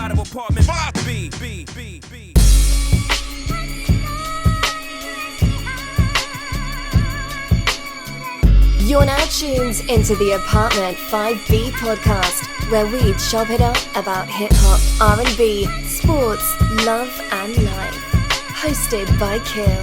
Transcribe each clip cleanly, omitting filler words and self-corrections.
out of apartment 5B. You're now tuned into the Apartment 5B podcast, where we chop it up about hip-hop, R&B, sports, love and life. Hosted by Kill.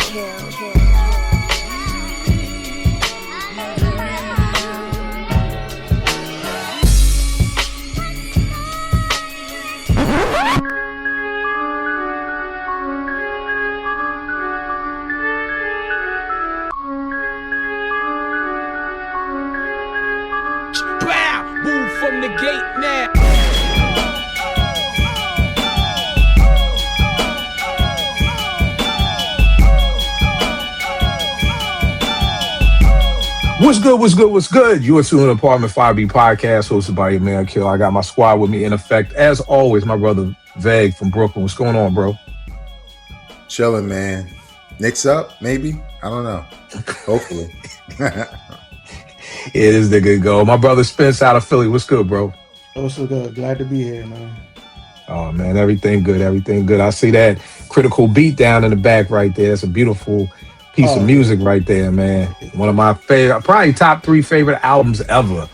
Move from the gate now. What's good? You are tuning in Apartment 5B podcast, hosted by your man Kill. I got my squad with me in effect. As always, my brother Veg from Brooklyn. What's going on, bro? Chilling, man. Knicks up, maybe? I don't know. Hopefully. Yeah, this nigga go. My brother Spence out of Philly. What's good, bro? What's good? Glad to be here, man. Oh, man, everything good. I see that critical beat down in the back right there. It's a beautiful piece of music right there, man. One of my favorite, probably top 3 favorite albums ever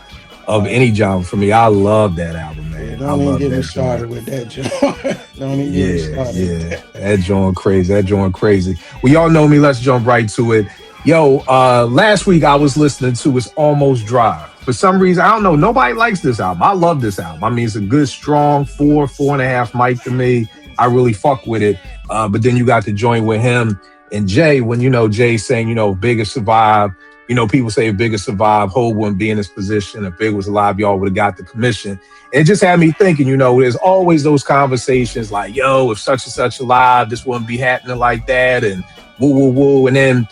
of any genre for me. I love that album, man. Yeah, don't even get me started with that joint. Don't even get me started. That joint crazy. Well, y'all know me. Let's jump right to it. Yo, last week I was listening to It's Almost Dry. For some reason, I don't know, nobody likes this album. I love this album. I mean, it's a good, strong 4.5 mic to me. I really fuck with it. But then you got to join with him and Jay when, Jay saying, if Big had survived, people say if Big had survived, Ho wouldn't be in this position. If Big was alive, y'all would have got the commission. And it just had me thinking, there's always those conversations like, yo, if such and such alive, this wouldn't be happening like that. And woo. And then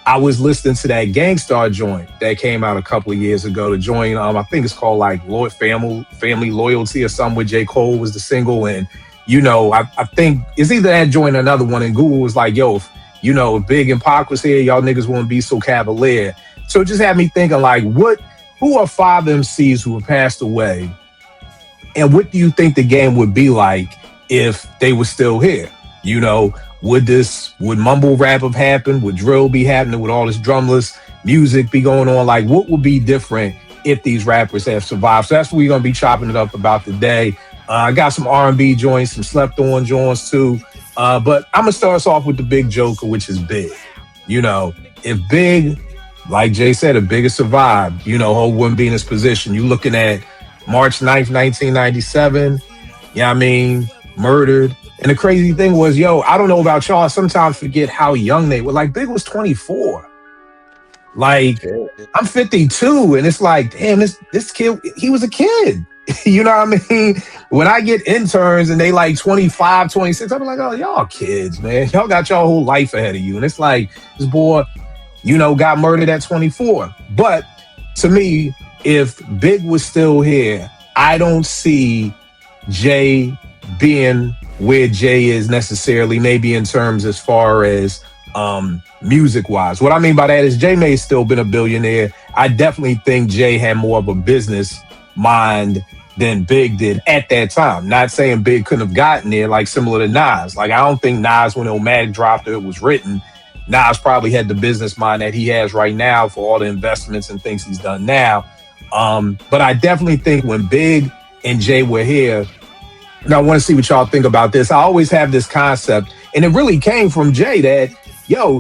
I was listening to that Gangstar joint that came out a couple of years ago. The joint, I think it's called like Family Loyalty or something, where J. Cole was the single. And, I think it's either that joint or another one. And Google was like, yo, if Big and Pac was here, y'all niggas wouldn't be so cavalier. So it just had me thinking like, who are 5 MCs who have passed away? And what do you think the game would be like if they were still here? Would mumble rap have happened? Would drill be happening? Would all this drumless music be going on? Like, what would be different if these rappers have survived? So that's what we're going to be chopping it up about today. I got some R&B joints, some slept-on joints too. But I'm going to start us off with the big joker, which is Big. If Big, like Jay said, if Big had survived, Ho wouldn't be in this position. You looking at March 9th, 1997, murdered. And the crazy thing was, I don't know about y'all, I sometimes forget how young they were. Like, Big was 24. Like, I'm 52, and it's like, damn, this kid, he was a kid. You know what I mean? When I get interns and they like 25, 26, I'm like, oh, y'all kids, man. Y'all got y'all whole life ahead of you. And it's like, this boy, got murdered at 24. But to me, if Big was still here, I don't see Jay being where Jay is necessarily, maybe in terms as far as music wise. What I mean by that is Jay may have still been a billionaire. I definitely think Jay had more of a business mind than Big did at that time. Not saying Big couldn't have gotten there, like similar to Nas. Like, I don't think Nas, when Illmatic dropped it was written, Nas probably had the business mind that he has right now for all the investments and things he's done now. But I definitely think when Big and Jay were here, and I want to see what y'all think about this. I always have this concept, and it really came from Jay that,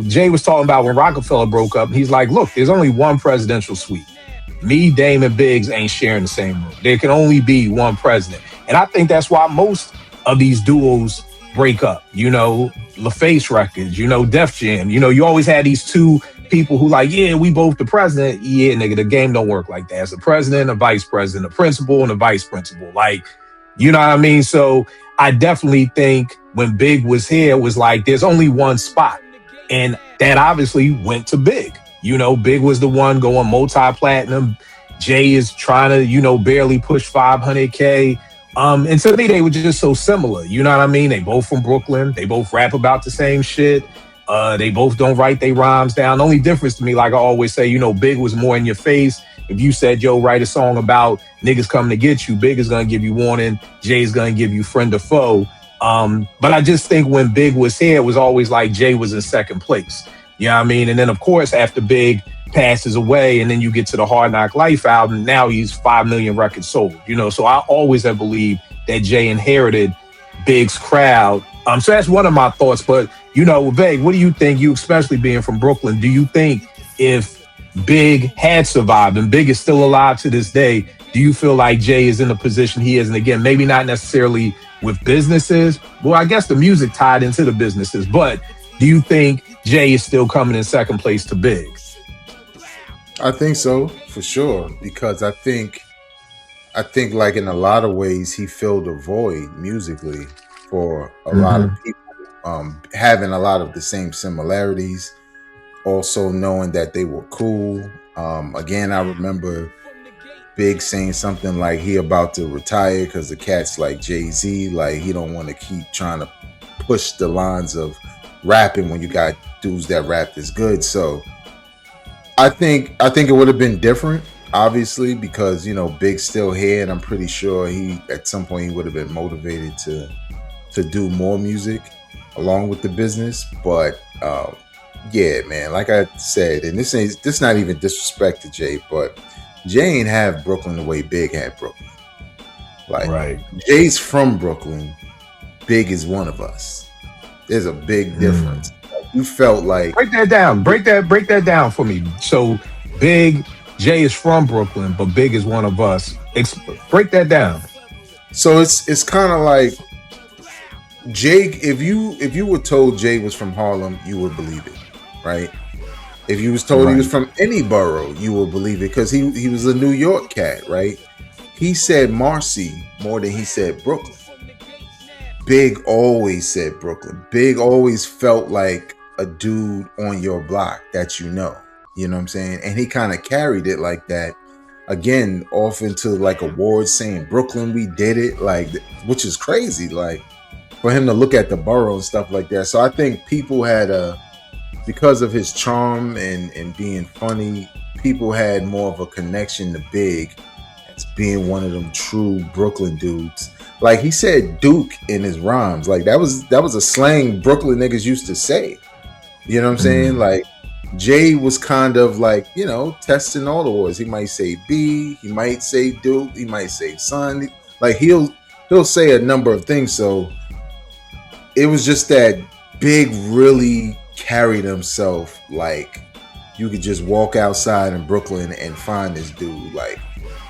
Jay was talking about when Rockefeller broke up. He's like, look, there's only one presidential suite. Me, Dame, and Biggs ain't sharing the same room. There can only be one president. And I think that's why most of these duos break up. LaFace Records, Def Jam. You always had these two people who like, yeah, we both the president. Yeah, nigga, the game don't work like that. It's a president, a vice president, a principal, and a vice principal. Like, you know what I mean? So I definitely think when Big was here, it was like, there's only one spot. And that obviously went to Big. Big was the one going multi-platinum. Jay is trying to, barely push 500K. And to me, they were just so similar. You know what I mean? They both from Brooklyn. They both rap about the same shit. They both don't write their rhymes down. The only difference to me, like I always say, Big was more in your face. If you said, yo, write a song about niggas coming to get you, Big is going to give you warning. Jay's going to give you friend or foe. But I just think when Big was here, it was always like Jay was in second place. You know what I mean? And then, of course, after Big passes away and then you get to the Hard Knock Life album, now he's 5 million records sold. So I always have believed that Jay inherited Big's crowd. So that's one of my thoughts. But, Big, what do you think? You especially being from Brooklyn, do you think if Big had survived and Big is still alive to this day, do you feel like Jay is in the position he is? And again, maybe not necessarily with businesses. Well, I guess the music tied into the businesses. But do you think Jay is still coming in second place to Big? I think so, for sure, because I think like in a lot of ways he filled a void musically for a lot of people, having a lot of the same similarities, also knowing that they were cool. Again, I remember Big saying something like he about to retire because the cat's like Jay-Z, like he don't want to keep trying to push the lines of rapping when you got dudes that rap is good. So I think it would have been different, obviously, because Big's still here, and I'm pretty sure he at some point he would have been motivated to do more music along with the business. But yeah, man, like I said, and this not even disrespect to Jay, but Jay ain't have Brooklyn the way Big had Brooklyn. Like, right. Jay's from Brooklyn. Big is one of us. There's a big difference. You felt like break that down. Break that down for me. So Jay is from Brooklyn, but Big is one of us. Break that down. So it's kind of like Jay. If you were told Jay was from Harlem, you would believe it, right? If you was told he was from any borough, you would believe it because he was a New York cat, right? He said Marcy more than he said Brooklyn. Big always said Brooklyn. Big always felt like a dude on your block that you know what I'm saying? And he kind of carried it like that. Again, off into like awards saying Brooklyn, we did it, like, which is crazy, like for him to look at the borough and stuff like that. So I think people had because of his charm and being funny, people had more of a connection to Big as being one of them true Brooklyn dudes. Like he said Duke in his rhymes. Like that was a slang Brooklyn niggas used to say. You know what I'm saying? Like Jay was kind of like, testing all the words. He might say B, he might say Duke, he might say son. Like he'll say a number of things. So it was just that Big really carried himself like you could just walk outside in Brooklyn and find this dude. Like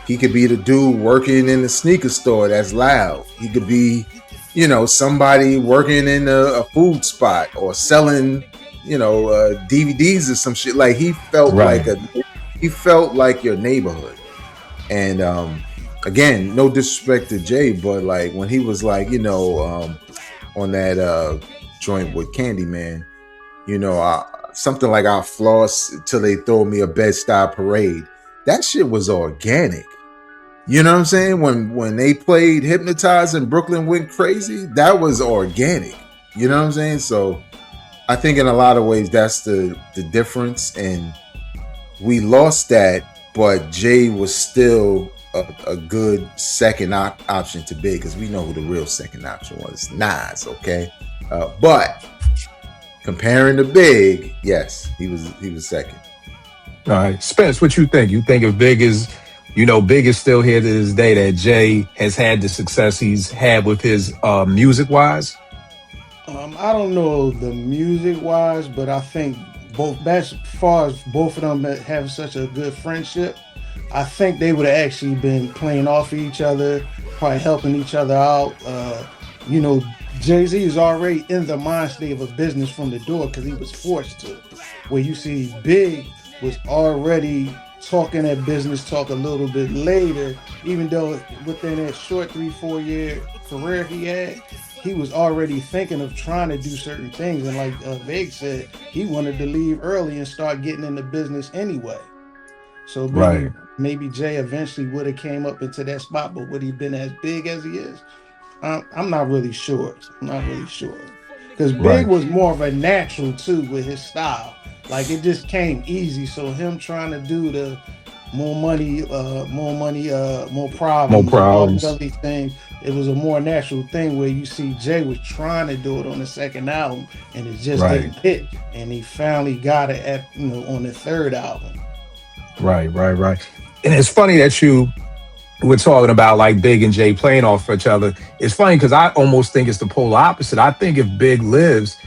he could be the dude working in the sneaker store that's loud. He could be, somebody working in a food spot or selling, DVDs or some shit. Like he felt like your neighborhood. And again, no disrespect to Jay, but like when he was like, on that joint with Candyman, something like I'll floss till they throw me a Bed-Stuy parade. That shit was organic. You know what I'm saying? When they played Hypnotize and Brooklyn went crazy, that was organic. You know what I'm saying? So I think in a lot of ways that's the difference, and we lost that, but Jay was still a good second option to Big because we know who the real second option was, Nas. Okay, but comparing to Big, yes, he was second. All right, Spence, what you think? You think if Big is, Big is still here to this day, that Jay has had the success he's had with his music-wise? I don't know the music-wise, but I think as far as both of them have such a good friendship, I think they would have actually been playing off of each other, probably helping each other out. Jay-Z is already in the mind state of a business from the door because he was forced to. Where you see Big was already talking that business talk a little bit later, even though within that short 3-4 year career he was already thinking of trying to do certain things. And like Vig said, he wanted to leave early and start getting into business anyway. So maybe Jay eventually would have came up into that spot, but would he been as big as he is? I'm not really sure. because Big was more of a natural too with his style. Like it just came easy. So him trying to do the more money, more More problems, and all these problems. other things. It was a more natural thing where you see Jay was trying to do it on the second album, and it just Right. didn't hit. And he finally got it at on the third album. Right. And it's funny that you were talking about like Big and Jay playing off each other. It's funny because I almost think it's the polar opposite. I think if Big lives,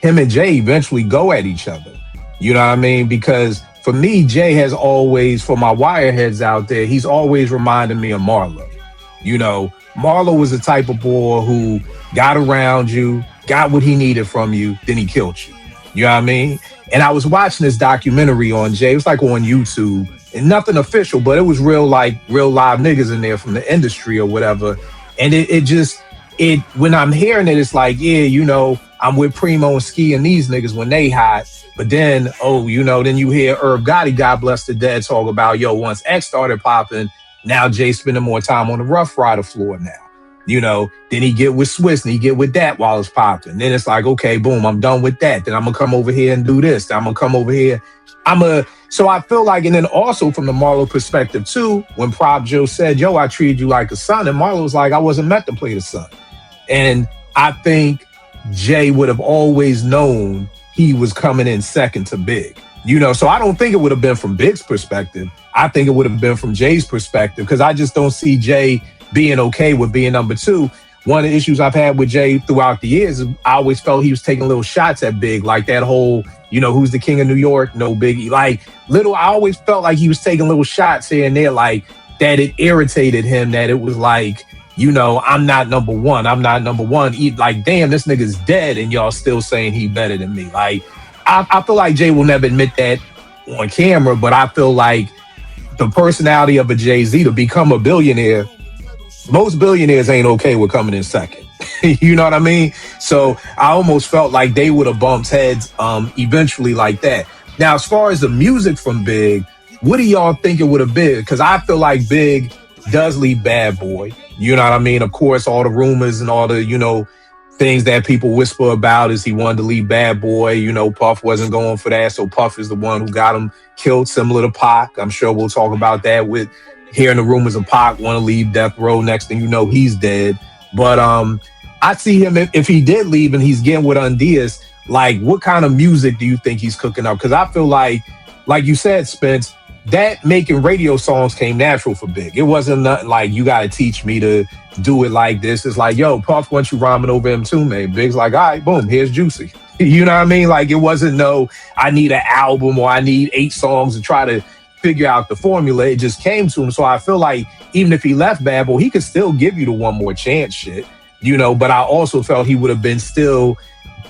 him and Jay eventually go at each other. You know what I mean? Because for me, Jay has always, for my wireheads out there, he's always reminded me of Marlo. You know, Marlo was the type of boy who got around you, got what he needed from you, then he killed you. You know what I mean? And I was watching this documentary on Jay. It was like on YouTube, and nothing official, but it was real live niggas in there from the industry or whatever. And it when I'm hearing it, it's like, yeah, you know, I'm with Primo and Ski and these niggas when they hot. But then, then you hear Herb Gotti, God bless the dead, talk about, once X started popping, now Jay spending more time on the Rough Rider floor now. You know, then he get with Swiss and he get with that while it's popping. Then it's like, okay, boom, I'm done with that. Then I'm gonna come over here and do this. Then I'm gonna come over here. So I feel like, and then also from the Marlo perspective too, when Prop Joe said, I treated you like a son, and Marlo was like, I wasn't meant to play the son. And I think Jay would have always known he was coming in second to Big. You know, so I don't think it would have been from Big's perspective. I think it would have been from Jay's perspective, because I just don't see Jay being okay with being number two. One of the issues I've had with Jay throughout the years is I always felt he was taking little shots at Big, like that whole, who's the king of New York? No Biggie. Like I always felt like he was taking little shots here and there, like that it irritated him, that it was like, I'm not number one. I'm not number one. Like, damn, this nigga's dead and y'all still saying he better than me. Like, I feel like Jay will never admit that on camera, but I feel like the personality of a Jay-Z to become a billionaire, most billionaires ain't okay with coming in second. You know what I mean? So I almost felt like they would have bumped heads eventually like that. Now, as far as the music from Big, what do y'all think it would have been? Because I feel like Big does leave Bad Boy. You know what I mean? Of course, all the rumors and all the, things that people whisper about is he wanted to leave Bad Boy. Puff wasn't going for that. So Puff is the one who got him killed, similar to Pac. I'm sure we'll talk about that with hearing the rumors of Pac want to leave Death Row. Next thing you know, he's dead. But I see him, if he did leave and he's getting with Undias, like what kind of music do you think he's cooking up? Because I feel like you said, Spence, that making radio songs came natural for Big. It wasn't nothing like, you got to teach me to do it like this. It's like, Puff wants you rhyming over him too, man. Big's like, all right, boom, here's Juicy. You know what I mean? Like, it wasn't I need an album or I need 8 songs to try to figure out the formula. It just came to him. So I feel like even if he left Bad Boy, he could still give you the one more chance shit, but I also felt he would have been still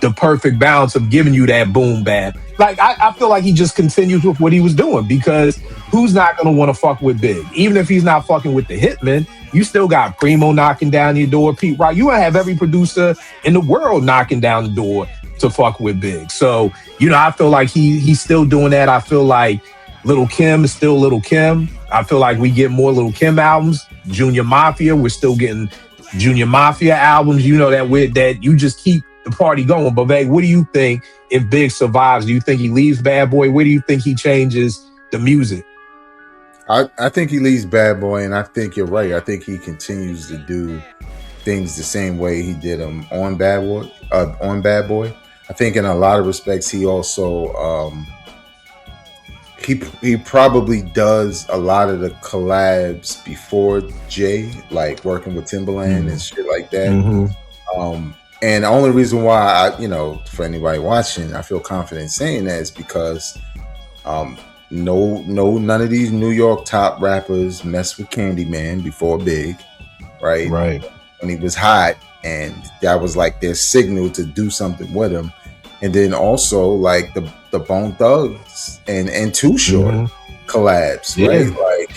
the perfect balance of giving you that boom bap. Like, I feel like he just continues with what he was doing, because who's not going to want to fuck with Big? Even if he's not fucking with the Hitman, you still got Primo knocking down your door, Pete Rock. You have every producer in the world knocking down the door to fuck with Big. So, I feel like he's still doing that. I feel like Little Kim is still Little Kim. I feel like we get more Little Kim albums. Junior Mafia, we're still getting Junior Mafia albums. That you just keep the party going. But Big, what do you think if Big survives? Do you think he leaves Bad Boy? Where do you think he changes the music? I think he leaves Bad Boy, and I think you're right. I think he continues to do things the same way he did them on Bad Boy. I think in a lot of respects, he also he probably does a lot of the collabs before Jay, like working with Timbaland and shit like that. Mm-hmm. And the only reason why for anybody watching, I feel confident saying that is because none of these New York top rappers messed with Candyman before Big, right? Right. When he was hot, and that was like their signal to do something with him. And then also like the Bone Thugs and Too Short collabs, right? Like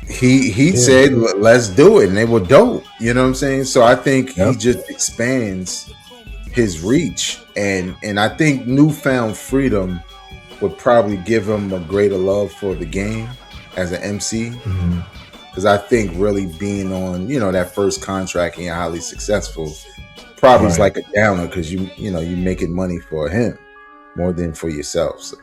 he said, let's do it, and they were dope. You know what I'm saying? So I think he just expands his reach, and I think Newfound Freedom would probably give him a greater love for the game as an MC. Because Because I think really being on, that first contract and you're highly successful probably is like a downer because you're making money for him more than for yourself. So.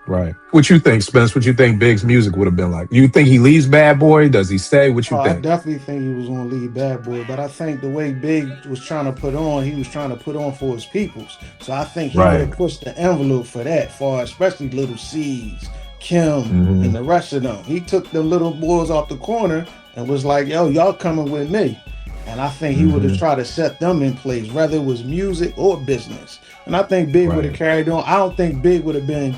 Right. What you think, Spence? What you think Big's music would have been like? You think he leaves Bad Boy? Does he stay? What you think? I definitely think he was going to leave Bad Boy, but I think the way Big was trying to put on, he was trying to put on for his peoples. So I think he would have pushed the envelope for that, especially Little C's, Kim, and the rest of them. He took them little boys off the corner and was like, yo, y'all coming with me. And I think he would have tried to set them in place, whether it was music or business. And I think Big would have carried on. I don't think Big would have been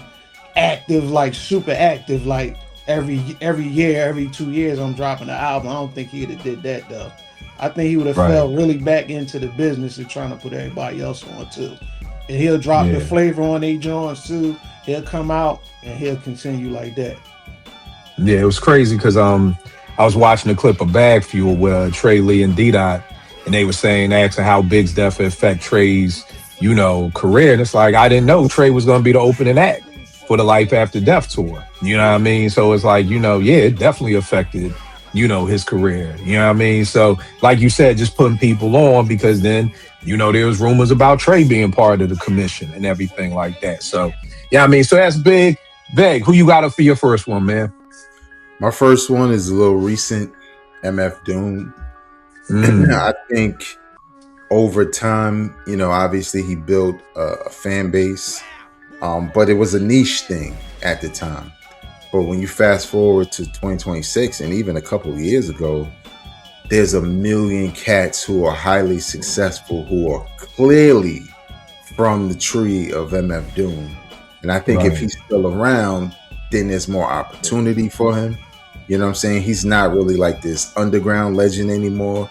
active, like super active, like every year, every 2 years I'm dropping an album. I don't think he'd have did that though. I think he would have fell really back into the business and trying to put everybody else on too. And he'll drop the flavor on their joints too. He'll come out and he'll continue like that. Yeah, it was crazy because I was watching a clip of Bag Fuel with Trey Lee and D-Dot, and they were asking how Big's death affect Trey's, career. And it's like, I didn't know Trey was going to be the opening act for the Life After Death tour. You know what I mean? So it's like, it definitely affected, his career. You know what I mean? So like you said, just putting people on because then, there was rumors about Trey being part of the commission and everything like that. So, so that's Big. Big, who you got up for your first one, man? My first one is a little recent, MF Doom. I think over time, obviously he built a fan base. But it was a niche thing at the time. But when you fast forward to 2026 and even a couple of years ago, there's a million cats who are highly successful, who are clearly from the tree of MF Doom. And I think if he's still around, then there's more opportunity for him. You know what I'm saying? He's not really like this underground legend anymore.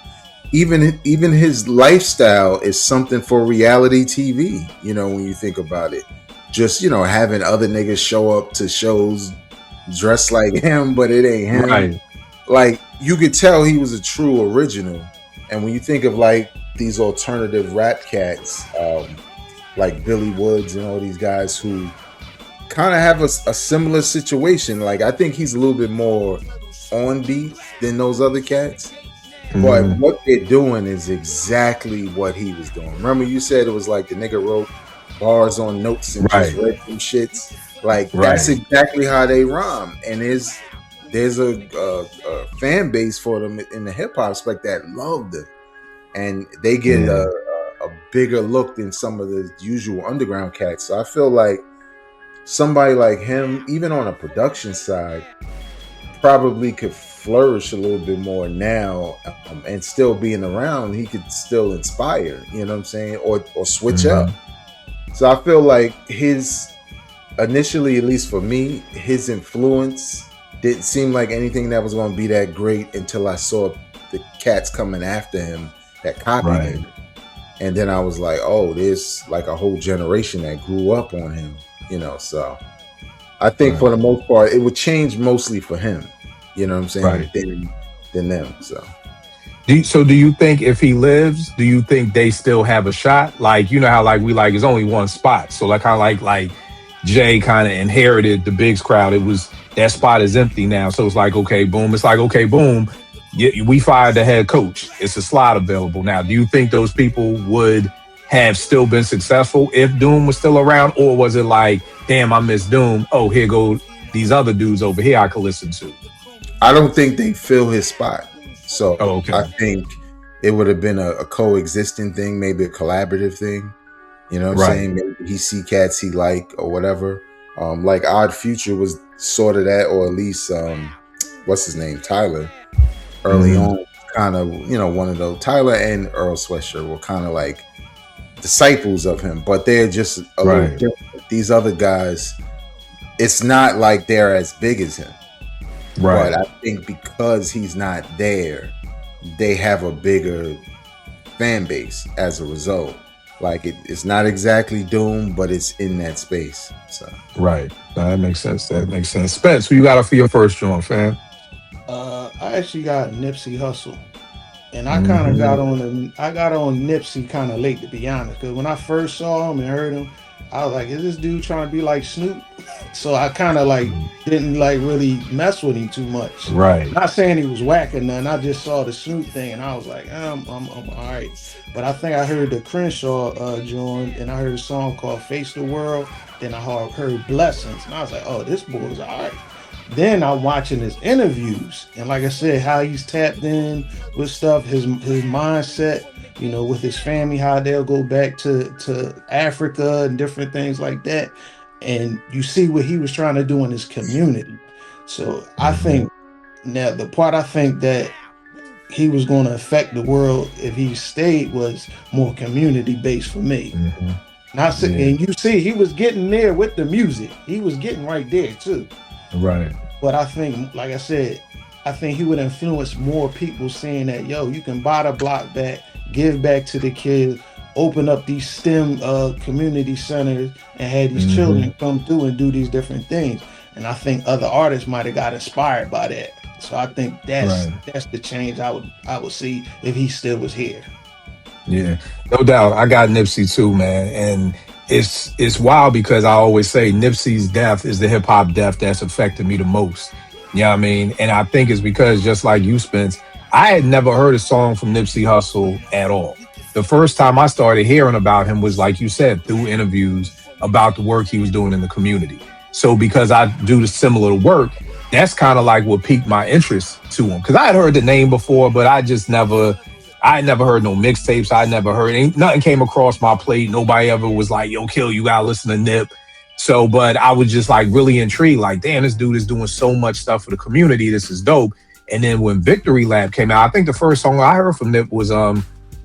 Even his lifestyle is something for reality TV, when you think about it. Just, having other niggas show up to shows dressed like him, but it ain't him. Right. Like, you could tell he was a true original. And when you think of, like, these alternative rap cats, like Billy Woods and all these guys who kind of have a similar situation, like, I think he's a little bit more on beat than those other cats. But what they're doing is exactly what he was doing. Remember you said it was like the nigga wrote bars on notes and just read them shits. Like that's exactly how they rhyme. And there's a fan base for them in the hip hop aspect that love them, and they get a bigger look than some of the usual underground cats. So I feel like somebody like him, even on a production side, probably could flourish a little bit more now, and still being around, he could still inspire. You know what I'm saying? Or switch up. So I feel like his, initially, at least for me, his influence didn't seem like anything that was going to be that great until I saw the cats coming after him that copied him. And then I was like, oh, there's like a whole generation that grew up on him, so I think for the most part, it would change mostly for him, you know what I'm saying, than them, so. So do you think if he lives, do you think they still have a shot? Like, how like we like it's only one spot. So like kind of like Jay kind of inherited the Biggs crowd. It was that spot is empty now. So it's like, okay, boom. It's like, okay, boom. We fired the head coach. It's a slot available now. Do you think those people would have still been successful if Doom was still around? Or was it like, damn, I miss Doom. Oh, here go these other dudes over here I could listen to. I don't think they fill his spot. So I think it would have been a coexisting thing, maybe a collaborative thing. You know what I'm saying? Maybe he see cats he like or whatever. Like Odd Future was sort of that, or at least what's his name? Tyler. Early on, kind of, one of those. Tyler and Earl Sweatshirt were kind of like disciples of him, but they're just a little different. These other guys, it's not like they're as big as him. But I think because he's not there, they have a bigger fan base as a result. Like it's not exactly Doom, but it's in that space. So that makes sense. Spence, who you got for your first joint, fam? I actually got Nipsey Hussle, and I kind of got on Nipsey kind of late, to be honest. Because when I first saw him and heard him, I was like, "Is this dude trying to be like Snoop?" So I kind of like didn't like really mess with him too much. Right. Not saying he was whack or nothing. I just saw the Snoop thing and I was like, I'm all right. But I think I heard the Crenshaw joint and I heard a song called Face the World. Then I heard Blessings and I was like, oh, this boy is all right. Then I'm watching his interviews and like I said, how he's tapped in with stuff, his mindset, you know, with his family, how they'll go back to Africa and different things like that. And you see what he was trying to do in his community. So I think now the part I think that he was going to affect the world if he stayed was more community based for me. Not and you see he was getting there with the music. He was getting right there too. Right. But I think, like I said, I think he would influence more people saying that, yo, you can buy the block back, give back to the kids, open up these STEM community centers and have these children come through and do these different things. And I think other artists might have got inspired by that. So I think that's the change I would see if he still was here. Yeah, no doubt. I got Nipsey too, man. And it's wild because I always say Nipsey's death is the hip hop death that's affected me the most. You know what I mean? And I think it's because just like you, Spence, I had never heard a song from Nipsey Hussle at all. The first time I started hearing about him was, like you said, through interviews about the work he was doing in the community. So because I do the similar work, that's kind of like what piqued my interest to him. Because I had heard the name before, but I never heard no mixtapes. I never heard nothing came across my plate. Nobody ever was like, yo, Kill, you gotta listen to Nip. So, but I was just like really intrigued, like, damn, this dude is doing so much stuff for the community. This is dope. And then when Victory Lap came out, I think the first song I heard from Nip was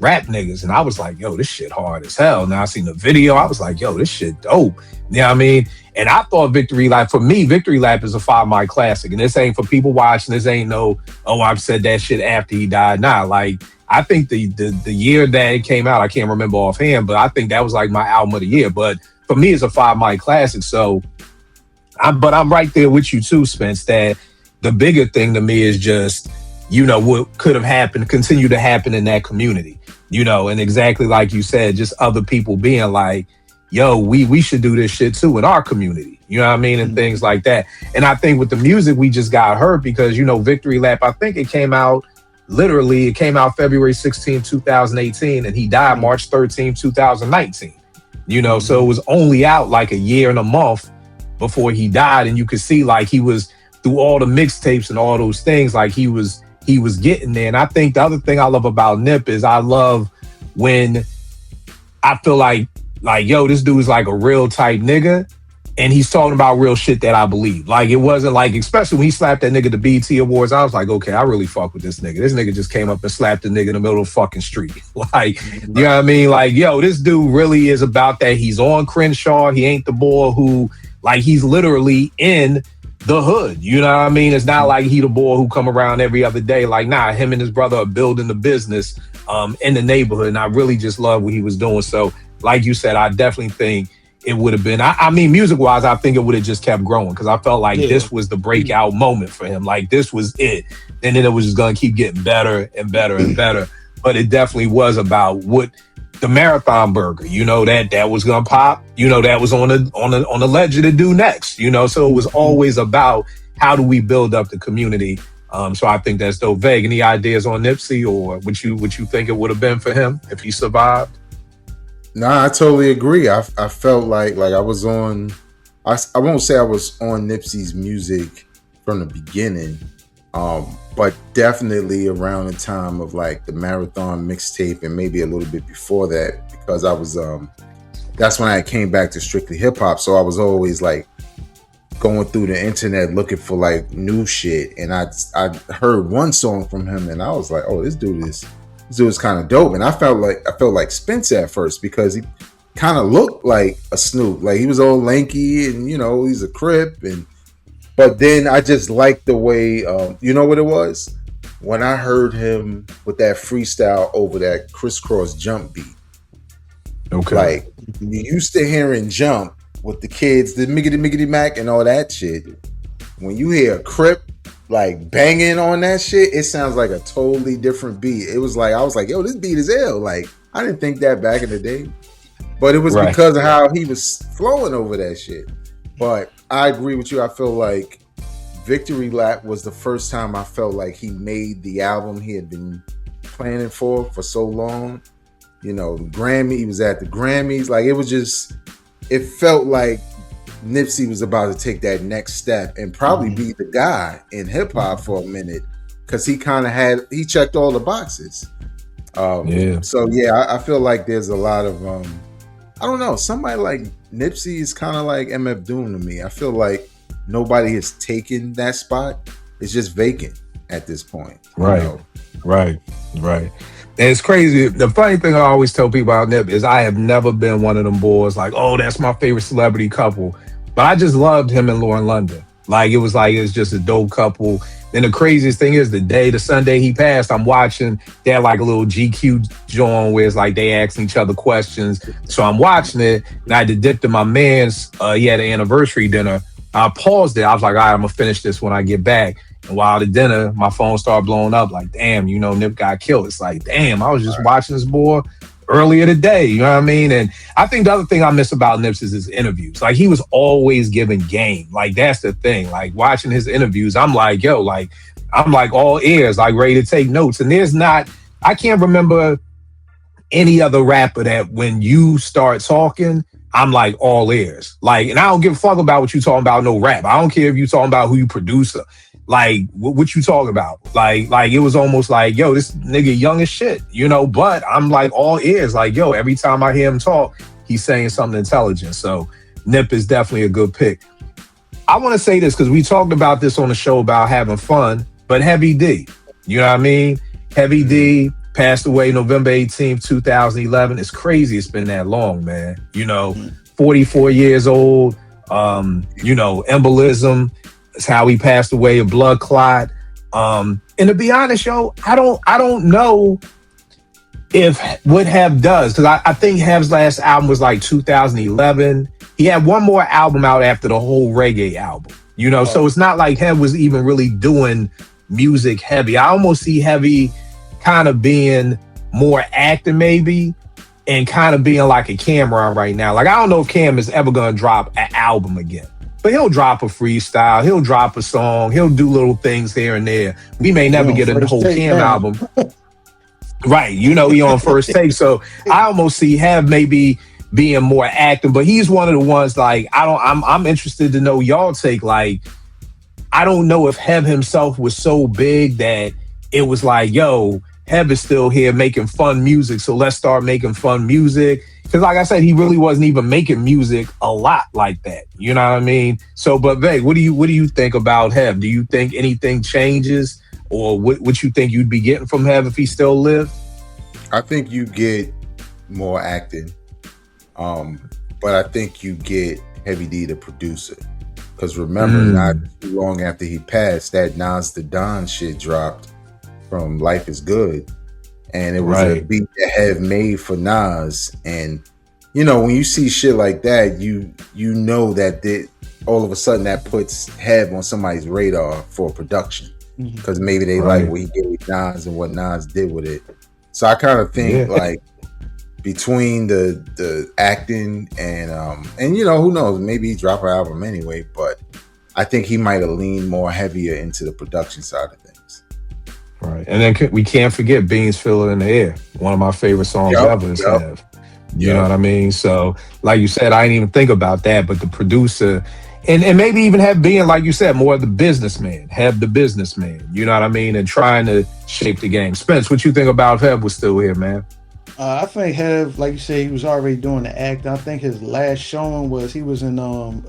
Rap Niggas. And I was like, yo, this shit hard as hell. Now I seen the video. I was like, yo, this shit dope. You know what I mean? And I thought Victory Lap, for me, Victory Lap is a 5 Mile classic. And this ain't for people watching. This ain't no, oh, I've said that shit after he died. Nah, like, I think the year that it came out, I can't remember offhand, but I think that was like my album of the year. But for me, it's a 5 Mile classic. So, I'm right there with you too, Spence, that the bigger thing to me is just, you know, what could have happened, continue to happen in that community, you know, and exactly like you said, just other people being like, yo, we should do this shit too in our community, you know what I mean? And things like that. And I think with the music, we just got hurt because, you know, Victory Lap, I think it came out February 16, 2018, and he died March 13, 2019. You know, so it was only out like a year and a month before he died. And you could see like he was through all the mixtapes and all those things, like he was getting there. And I think the other thing I love about Nip is I love when I feel like, yo, this dude is like a real type nigga. And he's talking about real shit that I believe. Like, it wasn't like, especially when he slapped that nigga the BET Awards, I was like, okay, I really fuck with this nigga. This nigga just came up and slapped the nigga in the middle of the fucking street. Like, you know what I mean? Like, yo, this dude really is about that. He's on Crenshaw. He ain't the boy who, like, he's literally in the hood. You know what I mean? It's not like he the boy who come around every other day. Like, nah, him and his brother are building the business in the neighborhood. And I really just love what he was doing. So, like you said, I definitely think it would have been, I mean, music-wise, I think it would have just kept growing because I felt like this was the breakout moment for him. Like, this was it. And then it was just going to keep getting better and better and better. But it definitely was about what the Marathon Burger, you know, that was going to pop. You know, that was on the ledger to do next, you know. So it was always about how do we build up the community. So I think that's dope. Vague, any ideas on Nipsey or what you think it would have been for him if he survived? Nah, I totally agree. I felt like I was on, I won't say I was on Nipsey's music from the beginning, but definitely around the time of like the Marathon mixtape and maybe a little bit before that, because I was, that's when I came back to strictly hip hop. So I was always like going through the internet looking for like new shit. And I heard one song from him and I was like, oh, this dude is kind of dope. And I felt like Spence at first because he kind of looked like a Snoop. Like he was all lanky and, you know, he's a Crip. But then I just liked the way, you know what it was? When I heard him with that freestyle over that crisscross jump beat. Okay. Like you used to hearing jump with the kids, the miggity mac and all that shit. When you hear a Crip like banging on that shit, it sounds like a totally different beat. It was like, I was like, yo, this beat is ill. Like, I didn't think that back in the day. But it was because of how he was flowing over that shit. But I agree with you. I feel like Victory Lap was the first time I felt like he made the album he had been planning for so long. You know, the Grammy, he was at the Grammys. Like, it felt like Nipsey was about to take that next step and probably be the guy in hip hop for a minute, because he checked all the boxes. So yeah, I feel like there's a lot of I don't know, somebody like Nipsey is kind of like MF Doom to me. I feel like nobody has taken that spot. It's just vacant at this point. Right. And it's crazy. The funny thing I always tell people about Nip is I have never been one of them boys like, oh, that's my favorite celebrity couple. But I just loved him and Lauren London. Like, it was just a dope couple. And the craziest thing is the Sunday he passed, I'm watching, they had like a little GQ joint where it's like they asking each other questions. So I'm watching it, and I had to dip to my man's, he had an anniversary dinner. I paused it. I was like, all right, I'm gonna finish this when I get back. And while the dinner, my phone started blowing up like, damn, Nip got killed. It's like, damn, I was just watching this boy earlier today, you know what I mean? And I think the other thing I miss about Nips is his interviews. Like, he was always giving game. Like, that's the thing. Like, watching his interviews, I'm like, yo, like, I'm like all ears, like ready to take notes. And I can't remember any other rapper that when you start talking, I'm like all ears. Like, and I don't give a fuck about what you talking about, no rap. I don't care if you talking about who you producer. Like, what you talking about? Like it was almost like, yo, this nigga young as shit, but I'm like all ears. Like, yo, every time I hear him talk, he's saying something intelligent. So Nip is definitely a good pick. I want to say this because we talked about this on the show about having fun, but Heavy D, you know what I mean? Heavy D passed away November 18th, 2011. It's crazy it's been that long, man. 44 years old, embolism. That's how he passed away, a blood clot. And to be honest, yo, I don't know if what Hev does, because I think Hev's last album was like 2011. He had one more album out after the whole reggae album, so it's not like Hev was even really doing music heavy. I almost see Heavy kind of being more acting maybe, and kind of being like a Cameron right now. Like, I don't know if Cam is ever going to drop an album again. But he'll drop a freestyle. He'll drop a song. He'll do little things here and there. We may never get a whole Cam album. Right. He on First Take. So I almost see Hev maybe being more active, but he's one of the ones like, I'm interested to know y'all take. Like, I don't know if Hev himself was so big that it was like, yo, Hev is still here making fun music, so let's start making fun music. Because like I said, he really wasn't even making music a lot like that. You know what I mean? So, but Veg, what do you think about Hev? Do you think anything changes, or what you think you'd be getting from Hev if he still lived? I think you get more acting, but I think you get Heavy D the producer. Because remember, not too long after he passed, that Nas the Don shit dropped from Life is Good. And it was a beat that Hev made for Nas. And, when you see shit like that, you know that all of a sudden that puts Hev on somebody's radar for production. Because maybe they like what he gave Nas and what Nas did with it. So I kind of think like between the acting and who knows, maybe he drop an album anyway, but I think he might have leaned more heavier into the production side of things. Right. And then we can't forget Beans Feel It in the Air. One of my favorite songs ever is Hev. You know what I mean? So like you said, I didn't even think about that, but the producer and maybe even Hev being, like you said, more of the businessman, Hev the businessman, you know what I mean? And trying to shape the game. Spence, what you think about if Hev was still here, man? I think Hev, like you said, he was already doing the act. I think his last showing was he was in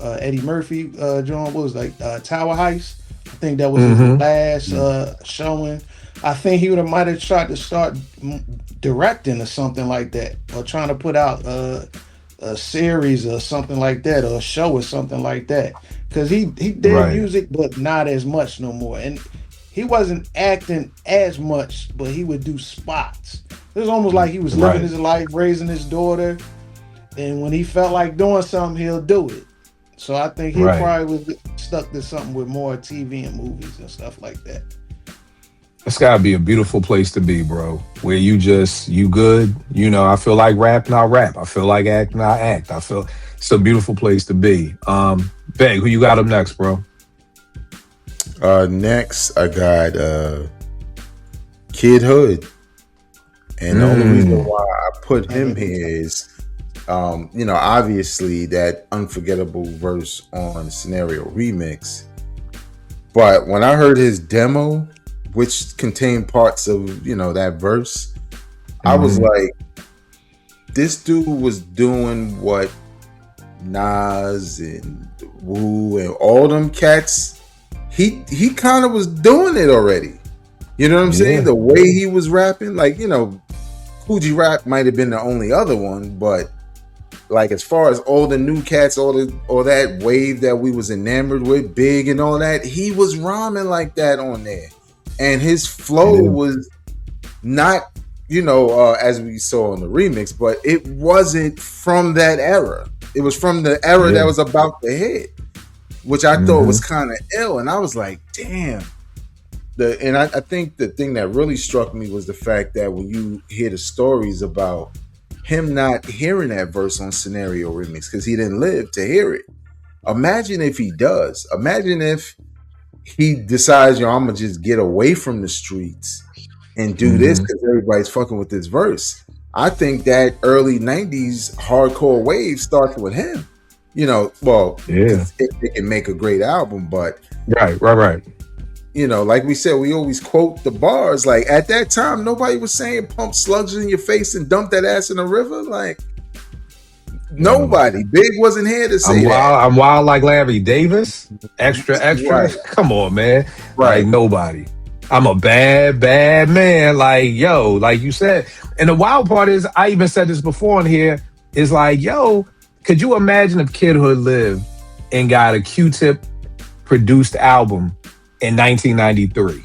Eddie Murphy joint, was like Tower Heist. I think that was his last showing. I think he might have tried to start directing or something like that, or trying to put out a series or something like that, or a show or something like that. Because he did music, but not as much no more. And he wasn't acting as much, but he would do spots. It was almost like he was living his life, raising his daughter, and when he felt like doing something, he'll do it. So I think he probably was stuck to something with more TV and movies and stuff like that. It's gotta be a beautiful place to be, bro. Where you good. I feel like rapping, I rap. I feel like acting, I act. I feel it's a beautiful place to be. Beg, who you got up next, bro? Next, I got Kid Hood. And the only reason why I put him here is, obviously that unforgettable verse on Scenario Remix. But when I heard his demo, which contained parts of, that verse, I was like, this dude was doing what Nas and Wu and all them cats, he kind of was doing it already. You know what I'm saying? The way he was rapping, like, Coogee Rap might have been the only other one, but like as far as all the new cats, all that wave that we was enamored with, Big and all that, he was rhyming like that on there. And his flow was not, as we saw in the remix, but it wasn't from that era. It was from the era that was about to hit, which I thought was kind of ill. And I was like, damn. I think the thing that really struck me was the fact that when you hear the stories about him not hearing that verse on Scenario Remix because he didn't live to hear it. Imagine if he does. Imagine if he decides, I'm going to just get away from the streets and do this because everybody's fucking with this verse. I think that early 90s hardcore wave starts with him. It can make a great album, but... Right. Like we said, we always quote the bars. Like at that time, nobody was saying pump slugs in your face and dump that ass in the river. Like nobody. Big wasn't here to say that. I'm wild like Larry Davis. Extra. Right. Come on, man. Right. Like nobody. I'm a bad man. Like, yo, like you said. And the wild part is, I even said this before in here, is like, yo, could you imagine if Kid Hood lived and got a Q-Tip produced album in 1993?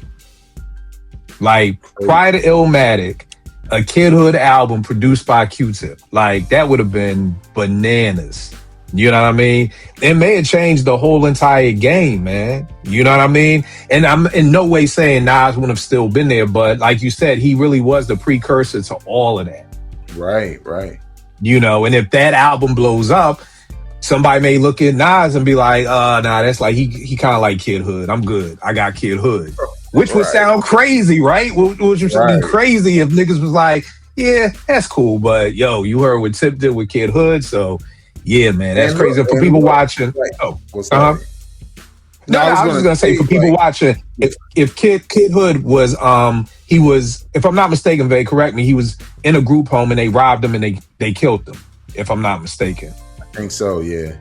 Like prior to Illmatic, a Kid Hood album produced by Q-Tip. Like that would have been bananas. You know what I mean? It may have changed the whole entire game, man. You know what I mean? And I'm in no way saying Nas wouldn't have still been there, but like you said, he really was the precursor to all of that. Right. And if that album blows up, somebody may look at Nas and be like, nah, that's like, he kind of like Kid Hood. I'm good. I got Kid Hood. Which would sound crazy, right? Which would be crazy if niggas was like, yeah, that's cool. But yo, you heard what Tip did with Kid Hood. So yeah, man, that's crazy. For people watching. No, I was just going to say for people watching, if Kid Hood was, he was, if I'm not mistaken, Vay, correct me, he was in a group home and they robbed him and they killed him, if I'm not mistaken. I think so, yeah.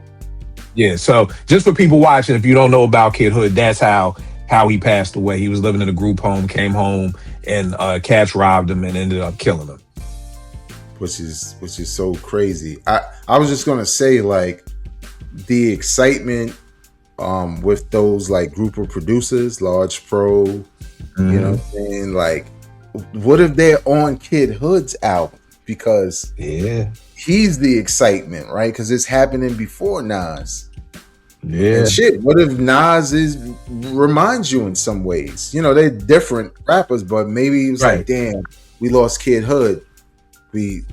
Yeah, so just for people watching, if you don't know about Kid Hood, that's how he passed away. He was living in a group home, came home, and cats robbed him and ended up killing him. Which is so crazy. I was just gonna say, like, the excitement with those like group of producers, Large Pro, you know what I'm saying? Like, what if they're on Kid Hood's album? Because he's the excitement, right? Because it's happening before Nas. Yeah. And shit, what if Nas reminds you in some ways? They're different rappers, but maybe it was like, damn, we lost Kid Hood. Did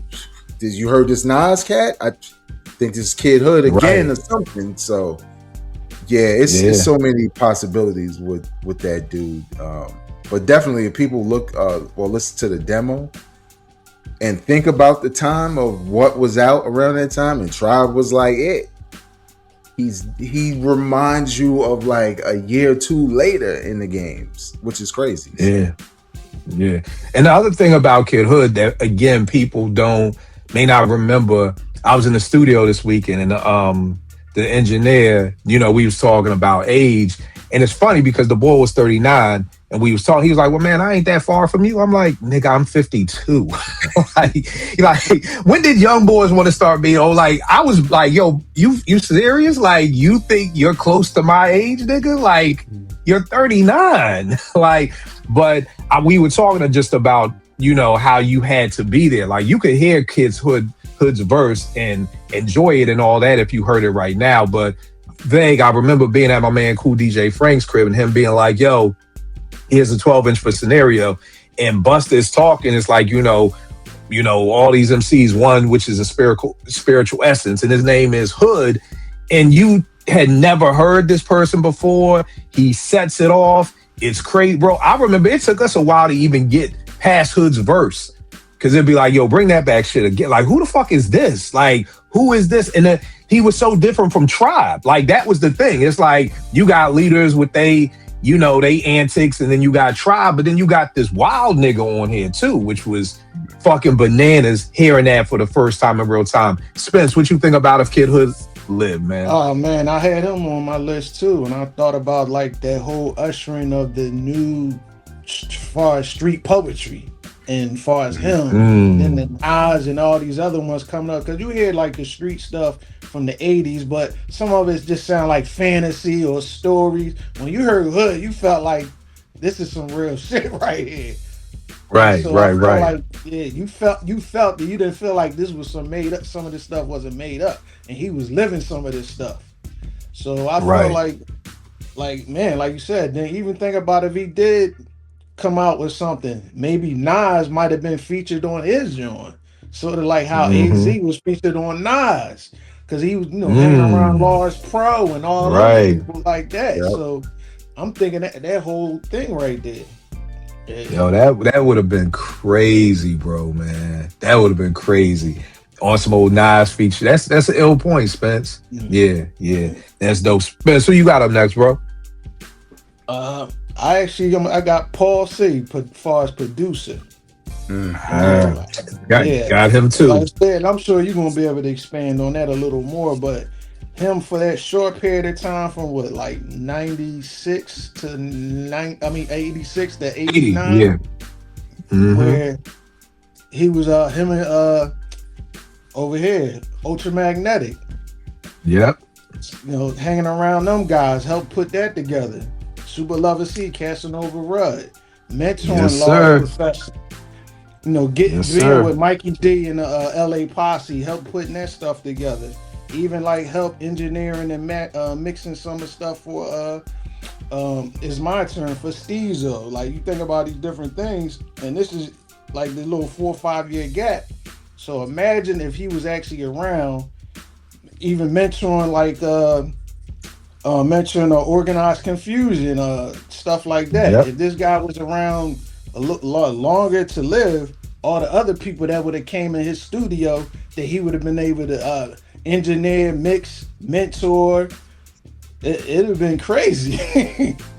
you heard this Nas cat? I think this Kid Hood again or something. So it's so many possibilities with that dude. But definitely if people listen to the demo and think about the time of what was out around that time, and Tribe was like it. He reminds you of like a year or two later in the games, which is crazy. Yeah. And the other thing about Kid Hood that, again, people may not remember, I was in the studio this weekend and the engineer, we was talking about age. And it's funny because the boy was 39 and we was talking, he was like, well, man, I ain't that far from you. I'm like, nigga, I'm 52. like, when did young boys want to start being old? Like, I was like, yo, you serious? Like, you think you're close to my age, nigga? Like, you're 39. Like, but we were talking just about, how you had to be there. Like, you could hear Hood's verse and enjoy it and all that if you heard it right now. But Vague, I remember being at my man Cool DJ Frank's crib and him being like, yo, here's a 12-inch for Scenario. And Busta is talking. It's like, all these MCs, one, which is a spiritual essence, and his name is Hood. And you had never heard this person before. He sets it off. It's crazy, bro. I remember it took us a while to even get past Hood's verse. Cause it'd be like, yo, bring that back shit again. Like, who the fuck is this? Like, who is this? And then he was so different from Tribe. Like, that was the thing. It's like, you got leaders with they antics, and then you got Tribe, but then you got this wild nigga on here too, which was fucking bananas hearing that for the first time in real time. Spence, what you think about if Kid Hood lived, man? Oh man, I had him on my list too, and I thought about like that whole ushering of the new far as street poetry. And far as him, and the Nas and all these other ones coming up, because you hear like the street stuff from the 80s, but some of it just sound like fantasy or stories. When you heard Hood, you felt like this is some real shit right here. Right, so right. Like, yeah, you felt that you didn't feel like this was some made up. Some of this stuff wasn't made up, and he was living some of this stuff. So I felt like man, like you said, then even think about if he did come out with something, maybe Nas might have been featured on his joint, sort of like how AZ was featured on Nas, because he was hanging around Lars Pro and all those people like that. Yep. So I'm thinking that whole thing right there. Yo, that would have been crazy, bro, man. That would have been crazy. On some old Nas feature. That's an ill point, Spence. Yeah. That's dope. Spence, who you got up next, bro? I got Paul C. Far as producer. Got him too. Like I said, I'm sure you're gonna be able to expand on that a little more, but him for that short period of time from what, like 96 to 86 to 89, where he was him and over here, Ultramagnetic. Yep. Hanging around them guys helped put that together. Super Lover C, Casanova Rudd, mentoring Large Professor. Being with Mikey D and the LA Posse, helped putting that stuff together. Even like help engineering and mixing some of the stuff for It's My Turn for Steezo. Like, you think about these different things, and this is like the little 4 or 5 year gap. So imagine if he was actually around, even mentoring like mentoring Organized Confusion, stuff like that. Yep. If this guy was around a lot longer to live, all the other people that would have came in his studio that he would have been able to engineer, mix, mentor, it'd have been crazy.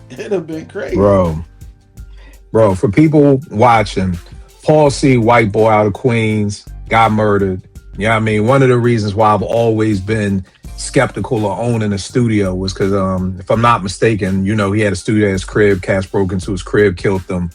It'd have been crazy. Bro, for people watching, Paul C., white boy out of Queens, got murdered. You know what I mean? One of the reasons why I've always been skeptical of owning a studio was because, if I'm not mistaken, he had a studio at his crib. Cats broke into his crib, killed them.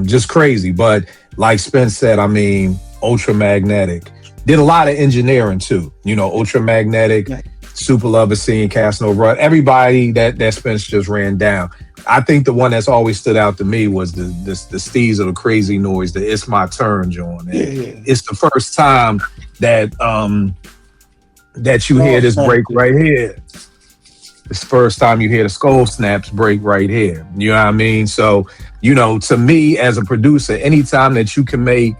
Just crazy. But like Spence said, I mean, Ultramagnetic did a lot of engineering too. Ultramagnetic, Super Lover C, and Casanova Rudd, everybody that Spence just ran down. I think the one that's always stood out to me was the Steez of the Crazy Noise, the It's My Turn joint. It's the first time that you hear this break right here. It's the first time you hear the Skull Snaps break right here. You know what I mean? So, to me as a producer, anytime that you can make,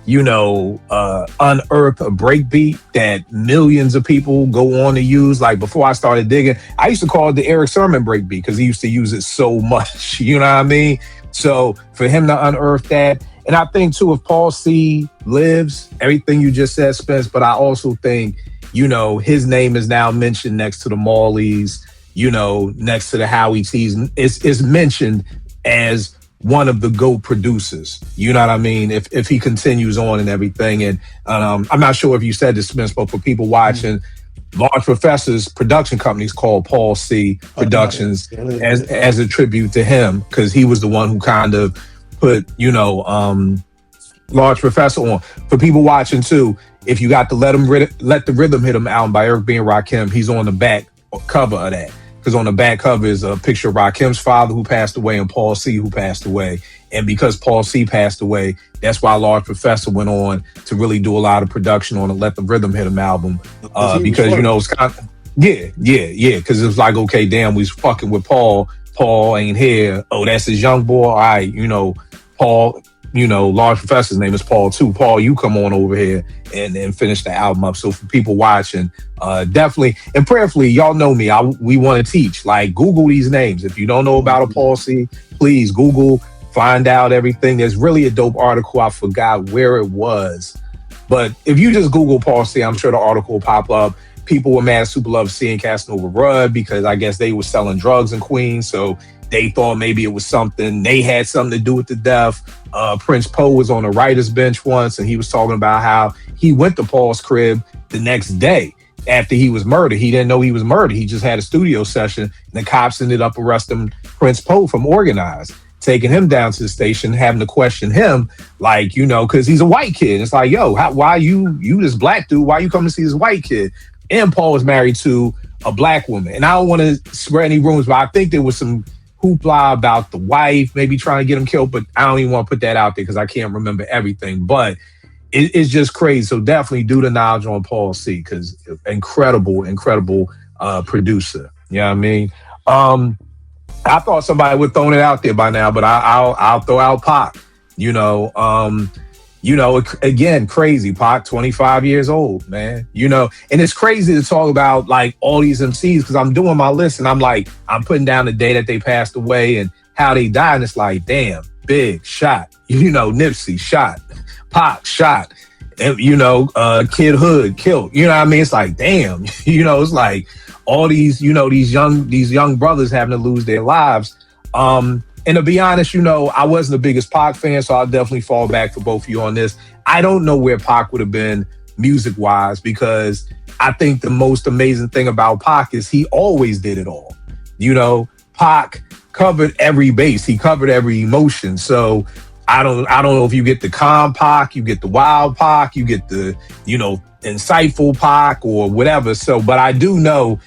unearth a break beat that millions of people go on to use. Like, before I started digging, I used to call it the Eric Sermon break beat because he used to use it so much. You know what I mean? So for him to unearth that, and I think too, if Paul C. lives, everything you just said, Spence, but I also think, his name is now mentioned next to the Marleys, next to the Howie T's. It's mentioned as one of the GOAT producers. You know what I mean? If he continues on and everything. And I'm not sure if you said this, Spence, but for people watching, Large Professor's production company is called Paul C. Productions as a tribute to him, because he was the one who kind of put, Large Professor on. For people watching too, if you got the Let the Rhythm Hit Him album by Eric B. and Rakim, he's on the back cover of that. Because on the back cover is a picture of Rakim's father, who passed away, and Paul C., who passed away. And because Paul C. passed away, that's why Large Professor went on to really do a lot of production on the Let the Rhythm Hit Him album. Because, it's kind of, because it was like, okay, damn, we was fucking with Paul. Paul ain't here. Oh, that's his young boy. All right, Paul Large Professor's name is Paul too. Paul, you come on over here and finish the album up. So for people watching, definitely and prayerfully, y'all know me. We want to teach. Like, Google these names. If you don't know about a Paul C, please Google, find out everything. There's really a dope article. I forgot where it was, but if you just Google Paul C, I'm sure the article will pop up. People were mad Super Love C and Casanova Rudd because I guess they were selling drugs in Queens, so they thought maybe it was something. They had something to do with the death. Prince Poe was on a writer's bench once, and he was talking about how he went to Paul's crib the next day after he was murdered. He didn't know he was murdered. He just had a studio session, and the cops ended up arresting Prince Poe from Organized, taking him down to the station, having to question him, like, because he's a white kid. It's like, yo, why you this black dude? Why you come to see this white kid? And Paul was married to a black woman. And I don't want to spread any rumors, but I think there was some hoopla about the wife maybe trying to get him killed, but I don't even want to put that out there because I can't remember everything. But it's just crazy. So definitely do the knowledge on Paul C, because incredible producer. You know what I mean? I thought somebody would thrown it out there by now, but I'll throw out Pac. Again, crazy. Pac, 25 years old, man. And it's crazy to talk about like all these MCs because I'm doing my list and I'm putting down the day that they passed away and how they died. And it's like, damn, Big shot. Nipsey shot. Pac shot. And, Kid Hood killed. You know what I mean? It's like, damn. It's like all these, these young brothers having to lose their lives. And to be honest, I wasn't the biggest Pac fan, so I'll definitely fall back for both of you on this. I don't know where Pac would have been music-wise because I think the most amazing thing about Pac is he always did it all. Pac covered every base. He covered every emotion. So I don't know if you get the calm Pac, you get the wild Pac, you get the, insightful Pac or whatever. So, but I do know,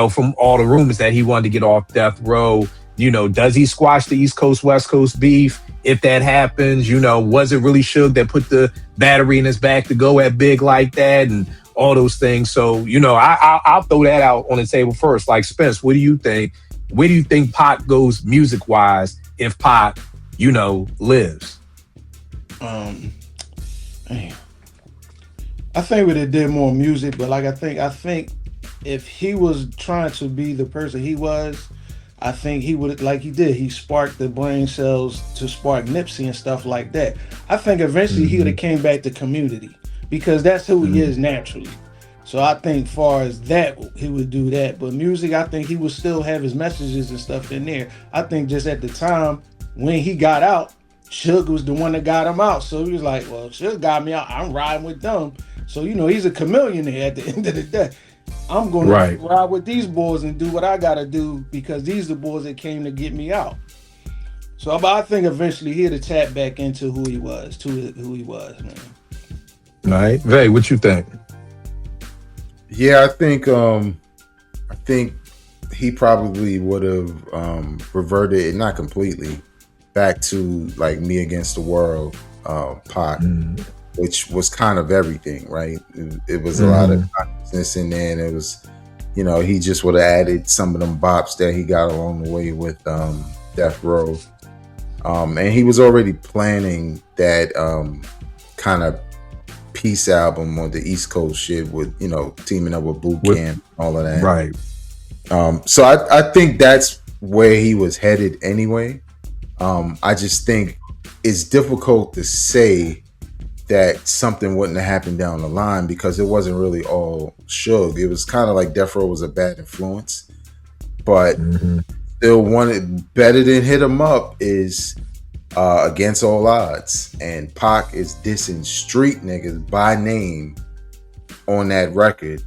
from all the rumors that he wanted to get off death row. Does he squash the East Coast, West Coast beef? If that happens, was it really Suge that put the battery in his back to go at Big like that and all those things? So, I'll throw that out on the table first. Like, Spence, what do you think? Where do you think Pac goes music-wise if Pac, lives? Man. I think we did more music, but I think if he was trying to be the person he was, I think he would, like he did, he sparked the brain cells to spark Nipsey and stuff like that. I think eventually he would have came back to Community because that's who he is naturally. So I think far as that, he would do that. But music, I think he would still have his messages and stuff in there. I think just at the time when he got out, Suge was the one that got him out. So he was like, well, Suge got me out. I'm riding with them. So, he's a chameleon there at the end of the day. I'm going to ride with these boys and do what I got to do because these are the boys that came to get me out. So I think eventually he'd have tapped back into who he was, man. All right. Vay, what you think? Yeah, I think he probably would have reverted, not completely, back to like Me Against the World, Pac. Which was kind of everything, right? It was a lot of consciousness in there, and it was, he just would have added some of them bops that he got along the way with Death Row. And he was already planning that kind of peace album on the East Coast shit with, teaming up with Boot Camp, all of that. Right. So I think that's where he was headed anyway. I just think it's difficult to say that something wouldn't have happened down the line because it wasn't really all Suge. It was kind of like Death Row was a bad influence, but still wanted better than Hit 'Em Up is Against All Odds, and Pac is dissing street niggas by name on that record,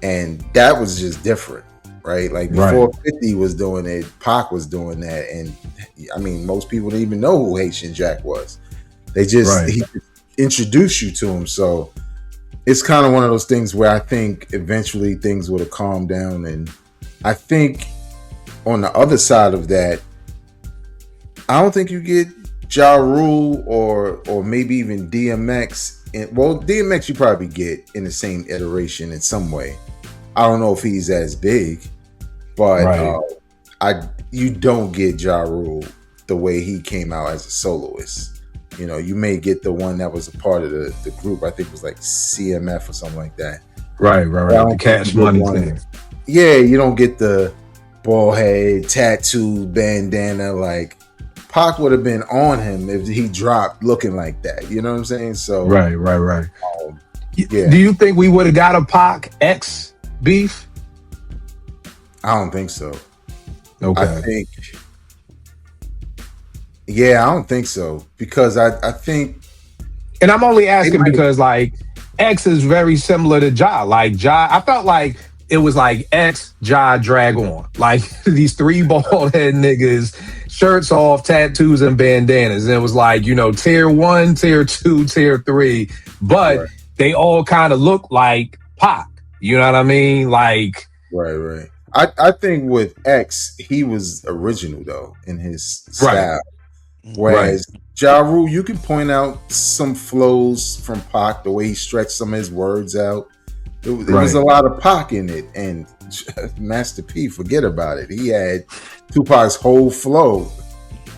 and that was just different, right? Like before 50 was doing it, Pac was doing that, and I mean most people didn't even know who Haitian Jack was. They just he introduce you to him. So it's kind of one of those things where I think eventually things would have calmed down. And I think on the other side of that, I don't think you get Ja Rule or maybe even DMX. Well, DMX you probably get in the same iteration in some way. I don't know if he's as big, but you don't get Ja Rule the way he came out as a soloist. You know, you may get the one that was a part of the group. I think it was like CMF or something like that. Right. The Cash Money thing. Yeah, you don't get the bald head, tattoo, bandana. Like Pac would have been on him if he dropped looking like that. You know what I'm saying? So right. Yeah. Do you think we would have got a Pac X beef? I don't think so. Okay. I don't think so because I think, and I'm only asking because like X is very similar to Ja. Like Ja, I felt like it was like X, Ja, Drag On. Like these three bald head niggas, shirts off, tattoos and bandanas. And it was like, you know, tier 1, tier 2, tier 3, but they all kind of look like Pac. You know what I mean? Like right. I think with X, he was original though in his style. Whereas Ja Rule, you can point out some flows from Pac, the way he stretched some of his words out. There was a lot of Pac in it, and Master P, forget about it. He had Tupac's whole flow.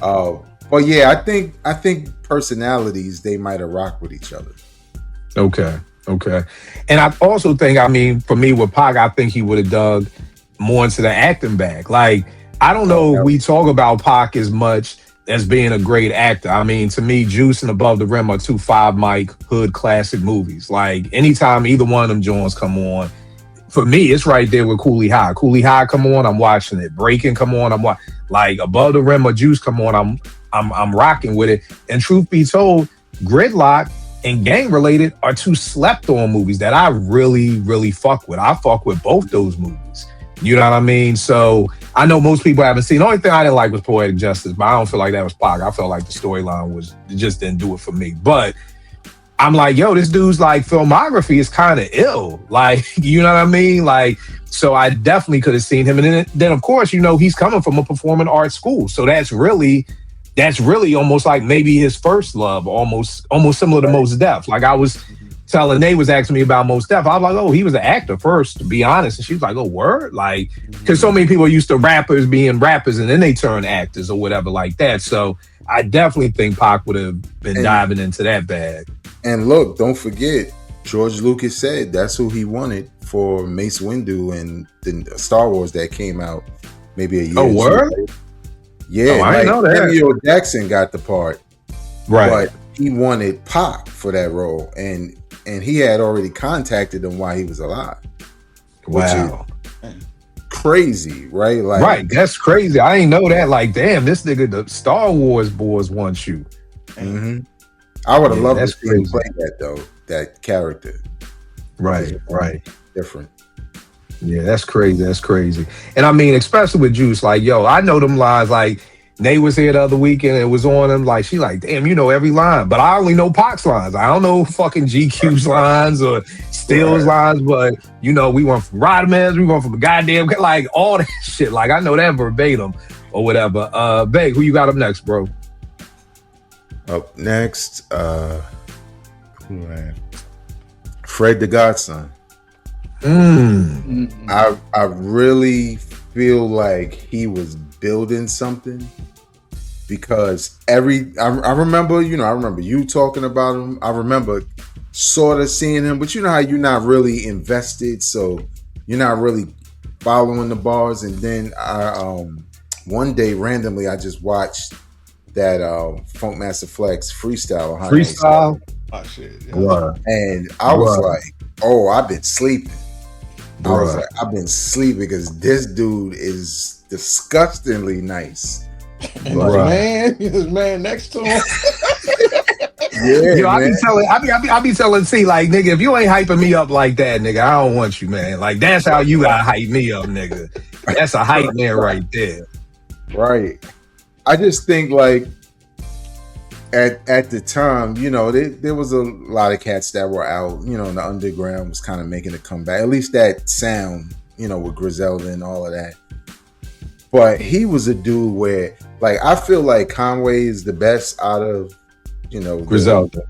But yeah, I think personalities, they might have rocked with each other. Okay. And I also think, I mean, for me with Pac, I think he would have dug more into the acting bag. Like, I don't know if we talk about Pac as much as being a great actor. I mean, to me, Juice and Above the Rim are 2 5-mic hood classic movies. Like, anytime either one of them joints come on, for me, it's right there with Coolie High. Coolie High come on, I'm watching it. Breaking come on, I'm watching. Like, Above the Rim or Juice come on, I'm rocking with it. And truth be told, Gridlock and Gang Related are 2 slept-on movies that I really, really fuck with. I fuck with both those movies. You know what I mean? So I know most people haven't seen. The only thing I didn't like was Poetic Justice, but I don't feel like that was Pac. I felt like the storyline just didn't do it for me. But I'm like, yo, this dude's like filmography is kind of ill. Like, you know what I mean? Like, so I definitely could have seen him. And then of course, you know, he's coming from a performing arts school. So that's really almost like maybe his first love, almost similar to Mos Def. Like I was telling Nate was asking me about Mos Def. I was like, oh, he was an actor first, to be honest. And she was like, oh, word? Like, because so many people are used to rappers being rappers and then they turn actors or whatever like that. So I definitely think Pac would have been diving into that bag. And look, don't forget, George Lucas said that's who he wanted for Mace Windu and the Star Wars that came out maybe a year. Oh, word? Yeah, I didn't know that. Samuel Jackson got the part. Right. But he wanted Pac for that role. And he had already contacted him while he was alive. Wow. Which is crazy, right? Like, right. That's crazy. I ain't know that. Like, damn, this nigga, the Star Wars boys want you. Mm-hmm. I would have loved to see him crazy. play that though, that character. Right. Different. Yeah, that's crazy. And I mean, especially with Juice, like, yo, I know them lines. Like, Nate was here the other weekend and it was on him. Like, she like, damn, you know every line. But I only know Pac's lines. I don't know fucking GQ's lines or Steele's lines. But, you know, we went from Rodman's, we went from a goddamn, like, all that shit. Like, I know that verbatim or whatever. Beg, who you got up next, bro? Up next, Fred the Godson. I really feel like he was building something because I remember you talking about him. I remember sort of seeing him, but you know how you're not really invested, so you're not really following the bars. And then one day randomly I just watched that Funkmaster Flex freestyle. Oh shit! Yeah. And I was like, "Oh, I've been sleeping." I was like, "I've been sleeping because this dude is disgustingly nice." His man next to him. Yeah, yo, I be telling C, like, nigga, if you ain't hyping me up like that, nigga, I don't want you, man. Like, that's how you gotta hype me up, nigga. That's a hype man right there. Right. I just think like at the time, you know, there was a lot of cats that were out, you know, and the underground was kind of making a comeback. At least that sound, you know, with Griselda and all of that. But he was a dude where, like, I feel like Conway is the best out of, you know, Griselda.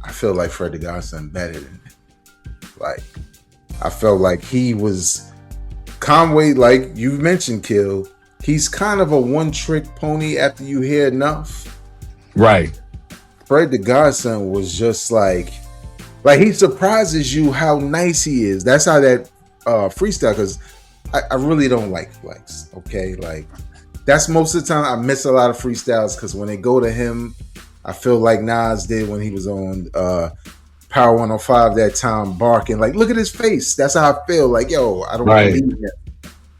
I feel like Fred the Godson better than him. Like, I felt like he was Conway, like you mentioned, Kill. He's kind of a one-trick pony after you hear enough. Right. Fred the Godson was just like he surprises you how nice he is. That's how that freestyle, because I really don't like Flex. Okay, like that's most of the time I miss a lot of freestyles because when they go to him, I feel like Nas did when he was on Power 105 that time, barking like, "Look at his face." That's how I feel. Like, yo, I don't believe him.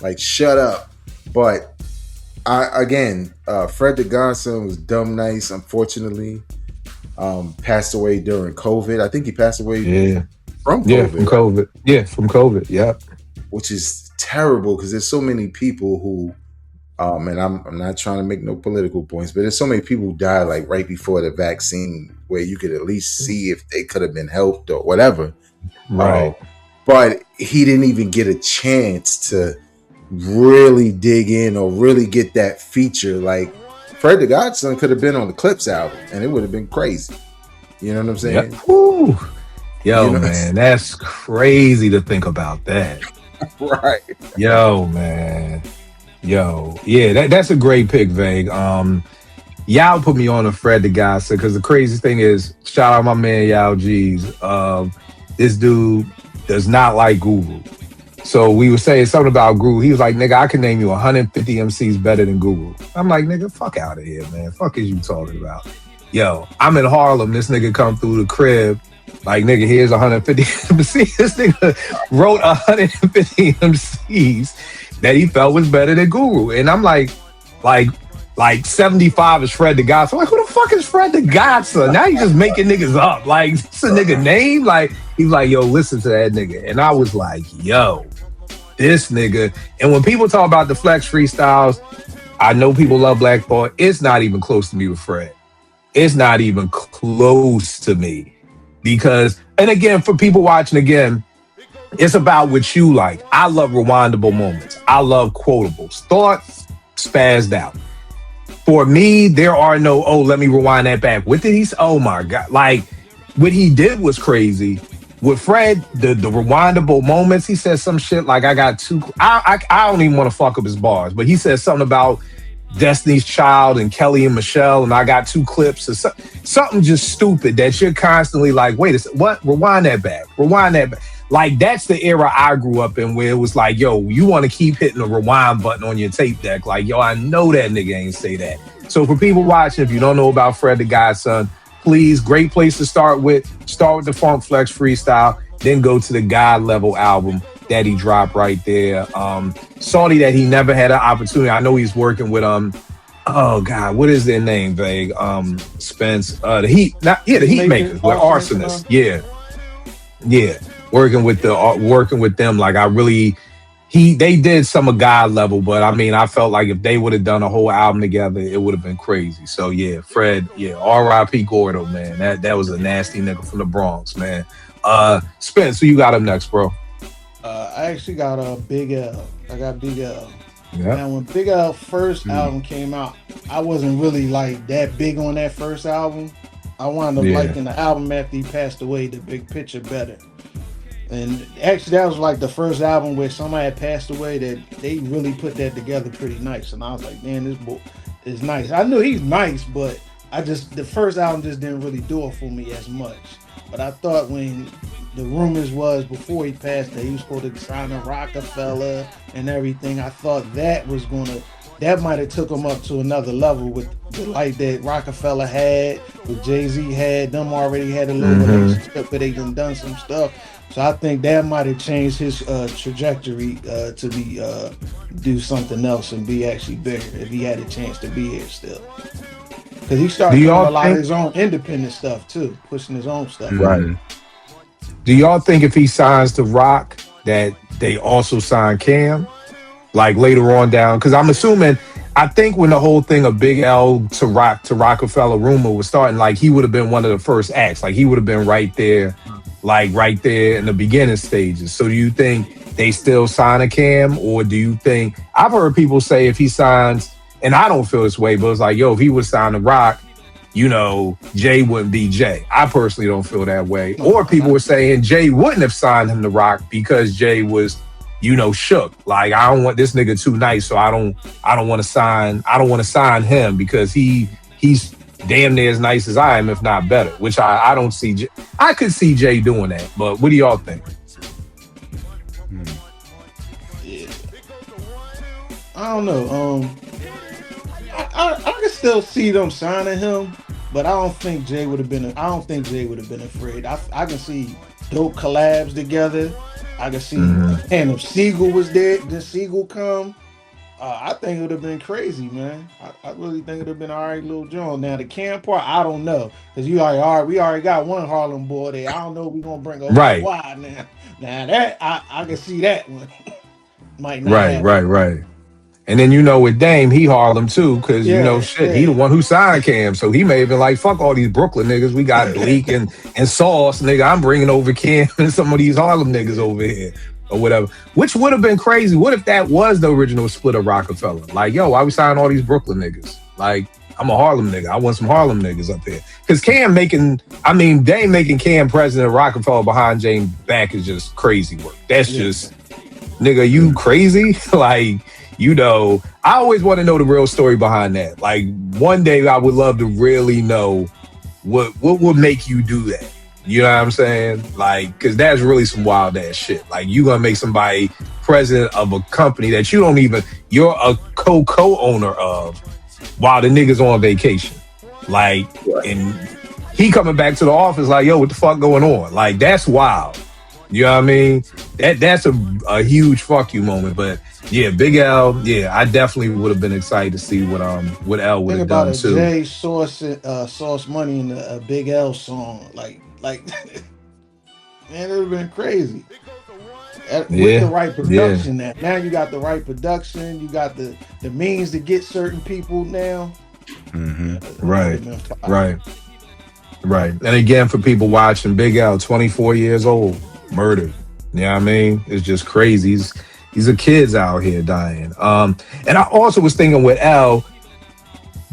Like, shut up. But Fred the Godson was dumb nice. Unfortunately, passed away during COVID. I think he passed away from COVID. Yeah, from COVID. Yeah, from COVID. Yep. Which is terrible because there's so many people who, and I'm not trying to make no political points, but there's so many people who died like right before the vaccine, where you could at least see if they could have been helped or whatever. Right. But he didn't even get a chance to really dig in or really get that feature. Like Fred the Godson could have been on the Clips album and it would have been crazy. You know what I'm saying? Yep. Woo. Yo, man, that's crazy to think about that. Right. Yo, man. Yo. Yeah, that's a great pick, Vague. Y'all put me on a Fred the Godson because the crazy thing is, shout out my man Yao G's. This dude does not like Guru. So we were saying something about Guru. He was like, nigga, I can name you 150 MCs better than Guru. I'm like, nigga, fuck out of here, man. Fuck is you talking about? Yo, I'm in Harlem. This nigga come through the crib. Like, nigga, here's 150 MCs. This nigga wrote 150 MCs that he felt was better than Guru. And I'm like 75 is Fred the Godson. I'm like, who the fuck is Fred the Godson? Now you just making niggas up. Like, this a nigga name? Like, he's like, yo, listen to that nigga. And I was like, yo, this nigga. And when people talk about the Flex freestyles, I know people love Black Thought. It's not even close to me with Fred. It's not even close to me. Because, and again, for people watching again, it's about what you like. I love rewindable moments. I love quotables. Thoughts spazzed out. For me, there are no, let me rewind that back. What did he say? Oh my God. Like, what he did was crazy. With Fred, the rewindable moments, he said some shit like, I got two, I don't even want to fuck up his bars, but he said something about Destiny's Child and Kelly and Michelle, and I got two clips or something just stupid that you're constantly like, wait a second, what? Rewind that back. Like, that's the era I grew up in where it was like, yo, you want to keep hitting the rewind button on your tape deck. Like, yo, I know that nigga ain't say that. So for people watching, if you don't know about Fred the Godson, please, great place to start with. Start with the Funk Flex freestyle, then go to the God Level album that he dropped right there. Salty that he never had an opportunity. I know he's working with oh God, what is their name, Vague? Spence, the Heat Makers, with Arsonist. Yeah. Working with them, like they did some of God Level, but I mean, I felt like if they would have done a whole album together, it would have been crazy. So yeah, Fred, R.I.P. Gordo, man. That was a nasty nigga from the Bronx, man. Spence, who you got up next, bro? I actually got a Big L. I got Big L. Yeah. Now, when Big L first album came out, I wasn't really like that big on that first album. I wound up liking the album after he passed away, The Big Picture, better. And actually, that was like the first album where somebody had passed away that they really put that together pretty nice. And I was like, man, this boy is nice. I knew he's nice, but the first album just didn't really do it for me as much. But I thought when the rumors was before he passed that he was supposed to sign a Rockefeller and everything, I thought that might have took him up to another level with the light that Rockefeller had, with Jay-Z had. Them already had a little relationship, but they done some stuff. So I think that might have changed his trajectory to do something else and be actually bigger if he had a chance to be here still. Because he started doing a lot of his own independent stuff too, pushing his own stuff. Right. Do y'all think if he signs to Rock that they also sign Cam? Like later on down? Because I think when the whole thing of Big L to Rockefeller rumor was starting, like he would have been one of the first acts. Like he would have been right there in the beginning stages. So do you think they still sign a Cam, or do you think, I've heard people say if he signs, and I don't feel this way, but it's like, yo, if he would sign to Rock, Jay wouldn't be Jay. I personally don't feel that way. Or people were saying Jay wouldn't have signed him to Rock because Jay was, shook. Like, I don't want this nigga too nice, so I don't want to sign him because he's damn near as nice as I am, if not better. Which I don't see. I could see Jay doing that, but what do y'all think? Yeah. I don't know. I can still see them signing him, but I don't think Jay would have been. I don't think Jay would have been afraid. I can see dope collabs together. I can see, and if Siegel was there, did Siegel come? I think it would have been crazy, man. I really think it would have been all right, little John. Now the Cam part, I don't know, because you like, all right, we already got one Harlem boy there. I don't know if we're gonna bring a whole Right. squad now. Now that I can see that one. Might not Right, happen. right. And then with Dame, he Harlem too, because he the one who signed Cam, so he may have been like, fuck all these Brooklyn niggas. We got Bleak and Sauce, nigga. I'm bringing over Cam and some of these Harlem niggas over here. Or whatever, which would have been crazy. What if that was the original split of Rockefeller? Like, yo, why we signing all these Brooklyn niggas? Like, I'm a Harlem nigga. I want some Harlem niggas up here. Because Dame making Cam president of Rockefeller behind James back is just crazy work. That's just, nigga, you crazy? Like, I always want to know the real story behind that. Like, one day I would love to really know what would make you do that. You know what I'm saying? Like, because that's really some wild ass shit. Like, you gonna make somebody president of a company that you're a co-owner of while the nigga's on vacation. Like, and he coming back to the office like, yo, what the fuck going on? Like, that's wild. You know what I mean? That's a huge fuck you moment. But yeah, Big L, I definitely would have been excited to see what L would have done too. Jay Sauce Money in a Big L song, like man, it would have been crazy. With the right production, now you got the right production, you got the means to get certain people now. Right. And again, for people watching, Big L, 24 years old, murdered. You know what I mean? It's just crazy. These are kids out here dying. And I also was thinking with L,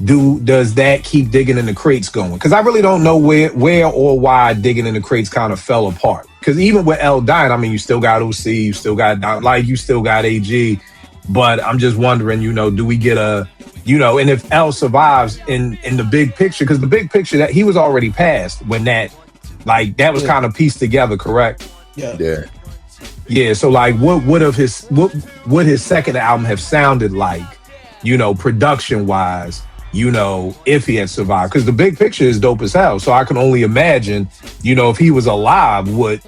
does that keep digging in the crates going? Because I really don't know where or why digging in the crates kind of fell apart. Because even with L dying, I mean, you still got OC, you still got you still got AG. But I'm just wondering, do we get and if L survives in the big picture, because the big picture that he was already passed when that was kind of pieced together, correct? Yeah. Yeah, so like what would his second album have sounded like, production wise, if he had survived? Because the big picture is dope as hell. So I can only imagine, if he was alive, what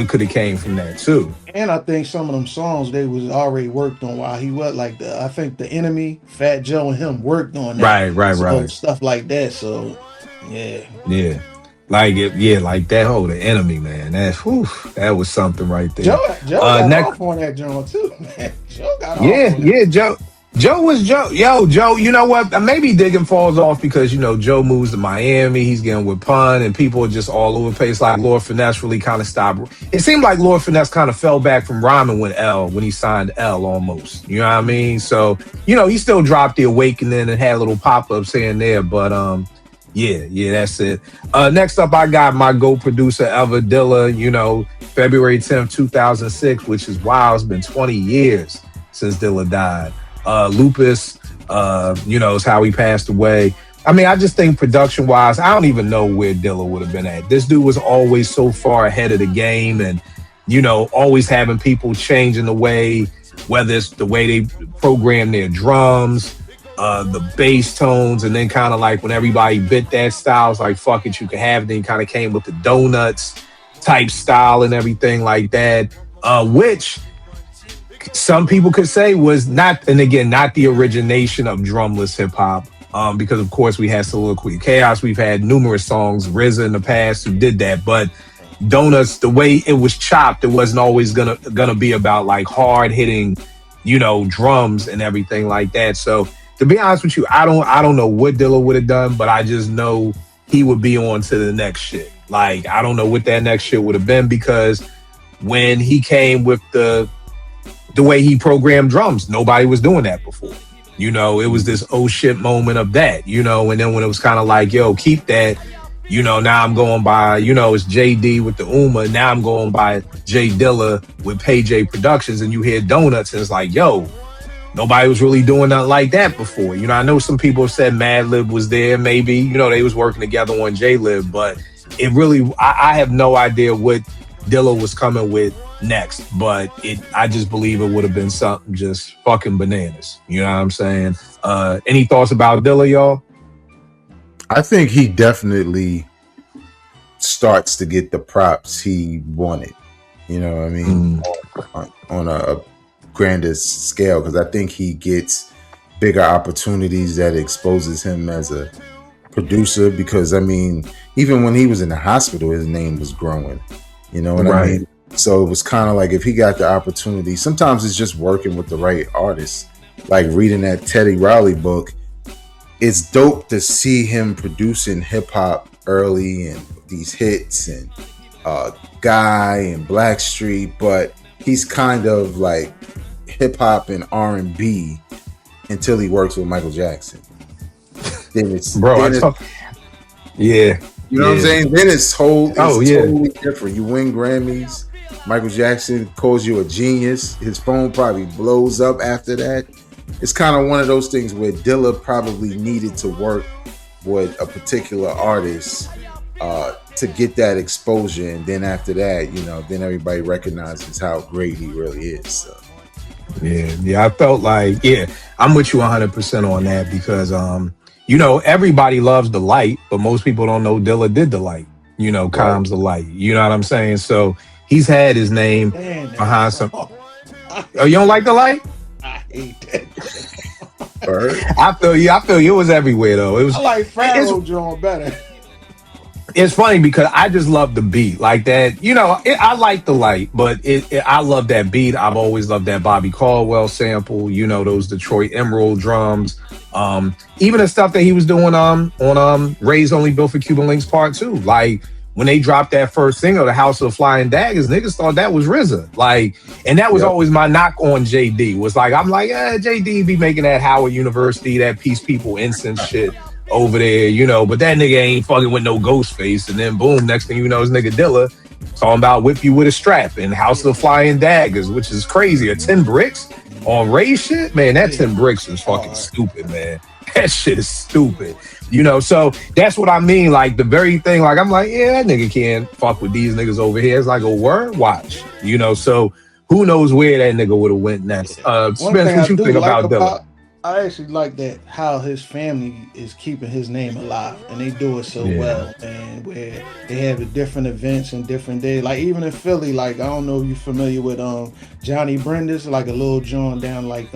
could have came from that too. And I think some of them songs they was already worked on while he was like I think The Enemy, Fat Joe and him worked on that. Right. Stuff like that. So yeah. Like that The Enemy, man. That was something right there. Joe got off on that joint too, man. Joe got off on that. Joe was Joe. Yo, Joe, you know what? Maybe Diggin' falls off because, Joe moves to Miami. He's getting with Pun and people are just all over the place. Like Lord Finesse really kind of stopped. It seemed like Lord Finesse kind of fell back from rhyming when he signed L almost. You know what I mean? So, he still dropped The Awakening and had little pop-ups here and there. But, yeah, that's it. Next up, I got my GOAT producer ever, Dilla, February 10th, 2006, which is wild. It's been 20 years since Dilla died. Lupus, is how he passed away. I mean, I just think production-wise, I don't even know where Dilla would have been at. This dude was always so far ahead of the game and, always having people changing the way, whether it's the way they program their drums, the bass tones, and then kind of like when everybody bit that style, it's like, fuck it, you can have it. Then he kind of came with the donuts type style and everything like that, which some people could say was not the origination of drumless hip hop, because of course we had Soliloquy Chaos, we've had numerous songs, RZA in the past who did that, but Donuts, the way it was chopped, it wasn't always gonna be about like hard hitting, drums and everything like that. So to be honest with you, I don't know what Dilla would have done, but I just know he would be on to the next shit. Like, I don't know what that next shit would have been, because when he came with the way he programmed drums, nobody was doing that before. It was this oh shit moment of that, and then when it was kind of like, yo, keep that, now I'm going by, it's JD with the Uma, now I'm going by J Dilla with Pay J Productions, and you hear Donuts, and it's like, yo, nobody was really doing nothing like that before. You know, I know some people have said Madlib was there, maybe, you know, they was working together on J-Lib, but it really, I have no idea what Dilla was coming with next, but I just believe it would have been something just fucking bananas. You know what I'm saying? Any thoughts about Dilla, y'all? I think he definitely starts to get the props he wanted. You know what I mean? On a grander scale, because I think he gets bigger opportunities that exposes him as a producer. Because I mean, even when he was in the hospital, his name was growing. You know what I mean? So it was kind of like if he got the opportunity, sometimes it's just working with the right artist. Like reading that Teddy Riley book, it's dope to see him producing hip hop early and these hits and Guy and Blackstreet, but he's kind of like hip hop and R&B until he works with Michael Jackson. Then it's yeah. You know what I'm saying? Then it's totally different. You win Grammys. Michael Jackson calls you a genius. His phone probably blows up after that. It's kind of one of those things where Dilla probably needed to work with a particular artist to get that exposure. And then after that, you know, then everybody recognizes how great he really is. So. Yeah. I felt like, I'm with you 100% on that because, you know, everybody loves the light, but most people don't know Dilla did the light, you know, calms the light. You know what I'm saying? So he's had his name behind some. Oh, you don't like the light? I hate that. I feel you. It was everywhere though. It was. I like Pharaoh John better. It's funny because I just love the beat like that. You know, I like the light, but I love that beat. I've always loved that Bobby Caldwell sample. You know, those Detroit Emerald drums. Even the stuff that he was doing on Ray's Only Built for Cuban Links Part 2. Like when they dropped that first single, The House of Flying Daggers, niggas thought that was RZA. Like, and that was always my knock on JD. Was like, I'm like, JD be making that Howard University, that Peace People incense shit over there, you know, but that nigga ain't fucking with no Ghostface. And then boom, next thing you know is nigga Dilla talking about whip you with a strap and House of Flying Daggers, which is crazy. 10 bricks on Ray shit, man, that 10 bricks is fucking stupid, man. That shit is stupid. You know, so that's what I mean. Like the very thing, like I'm like, that nigga can't fuck with these niggas over here. It's like a word watch, you know, so who knows where that nigga would have went next. Spence, what you think about Dilla? I actually like that how his family is keeping his name alive, and they do it so well, and where they have the different events and different days. Like even in Philly, like I don't know if you're familiar with Johnny Brenda's, like a little joint down like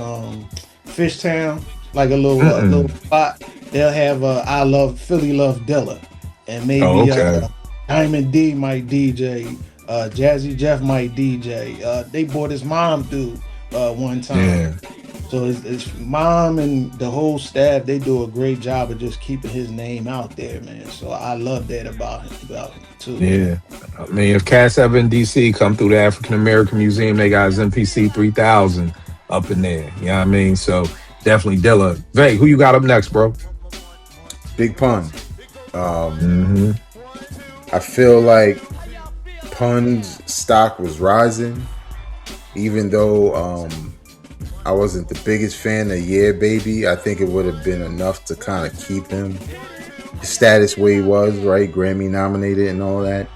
Fishtown, like a little spot. They'll have I Love Philly Love Dilla, and maybe Diamond D might DJ, Jazzy Jeff might DJ. They brought his mom through one time. Yeah. So it's mom and the whole staff. They do a great job of just keeping his name out there, man. So I love that about him too. Yeah, I mean, if cats ever in DC come through the African American Museum, they got his MPC 3000 up in there. You know what I mean? So definitely Dilla. Vay, who you got up next, bro? Big Pun. I feel like Pun's stock was rising, even though I wasn't the biggest fan of Yeah Baby. I think it would have been enough to kind of keep him the status where he was, right? Grammy nominated and all that.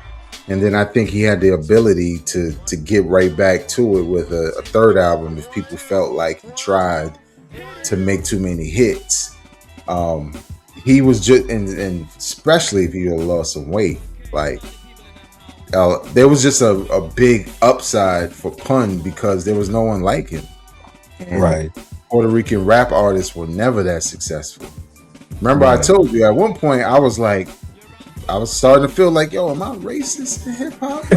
And then I think he had the ability to get right back to it with a third album if people felt like he tried to make too many hits. He was just, and especially if he had lost some weight, like there was just a big upside for Pun because there was no one like him. And right. Puerto Rican rap artists were never that successful. Remember, I told you at one point I was starting to feel like, yo, am I racist in hip hop?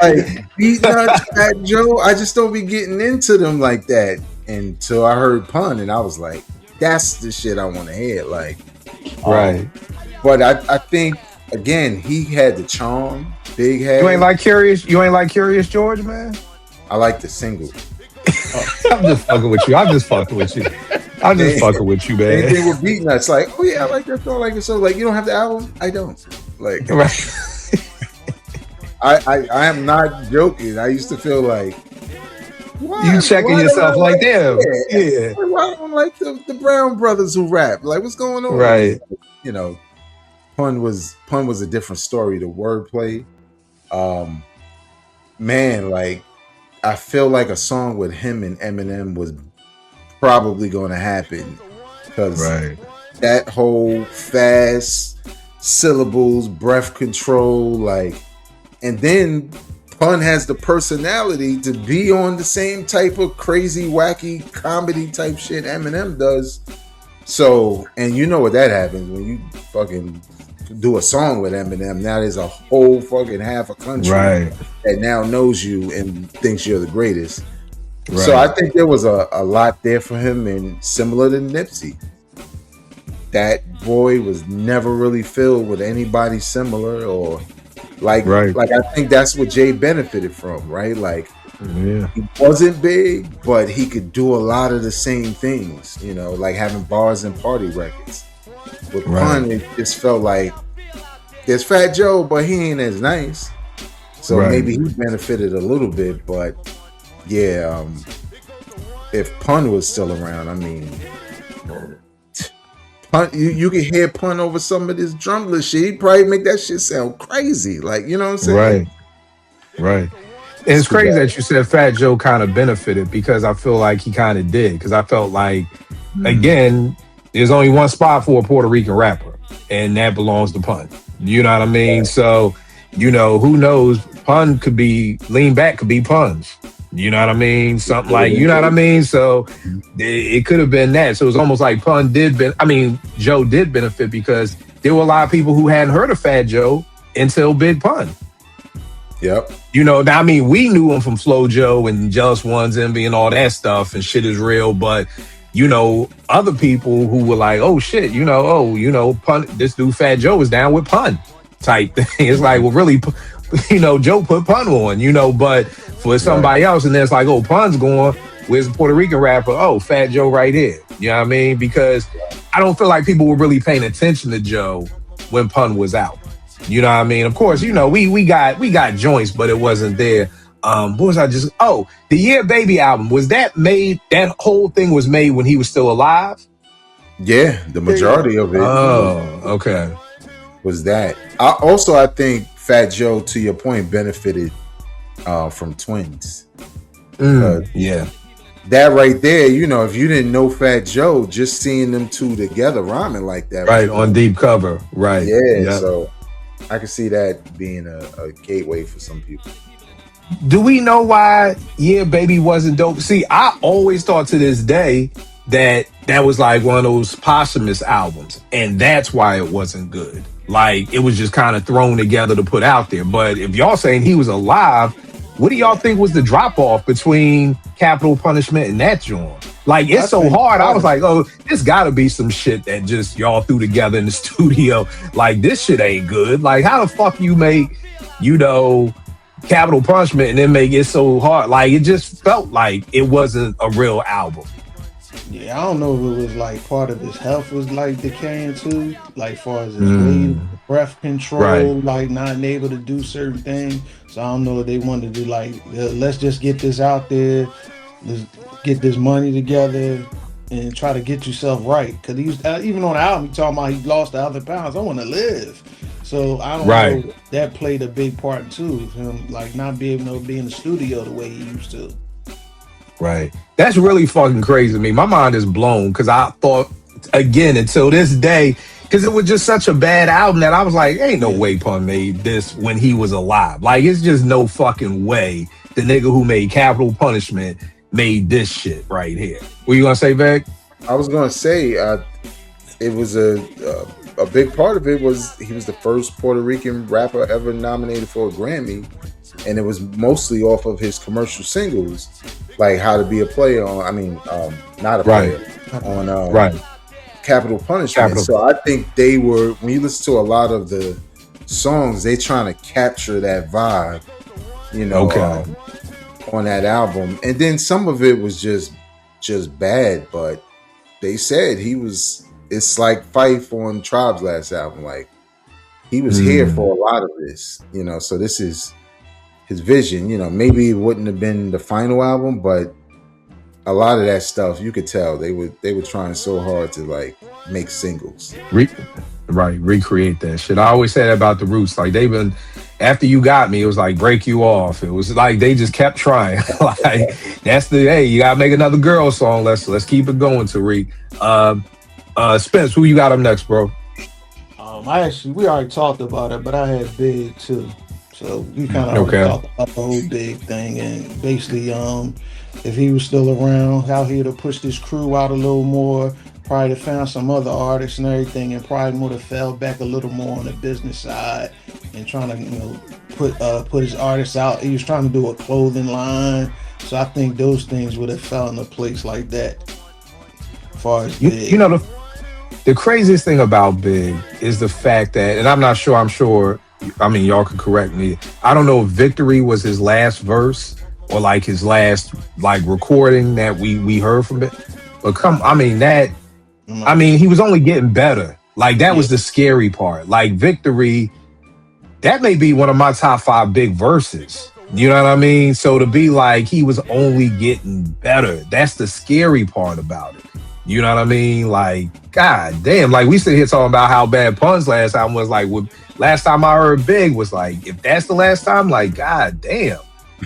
Like Beat Nuts, Fat Joe, I just don't be getting into them like that until I heard Pun, and I was like, that's the shit I want to hear. Like, right. But I think again, he had the charm, big head. You ain't like Curious George, man? I like the single. I'm just fucking with you. I'm just fucking with you, man. Anything with Beat Nuts, like, oh yeah, I like that song, like it. So, like, you don't have the album? I don't. Like, right. I am not joking. I used to feel like You checking yourself like, damn, yeah. Why don't like the Brown brothers who rap? Like, what's going on? Right. You know, pun was a different story. The wordplay, man, like I feel like a song with him and Eminem was probably going to happen because that whole fast syllables, breath control, like, and then Pun has the personality to be on the same type of crazy, wacky comedy type shit Eminem does. So, and you know what that happens when you fucking do a song with Eminem. Now there's a whole fucking half a country that now knows you and thinks you're the greatest. Right. So I think there was a lot there for him, and similar to Nipsey. That boy was never really filled with anybody similar or like I think that's what Jay benefited from, right? Like he wasn't big, but he could do a lot of the same things, you know, like having bars and party records. With Pun, it just felt like there's Fat Joe, but he ain't as nice. So maybe he benefited a little bit, but yeah, if Pun was still around, I mean, Pun, you can hear Pun over some of this drumless shit. He'd probably make that shit sound crazy. Like, you know what I'm saying? Right. And it's crazy that you said Fat Joe kind of benefited because I feel like he kind of did. Because I felt like, again, there's only one spot for a Puerto Rican rapper, and that belongs to Pun. You know what I mean? Yeah. So, you know, who knows? Pun could be, Lean Back could be Pun's. You know what I mean? Something like, you know what I mean? So it could have been that. So it was almost like Joe did benefit because there were a lot of people who hadn't heard of Fat Joe until Big Pun. Yep. You know, I mean, we knew him from Flo Joe and Jealous Ones, Envy and all that stuff and Shit Is Real. But, you know, other people who were like, oh shit, Pun, this dude Fat Joe is down with Pun type thing. It's like, well, really, Joe put Pun on, but for somebody else, and then it's like, oh, Pun's going, where's the Puerto Rican rapper? Oh, Fat Joe right here. You know what I mean? Because I don't feel like people were really paying attention to Joe when Pun was out. You know what I mean? Of course, we got joints, but it wasn't there. The Yeah Baby album, was that made, that whole thing was made when he was still alive? Yeah, the majority of it. Oh, okay. Was that. I think Fat Joe, to your point, benefited from Twins. Yeah. That right there, if you didn't know Fat Joe, just seeing them two together rhyming like that. Right, on Deep Cover. Right. Yeah, so I can see that being a gateway for some people. Do we know why Yeah Baby wasn't dope? See, I always thought to this day that was like one of those posthumous albums, and that's why it wasn't good. Like, it was just kind of thrown together to put out there. But if y'all saying he was alive, what do y'all think was the drop-off between Capital Punishment and that joint? Like, it's so hard. I was like, oh, there's got to be some shit that just y'all threw together in the studio. Like, this shit ain't good. Like, how the fuck you make, Capital Punishment and then make it so hard? Like, it just felt like it wasn't a real album. Yeah, I don't know if it was like part of his health was like decaying too, like far as his weight, breath control, like not able to do certain things. So I don't know if they wanted to like, let's just get this out there, let's get this money together and try to get yourself right. Because he was, even on the album, he talking about he lost the other pounds. I want to live. So I don't know, that played a big part too of him like not being able to be in the studio the way he used to. Right. That's really fucking crazy to me. My mind is blown because I thought, again, until this day, because it was just such a bad album that I was like, ain't no way Pun made this when he was alive. Like, it's just no fucking way the nigga who made Capital Punishment made this shit right here. What you gonna say, Beck? I was gonna say it was a big part of it was he was the first Puerto Rican rapper ever nominated for a Grammy, and it was mostly off of his commercial singles, like How to Be a Player not a player, on Capital Punishment. So I think they were, when you listen to a lot of the songs, they trying to capture that vibe, on that album. And then some of it was just bad, but they said it's like Fife on Tribe's last album, like he was here for a lot of this, so this is his vision. You know, maybe it wouldn't have been the final album, but a lot of that stuff you could tell they were trying so hard to like make singles. Recreate that shit. I always say that about the Roots. Like they've been after You Got Me, it was like Break You Off. It was like they just kept trying. Like that's the hey, you gotta make another girl song. Let's keep it going, Tariq. Spence, who you got up next, bro? We already talked about it, but I had Big too. So we kind of already talked about the whole Big thing, and basically, if he was still around, how he'd have pushed his crew out a little more, probably found some other artists and everything, and probably would have fell back a little more on the business side and trying to, put his artists out. He was trying to do a clothing line, so I think those things would have fell into place like that. As far as Big. The craziest thing about Big is the fact that, and I'm sure, I mean, y'all can correct me. I don't know if Victory was his last verse or like his last like recording that we heard from it. But he was only getting better. Like that was the scary part. Like Victory, that may be one of my top 5 Big verses. You know what I mean? So to be like he was only getting better, that's the scary part about it. You know what I mean? Like, god damn, like we sit here talking about how bad Pun's last album was. Like, last time I heard Big was like, if that's the last time, like, god damn.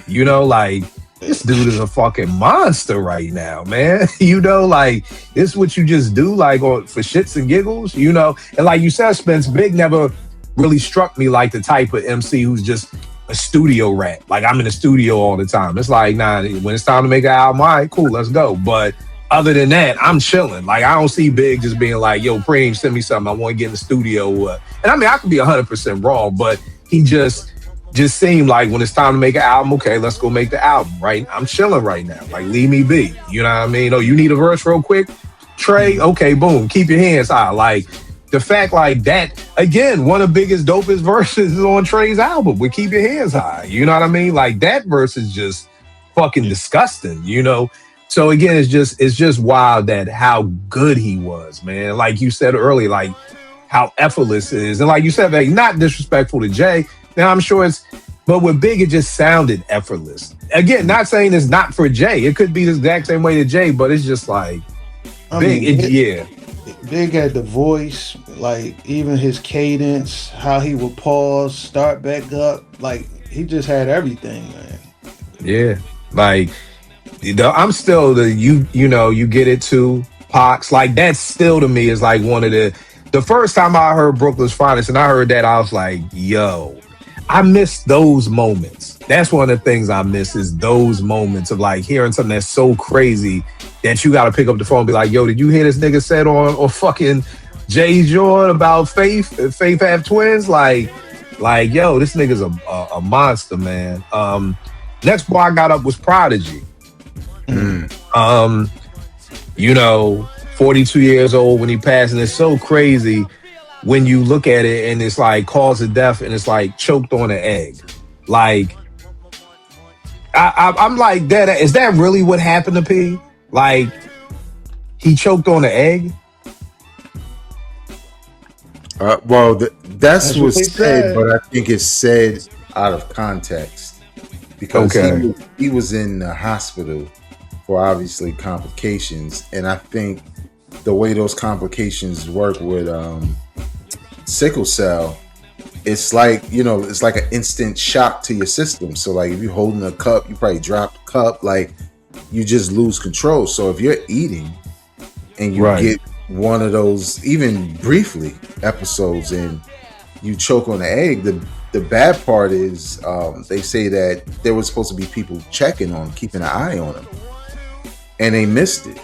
You know, like, this dude is a fucking monster right now, man. You know, like, this is what you just do, like, for shits and giggles, you know? And like you said, Spence, Big never really struck me like the type of MC who's just a studio rat. Like, I'm in the studio all the time. It's like, nah, when it's time to make an album, all right, cool, let's go. But other than that, I'm chilling. Like, I don't see Big just being like, yo, Preem, send me something. I want to get in the studio. And I mean, I could be 100% wrong, but he just seemed like when it's time to make an album, okay, let's go make the album, right? I'm chilling right now. Like, leave me be. You know what I mean? Oh, you need a verse real quick? Trey? Okay, boom. Keep your hands high. Like, the fact like that, again, one of the biggest, dopest verses is on Trey's album with Keep Your Hands High. You know what I mean? Like, that verse is just fucking disgusting, you know? So again, it's just wild that how good he was, man. Like you said earlier, like how effortless it is. And like you said, like, not disrespectful to Jay. Now I'm sure but with Big, it just sounded effortless. Again, not saying it's not for Jay. It could be the exact same way to Jay, but it's just like Big, Big had the voice, like even his cadence, how he would pause, start back up. Like he just had everything, man. Yeah. Like, I'm still you get it too, Pox. Like that still to me is like one of the first time I heard Brooklyn's Finest and I heard that, I was like, yo, I miss those moments. That's one of the things I miss is those moments of like hearing something that's so crazy that you got to pick up the phone and be like, yo, did you hear this nigga said on fucking Jay Jordan about Faith have twins? Like, yo, this nigga's a monster, man. Next boy I got up was Prodigy. 42 years old when he passed, and it's so crazy when you look at it and it's like cause of death and it's like choked on an egg. Like I'm like, that is that really what happened to P? Like he choked on an egg? That's what's said, but I think it's said out of context because he was in the hospital for obviously complications, and I think the way those complications work with sickle cell, it's like it's like an instant shock to your system. So like if you're holding a cup, you probably drop the cup, like you just lose control. So if you're eating and you get one of those even briefly episodes and you choke on the egg, the bad part is they say that there was supposed to be people checking on, keeping an eye on them, and they missed it.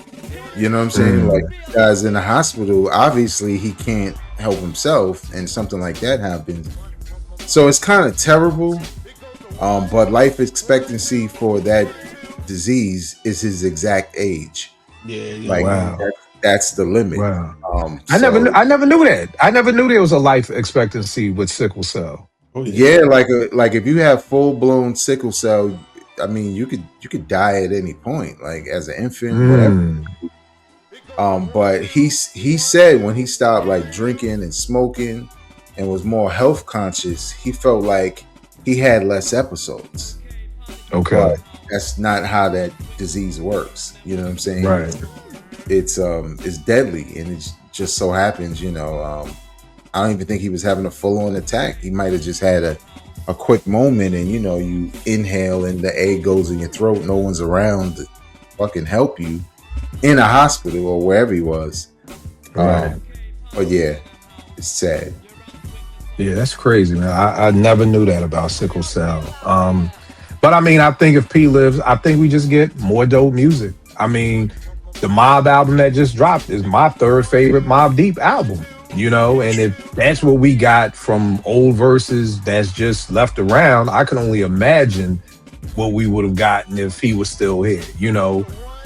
You know what I'm saying? Like, guys in the hospital, obviously he can't help himself, and something like that happens. So it's kind of terrible. But life expectancy for that disease is his exact age. Yeah. Like, that's the limit. Wow. I never knew that. I never knew there was a life expectancy with sickle cell. Oh, yeah, like if you have full blown sickle cell, I mean, you could die at any point, like as an infant, whatever. But he said when he stopped like drinking and smoking and was more health conscious, he felt like he had less episodes. Okay. But that's not how that disease works. You know what I'm saying? Right. It's deadly, and it just so happens, I don't even think he was having a full-on attack. He might have just had a quick moment, and you inhale and the egg goes in your throat. No one's around to fucking help you in a hospital or wherever he was. Right. But yeah, it's sad. Yeah, that's crazy, man. I never knew that about sickle cell. But I mean, I think if P lives, I think we just get more dope music. I mean, the Mob album that just dropped is my third favorite Mobb Deep album, and if that's what we got from old verses that's just left around, I can only imagine what we would have gotten if he was still here,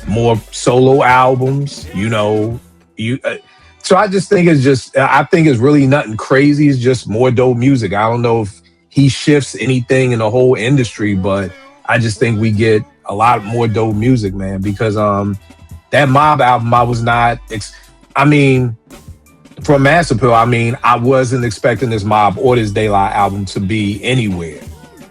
more solo albums, so I just think I think it's really nothing crazy. It's just more dope music. I don't know if he shifts anything in the whole industry, but I just think we get a lot more dope music, man, because that Mob album, I was not, from Mass Appeal, I wasn't expecting this Mob or this De La album to be anywhere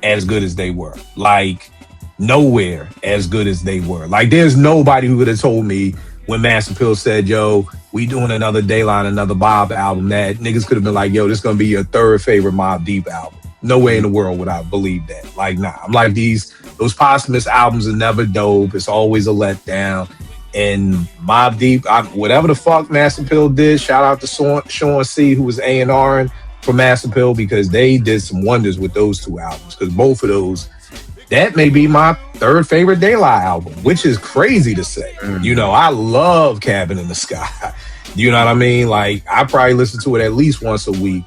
as good as they were. Like, nowhere as good as they were. Like, there's nobody who could have told me when Mass Appeal said, yo, we doing another De La and another Mob album, that niggas could have been like, yo, this gonna be your third favorite Mobb Deep album. No way in the world would I believe that. Like, nah. I'm like, those posthumous albums are never dope. It's always a letdown. And Mobb Deep, whatever the fuck Mass Appeal did, shout out to Sean C, who was A&R'ing for Mass Appeal, because they did some wonders with those two albums. Because both of those, that may be my third favorite De La album, which is crazy to say. I love Cabin in the Sky. You know what I mean? Like, I probably listen to it at least once a week.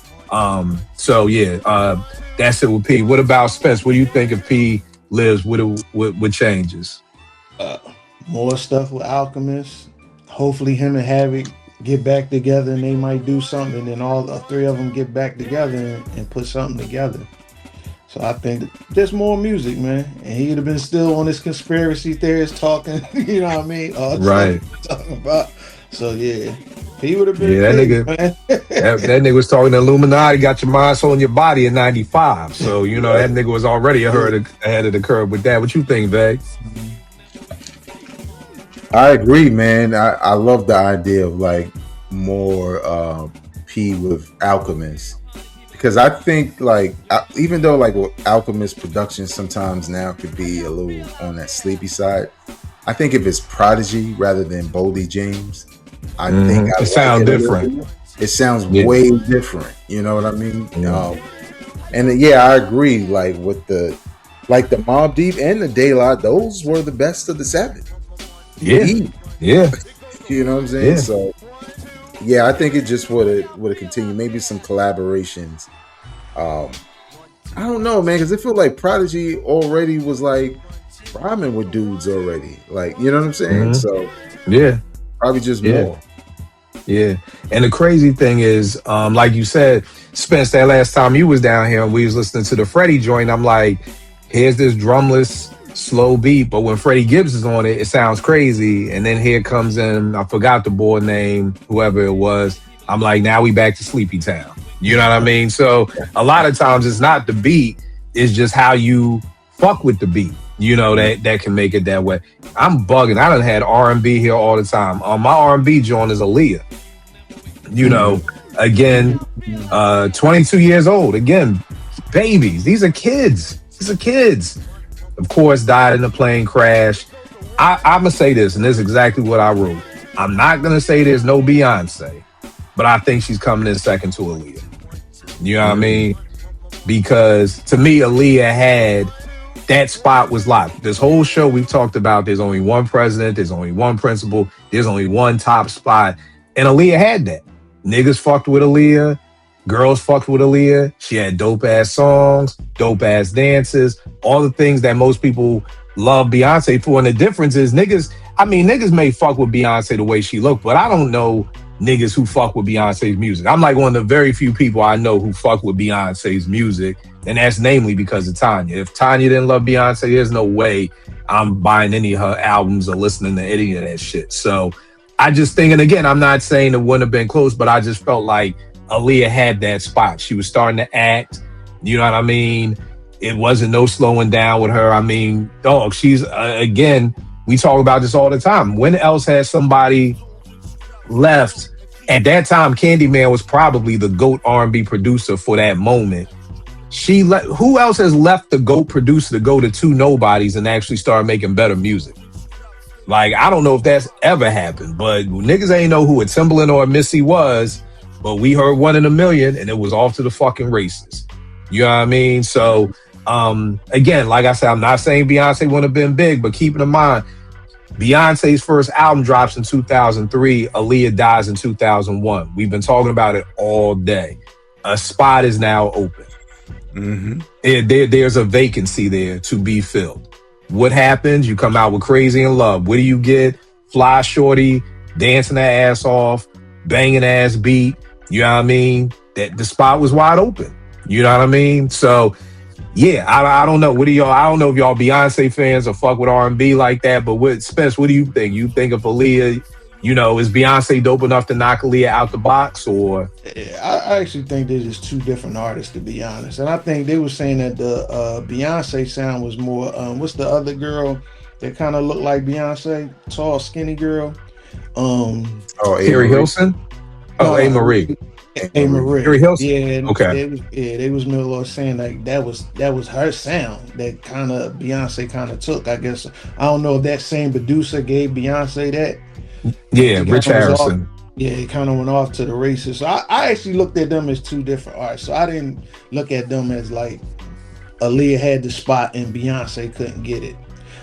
So yeah, that's it with P. What about Spence? What do you think if P lives? What changes? More stuff with Alchemist. Hopefully him and Havoc get back together and they might do something, and then all the three of them get back together and put something together. So I think there's more music, man. And he'd have been still on this conspiracy theorist talking, you know what I mean? Right. Talking about. So yeah, he would have been. Yeah, that nigga. that nigga was talking to Illuminati, got your mind, soul, and your body in '95. So that nigga was already ahead of the curve with that. What you think, Veg? I agree, man. I love the idea of like more P with Alchemist, because I think even though like with Alchemist production sometimes now could be a little on that sleepy side, I think if it's Prodigy rather than Boldy James, I think it sounds different. It sounds way different. You know what I mean? And I agree. Like with the Mobb Deep and the De La, those were the best of the 7. Yeah. You know what I'm saying? Yeah. So I think it just would have continued. Maybe some collaborations. I don't know, man, because I feel like Prodigy already was like rhyming with dudes already. Like, you know what I'm saying? So probably just more. Yeah. And the crazy thing is, like you said, Spence, that last time you was down here and we was listening to the Freddie joint, I'm like, here's this drumless slow beat, but when Freddie Gibbs is on it, it sounds crazy. And then here comes in, I forgot the boy name, whoever it was. I'm like, now we back to Sleepy Town. You know what I mean? So a lot of times it's not the beat, it's just how you fuck with the beat. That can make it that way. I'm bugging. I done had R&B here all the time. My R&B joint is Aaliyah. Again, 22 years old. Again, babies. These are kids. Of course, died in a plane crash. I'm going to say this, and this is exactly what I wrote. I'm not going to say there's no Beyonce, but I think she's coming in second to Aaliyah. You know what I mean? Because to me, Aaliyah had that spot was locked. This whole show we've talked about, there's only one president, there's only one principal, there's only one top spot. And Aaliyah had that. Niggas fucked with Aaliyah. Girls fucked with Aaliyah. She had dope ass songs, dope ass dances, all the things that most people love Beyonce for. And the difference is niggas may fuck with Beyonce the way she looked, but I don't know niggas who fuck with Beyonce's music. I'm like one of the very few people I know who fuck with Beyonce's music. And that's namely because of Tanya. If Tanya didn't love Beyonce, there's no way I'm buying any of her albums or listening to any of that shit. So I just think, and again, I'm not saying it wouldn't have been close, but I just felt like Aaliyah had that spot. She was starting to act. You know what I mean? It wasn't no slowing down with her. I mean, dog, she's again. We talk about this all the time. When else has somebody left? At that time, Candyman was probably the GOAT R&B producer for that moment. Who else has left the GOAT producer to go to two nobodies and actually start making better music? Like, I don't know if that's ever happened, but niggas ain't know who a Timbaland or a Missy was, but we heard 1 in a million and it was off to the fucking races. You know what I mean? So, again, like I said, I'm not saying Beyonce wouldn't have been big, but keep in mind, Beyonce's first album drops in 2003. Aaliyah dies in 2001. We've been talking about it all day. A spot is now open. There's a vacancy there to be filled. What happens? You come out with Crazy in Love. What do you get? Fly Shorty, dancing her ass off, banging ass beat. You know what I mean? That the spot was wide open. You know what I mean? So, yeah, I don't know. What do y'all? I don't know if y'all Beyonce fans or fuck with R&B like that. But Spence, what do you think? You think of Aaliyah? You know, is Beyonce dope enough to knock Aaliyah out the box, or? Yeah, I actually think they're just two different artists, to be honest. And I think they were saying that the Beyonce sound was more. What's the other girl that kind of looked like Beyonce? Tall, skinny girl. Carrie Hilson. A. Marie. A. Marie. Carrie Hilson. Yeah. Okay. They was more saying like that was her sound that kind of Beyonce kind of took. I guess I don't know if that same producer gave Beyonce that. Yeah, Rich Harrison. Yeah, it kind of went off to the races. So I actually looked at them as two different artists. So I didn't look at them as like Aaliyah had the spot and Beyonce couldn't get it.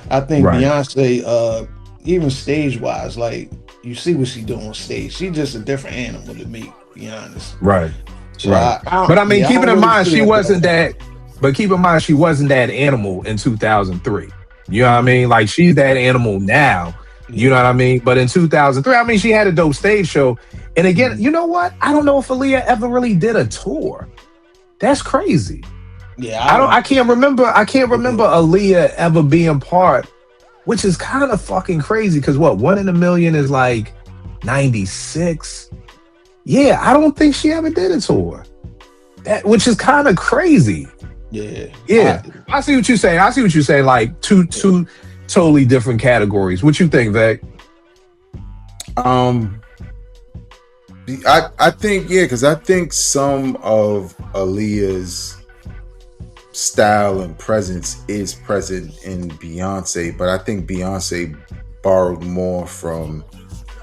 I think Beyonce, even stage wise, like you see what she doing on stage. She's just a different animal to me, to be honest. Right. So right. But I mean, keeping in mind she wasn't that. But keep in mind she wasn't that animal in 2003. You know what I mean? Like she's that animal now. You know what I mean? But in 2003, I mean, she had a dope stage show. And again, you know what? I don't know if Aaliyah ever really did a tour. That's crazy. Yeah, I can't remember Aaliyah ever being part, which is kind of fucking crazy. Because what, 1 in a million is like 96. Yeah, I don't think she ever did a tour. Which is kind of crazy. Yeah. I see what you're saying. Like two totally different categories. What you think, Vec? I think, yeah, because I think some of Aaliyah's style and presence is present in Beyonce, but I think Beyonce borrowed more from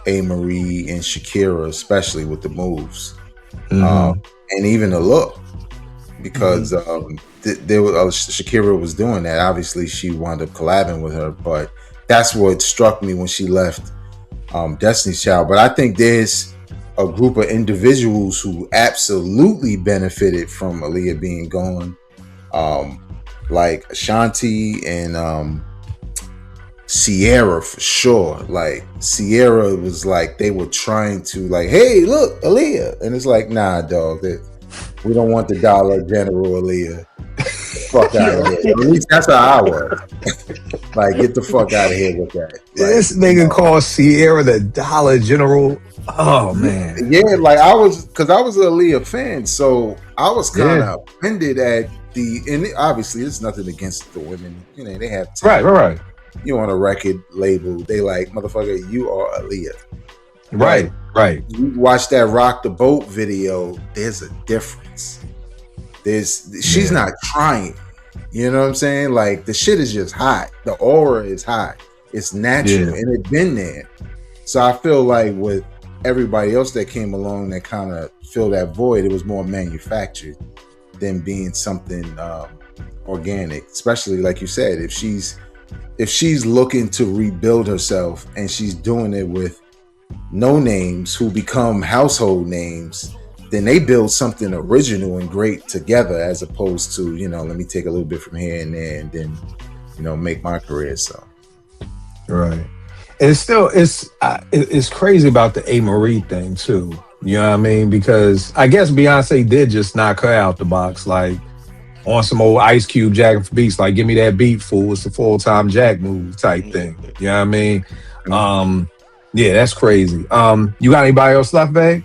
A. Marie and Shakira, especially with the moves, and even the look, because Shakira was doing that. Obviously, she wound up collabing with her, but that's what struck me when she left Destiny's Child. But I think there's a group of individuals who absolutely benefited from Aaliyah being gone, like Ashanti and Sierra for sure. Like Sierra was like they were trying to like, hey, look, Aaliyah, and it's like, nah, dog, we don't want the Dollar General Aaliyah. Fuck out of here. At least that's how I was. Like, get the fuck out of here with that. Like, this nigga called Sierra the Dollar General. Oh man. Yeah, like I was an Aaliyah fan, so I was kind of offended at and obviously it's nothing against the women. You know, they have talent. Right. You on a record label, they like, motherfucker, you are Aaliyah. Right. You watch that Rock the Boat video, there's a difference. She's not trying. You know what I'm saying? Like the shit is just hot. The aura is hot. It's natural and it's been there. So I feel like with everybody else that came along that kind of filled that void, it was more manufactured than being something organic. Especially like you said, if she's looking to rebuild herself and she's doing it with no names who become household names, then they build something original and great together, as opposed to, you know, let me take a little bit from here and there and then, you know, make my career. So right. And it's crazy about the A. Marie thing too. You know what I mean? Because I guess Beyonce did just knock her out the box, like on some old Ice Cube jacking for beats, like give me that beat, fool. It's a full-time Jack move type thing. You know what I mean? Yeah, that's crazy. You got anybody else left, babe?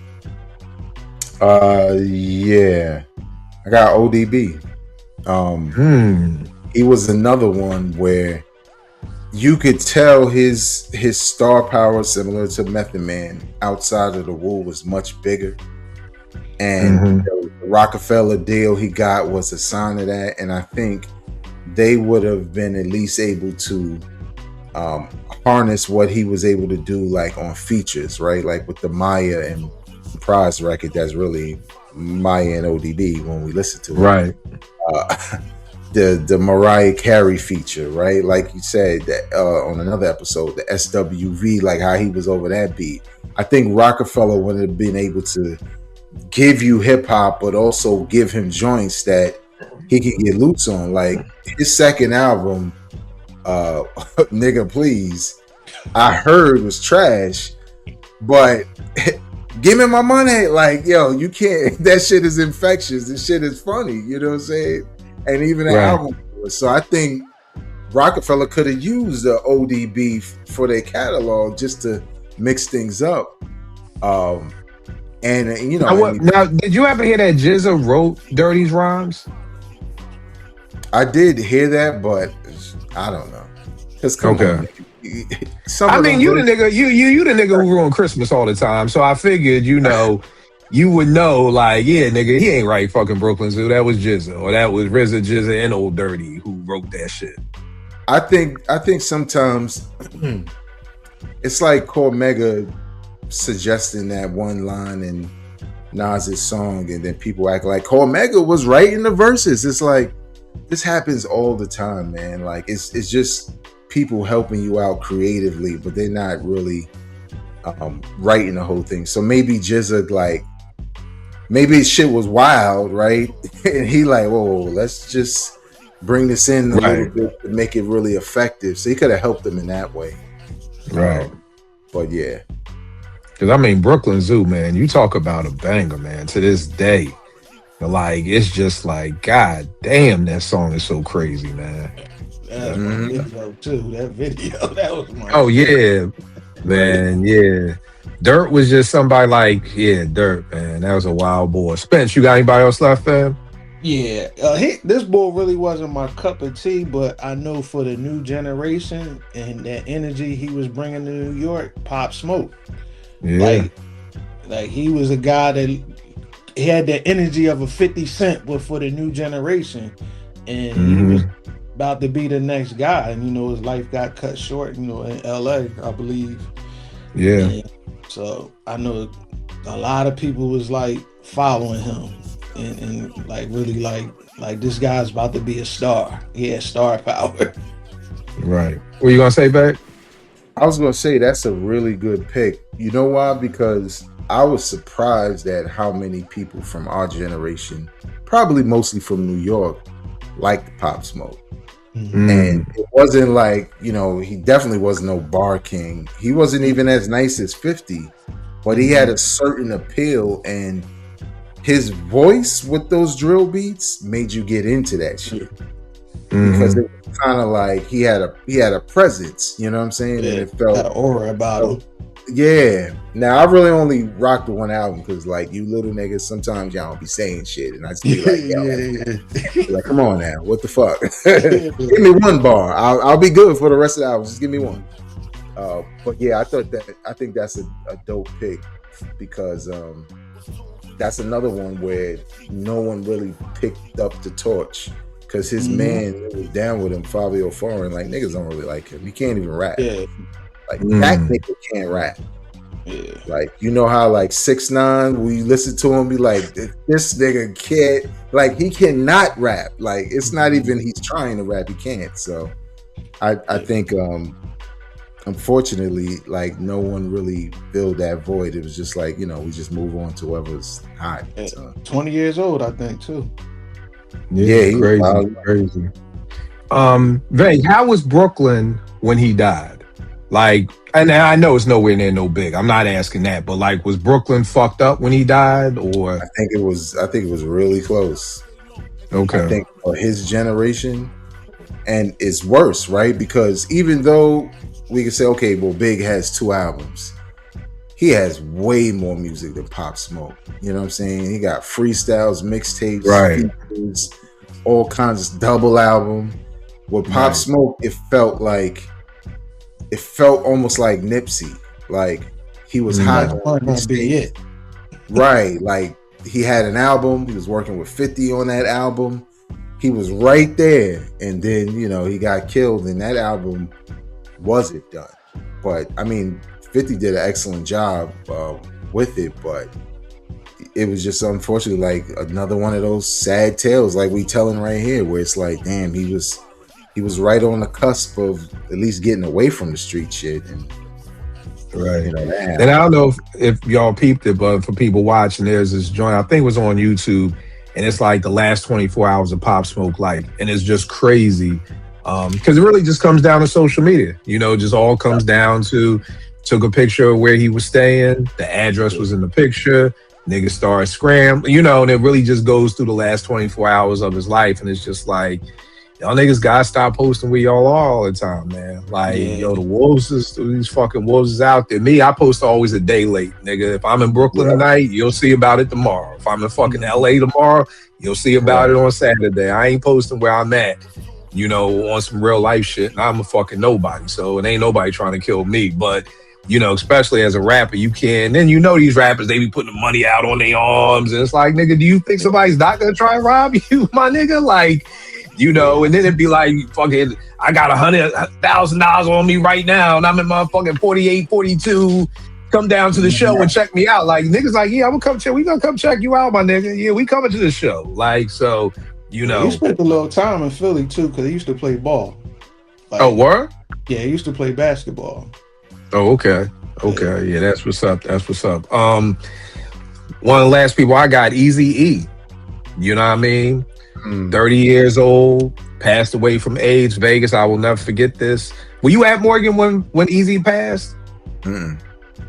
Yeah, I got ODB. He was another one where you could tell his star power, similar to Method Man, outside of the Wu was much bigger. And the Rockefeller deal he got was a sign of that. And I think they would have been at least able to harness what he was able to do, like on features, right? Like with the Maya and Prize record, that's really Maya and ODB when we listen to it. Right. The Mariah Carey feature, right? Like you said that on another episode, the SWV, like how he was over that beat. I think Rockefeller would have been able to give you hip hop, but also give him joints that he could get loose on. Like his second album, Nigga Please, I heard was trash, but give me my money. Like, yo, you can't, that shit is infectious. This shit is funny. You know what I'm saying? And even the album. So I think Rockefeller could have used the ODB for their catalog just to mix things up. And you know, now, did you ever hear that Jizza wrote Dirty's rhymes? I did hear that, but I don't know. Cause come on. I mean, you the nigga who ruined Christmas all the time. So I figured, you know, you would know, like, yeah, nigga, he ain't right fucking Brooklyn Zoo. That was Jizza, or that was RZA, Jizza, and Old Dirty who wrote that shit. I think sometimes it's like Cormega suggesting that one line in Nas's song, and then people act like Cormega was writing the verses. It's like this happens all the time, man. Like it's just people helping you out creatively, but they're not really writing the whole thing. So maybe Jizza, like, maybe shit was wild, right? And he like, whoa, let's just bring this in a little bit to make it really effective. So he could have helped them in that way. Right. But yeah. Because I mean, Brooklyn Zoo, man, you talk about a banger, man, to this day. Like, it's just like, God damn, that song is so crazy, man. That's my video too. That video, that was my. Oh yeah, man, yeah. Dirt was just somebody like, yeah, Dirt, man. That was a wild boy. Spence, you got anybody else left, fam? Yeah, this boy really wasn't my cup of tea, but I know for the new generation and that energy he was bringing to New York, Pop Smoke. Yeah, like he was a guy that he had the energy of a 50 Cent, but for the new generation, and he was about to be the next guy, and you know his life got cut short, you know, in LA, I believe. Yeah. And so I know a lot of people was like following him and like really like this guy's about to be a star. He has star power. Right. What you gonna say, babe? I was gonna say that's a really good pick. You know why? Because I was surprised at how many people from our generation, probably mostly from New York, liked Pop Smoke. And it wasn't like, you know, he definitely wasn't no bar king. He wasn't even as nice as 50, but he had a certain appeal, and his voice with those drill beats made you get into that shit. Because it was kind of like he had a presence, you know what I'm saying? Yeah, and it felt had an aura about him. Yeah. Now I really only rocked the one album because, like, you little niggas, sometimes y'all don't be saying shit, and I just be like, yo, like, come on now, what the fuck? Give me one bar. I'll be good for the rest of the album. Just give me one. But yeah, I think that's a dope pick because that's another one where no one really picked up the torch because his man was down with him, Fabio Foreign. Like, niggas don't really like him. He can't even rap. Yeah. Like that nigga can't rap. Yeah. Like, you know how like 6ix9ine, we listen to him be like, this nigga can't, like, he cannot rap. Like, it's not even he's trying to rap, he can't. So I think unfortunately, like, no one really filled that void. It was just like, you know, we just move on to whoever's hot. So. 20 years old, I think, too. Yeah, crazy. Vay, how was Brooklyn when he died? Like, and I know it's nowhere near no big. I'm not asking that, but like, was Brooklyn fucked up when he died, or? I think it was really close. Okay. I think for his generation, and it's worse, right? Because even though we can say, okay, well, Big has 2 albums, he has way more music than Pop Smoke. You know what I'm saying? He got freestyles, mixtapes, right? features, all kinds of double album. With Pop Smoke, it felt almost like Nipsey. Like he was hot. Gonna be it. Right. Like he had an album. He was working with 50 on that album. He was right there. And then, he got killed and that album wasn't done. But I mean, 50 did an excellent job with it, but it was just unfortunately like another one of those sad tales like we telling right here, where it's like, damn, he was right on the cusp of at least getting away from the street shit. And, right. And I don't know if y'all peeped it, but for people watching, there's this joint, I think it was on YouTube, and it's like the last 24 hours of Pop Smoke life. And it's just crazy. Because it really just comes down to social media. Just all comes down to, took a picture of where he was staying. The address was in the picture. Niggas started scrambling, and it really just goes through the last 24 hours of his life. And it's just like, y'all niggas gotta stop posting where y'all are all the time, man. Like, the wolves these fucking wolves is out there. Me, I post always a day late, nigga. If I'm in Brooklyn tonight, you'll see about it tomorrow. If I'm in fucking LA tomorrow, you'll see about it on Saturday. I ain't posting where I'm at, on some real life shit. And I'm a fucking nobody. So it ain't nobody trying to kill me. But, especially as a rapper, you can. Then these rappers, they be putting the money out on their arms. And it's like, nigga, do you think somebody's not gonna try and rob you, my nigga? Like, and then it'd be like, fucking, I got $100,000 on me right now, and I'm in my fucking 48, 42. Come down to the show and check me out. Like, niggas like, yeah, I'm gonna come check. We gonna come check you out, my nigga. Yeah, we coming to the show. Like, so, He spent a little time in Philly too, because he used to play ball. Like, oh, word? Yeah, he used to play basketball. Oh, okay. Okay, yeah, that's what's up. That's what's up. One of the last people I got, Eazy-E. You know what I mean? 30 years old, passed away from AIDS, Vegas. I will never forget this. Were you at Morgan when Eazy passed?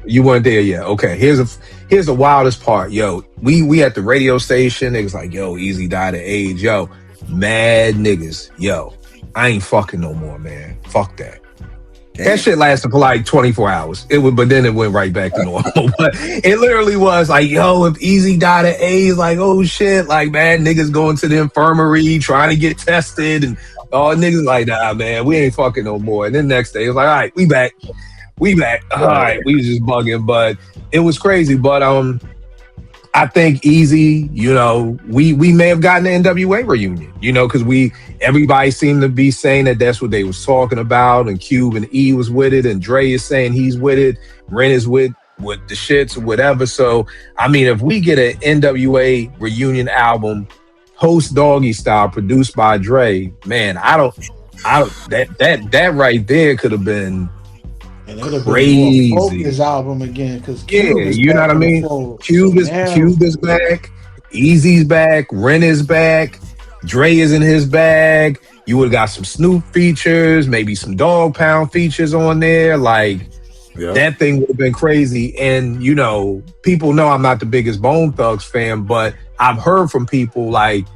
You weren't there yet. Okay, here's the wildest part. Yo, we at the radio station. Niggas like, yo, Eazy died of AIDS. Yo, mad niggas. Yo, I ain't fucking no more, man. Fuck that. That shit lasted for like 24 hours. But then it went right back to normal. But it literally was like, yo, if Eazy died of AIDS, like, oh shit, like, man, niggas going to the infirmary trying to get tested, and all niggas like, nah, man, we ain't fucking no more. And then next day, it was like, all right, we back. All right, we was just bugging, but it was crazy. But I think Eazy, we may have gotten an NWA reunion, because everybody seemed to be saying that that's what they was talking about, and Cube and E was with it, and Dre is saying he's with it, Ren is with the shits or whatever. So, I mean, if we get an NWA reunion album, Post Doggy style, produced by Dre, man, that right there could have been and it'll crazy. Be his album again, because you know what I mean. Cube is back, Eazy's back, Ren is back, Dre is in his bag. You would have got some Snoop features, maybe some Dog Pound features on there. Like that thing would have been crazy. And people know I'm not the biggest Bone Thugs fan, but I've heard from people like,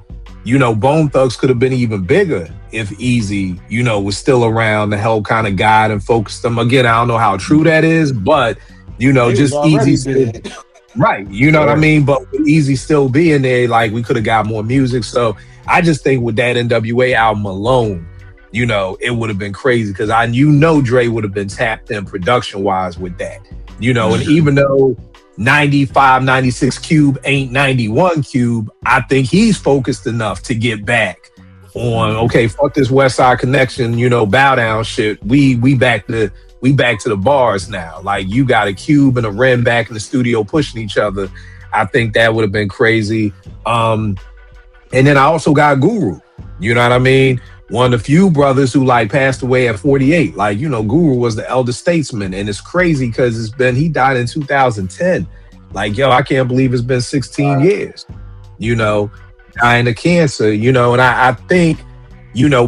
Bone Thugs could have been even bigger if Eazy, was still around to help kind of guide and focus them. Again, I don't know how true that is, but, just Eazy. Right. You know what I mean? But with Eazy still being there, like, we could have got more music. So I just think with that NWA album alone, it would have been crazy, because Dre would have been tapped in production-wise with that. And even though 95, 96 Cube ain't 91 Cube, I think he's focused enough to get back on, okay, fuck this West Side Connection, bow down shit. We back to the bars now. Like, you got a Cube and a Ren back in the studio pushing each other. I think that would have been crazy. And then I also got Guru. You know what I mean? One of the few brothers who like passed away at 48. Like, Guru was the elder statesman, and it's crazy because he died in 2010. Like, yo, I can't believe it's been 16 years. Dying of cancer. And I think,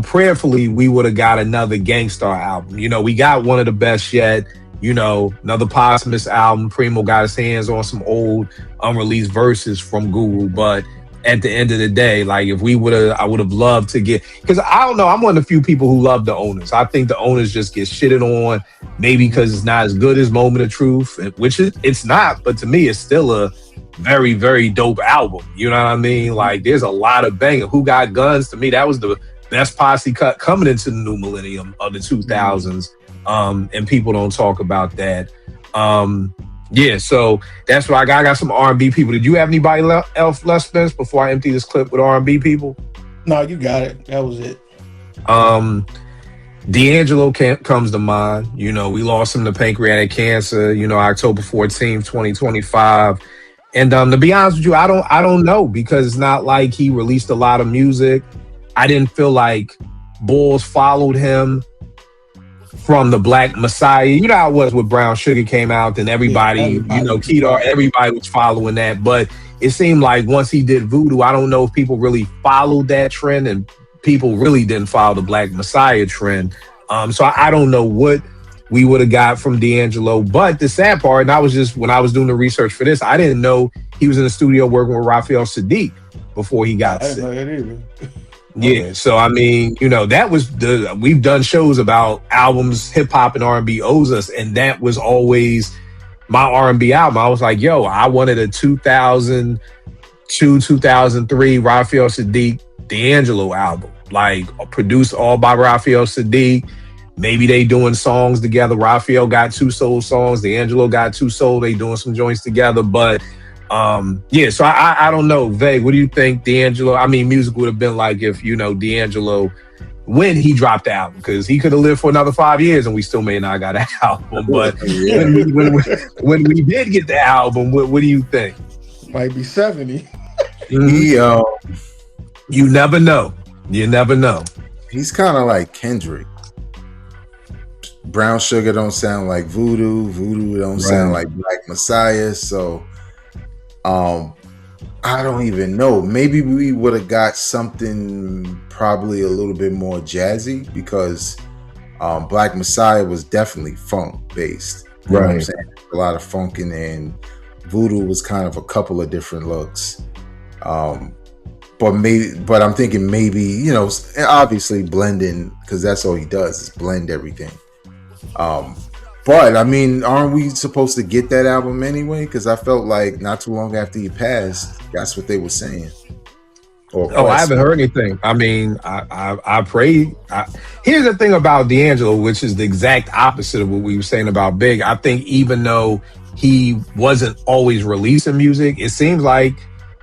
prayerfully we would have got another Gangstar album. We got one of the best yet. Another posthumous album. Primo got his hands on some old unreleased verses from Guru, but at the end of the day, like, if I would have loved to get, because I don't know, I'm one of the few people who love the Owners. I think the Owners just get shitted on, maybe because it's not as good as Moment of Truth, which it's not, but to me, it's still very, very dope album. You know what I mean? Like, there's a lot of banging. Who Got Guns? To me, that was the best posse cut coming into the new millennium of the 2000s. And people don't talk about that. Yeah, so that's what I got. I got some R&B people. Did you have anybody else left, Spence, before I empty this clip with R&B people? No, you got it. That was it. D'Angelo comes to mind. You know, we lost him to pancreatic cancer, you know, October 14th, 2025. And to be honest with you, I don't know, because it's not like he released a lot of music. I didn't feel like Bulls followed him from the Black Messiah. You know how it was with Brown Sugar came out, and everybody Kedar, everybody was following that. But it seemed like once he did Voodoo, I don't know if people really followed that trend, and people really didn't follow the Black Messiah trend. So I don't know what we would have got from D'Angelo. But the sad part, and when I was doing the research for this, I didn't know he was in the studio working with Raphael Sadiq before he got sick. I didn't know that either. Yeah, so I mean, you know, that was we've done shows about albums hip hop and R&B owes us, and that was always my R&B album. I was like, yo, I wanted a 2002, 2003 Raphael Sadiq D'Angelo album, like produced all by Raphael Sadiq. Maybe they doing songs together. Raphael got 2 soul songs, D'Angelo got 2 soul. They doing some joints together, but yeah, so I don't know. Vague, what do you think D'Angelo, I mean, music would have been like if, you know, D'Angelo, when he dropped the album? Because he could have lived for another 5 years and we still may not got an album. But when we did get the album, what do you think? Might be 70. You never know. You never know. He's kind of like Kendrick. Brown Sugar don't sound like Voodoo. Voodoo don't sound like Black Messiah. So I don't even know. Maybe we would have got something probably a little bit more jazzy, because Black Messiah was definitely funk based. You know what I'm saying? A lot of funking, and Voodoo was kind of a couple of different looks. But I'm thinking maybe, you know, obviously blending, because that's all he does is blend everything. But I mean, aren't we supposed to get that album anyway? Because I felt like not too long after he passed, that's what they were saying. I haven't heard anything. I mean, I pray. Here's the thing about D'Angelo, which is the exact opposite of what we were saying about Big. I think even though he wasn't always releasing music, it seems like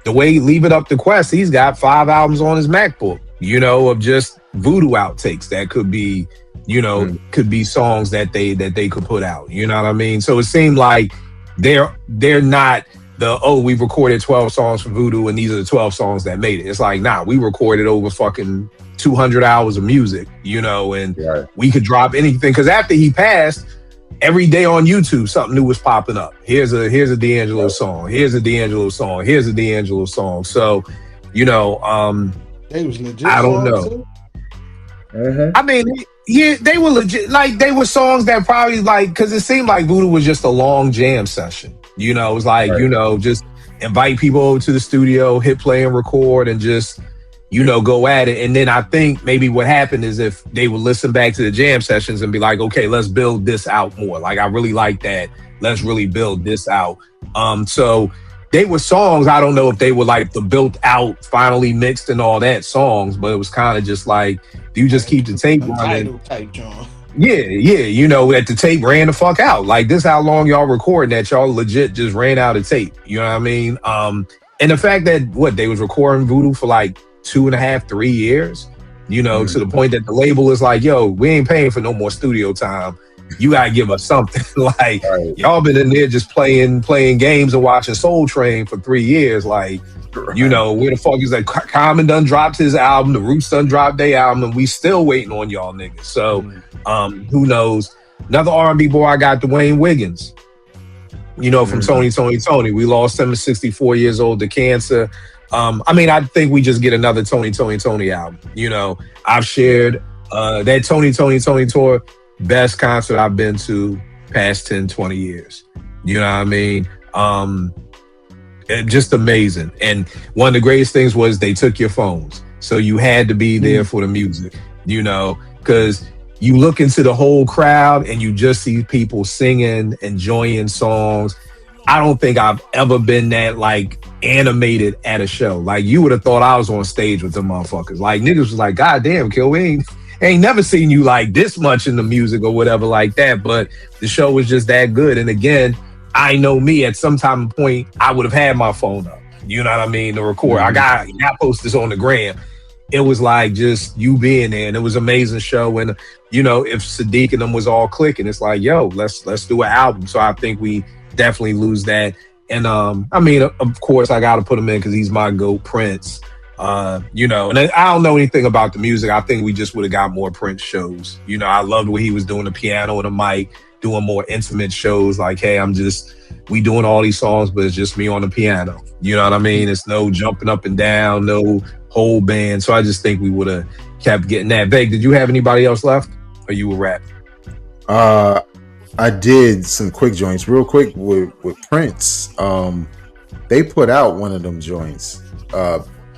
the way Leave It Up to Quest, he's got 5 albums on his MacBook, you know, of just Voodoo outtakes that could be, you know, could be songs that they could put out. You know what I mean? So it seemed like they're not we've recorded 12 songs for Voodoo and these are the 12 songs that made it. It's like, nah, we recorded over fucking 200 hours of music, you know, and we could drop anything. Because after he passed, every day on YouTube, something new was popping up. Here's a D'Angelo song. Here's a D'Angelo song. Here's a D'Angelo song. So, you know, they was legit. I don't know. I mean, yeah, they were legit. Like, they were songs that probably, like, because it seemed like Voodoo was just a long jam session. You know, it was like, you know, just invite people over to the studio, hit play and record, and just, you know, go at it. And then I think maybe what happened is if they would listen back to the jam sessions and be like, okay, let's build this out more. Like, I really like that. Let's really build this out. So they were songs. I don't know if they were like the built out, finally mixed and all that songs, but it was kind of just like, do you just keep the tape running? Yeah, you know, that the tape ran the fuck out. Like, this how long y'all recording that y'all legit just ran out of tape. You know what I mean? And the fact that they was recording Voodoo for like 2.5, 3 years, you know, to the point that the label is like, yo, we ain't paying for no more studio time. You gotta give us something. Like, y'all been in there just playing games and watching Soul Train for 3 years. Like, you know, where the fuck is that? Common done dropped his album, the Roots done dropped their album, and we still waiting on y'all niggas. So, who knows? Another R&B boy I got, Dwayne Wiggins. You know, from Tony. We lost him at 64 years old to cancer. I mean, I think we just get another Tony album. You know, I've shared that Tony tour, best concert I've been to past 10, 20 years. You know what I mean? Just amazing. And one of the greatest things was they took your phones. So you had to be there for the music, you know, because you look into the whole crowd and you just see people singing, enjoying songs. I don't think I've ever been that like animated at a show. Like you would have thought I was on stage with them motherfuckers. Like niggas was like, God damn, Kill, we ain't never seen you like this much in the music or whatever like that. But the show was just that good. And again, I know me at some time and point, I would have had my phone up. You know what I mean? To record. I got post this on the gram. It was like just you being there, and it was an amazing show. And you know, if Sadiq and them was all clicking, it's like, yo, let's do an album. So I think we definitely lose that. And I mean, of course, I got to put him in because he's my GOAT, Prince. You know, and I don't know anything about the music. I think we just would have got more Prince shows. You know, I loved what he was doing, the piano and the mic, doing more intimate shows. Like, hey, we doing all these songs, but it's just me on the piano. You know what I mean? It's no jumping up and down, no whole band. So I just think we would have kept getting that. Veg, did you have anybody else left, or you were rap? I did some quick joints, real quick with Prince. They put out one of them joints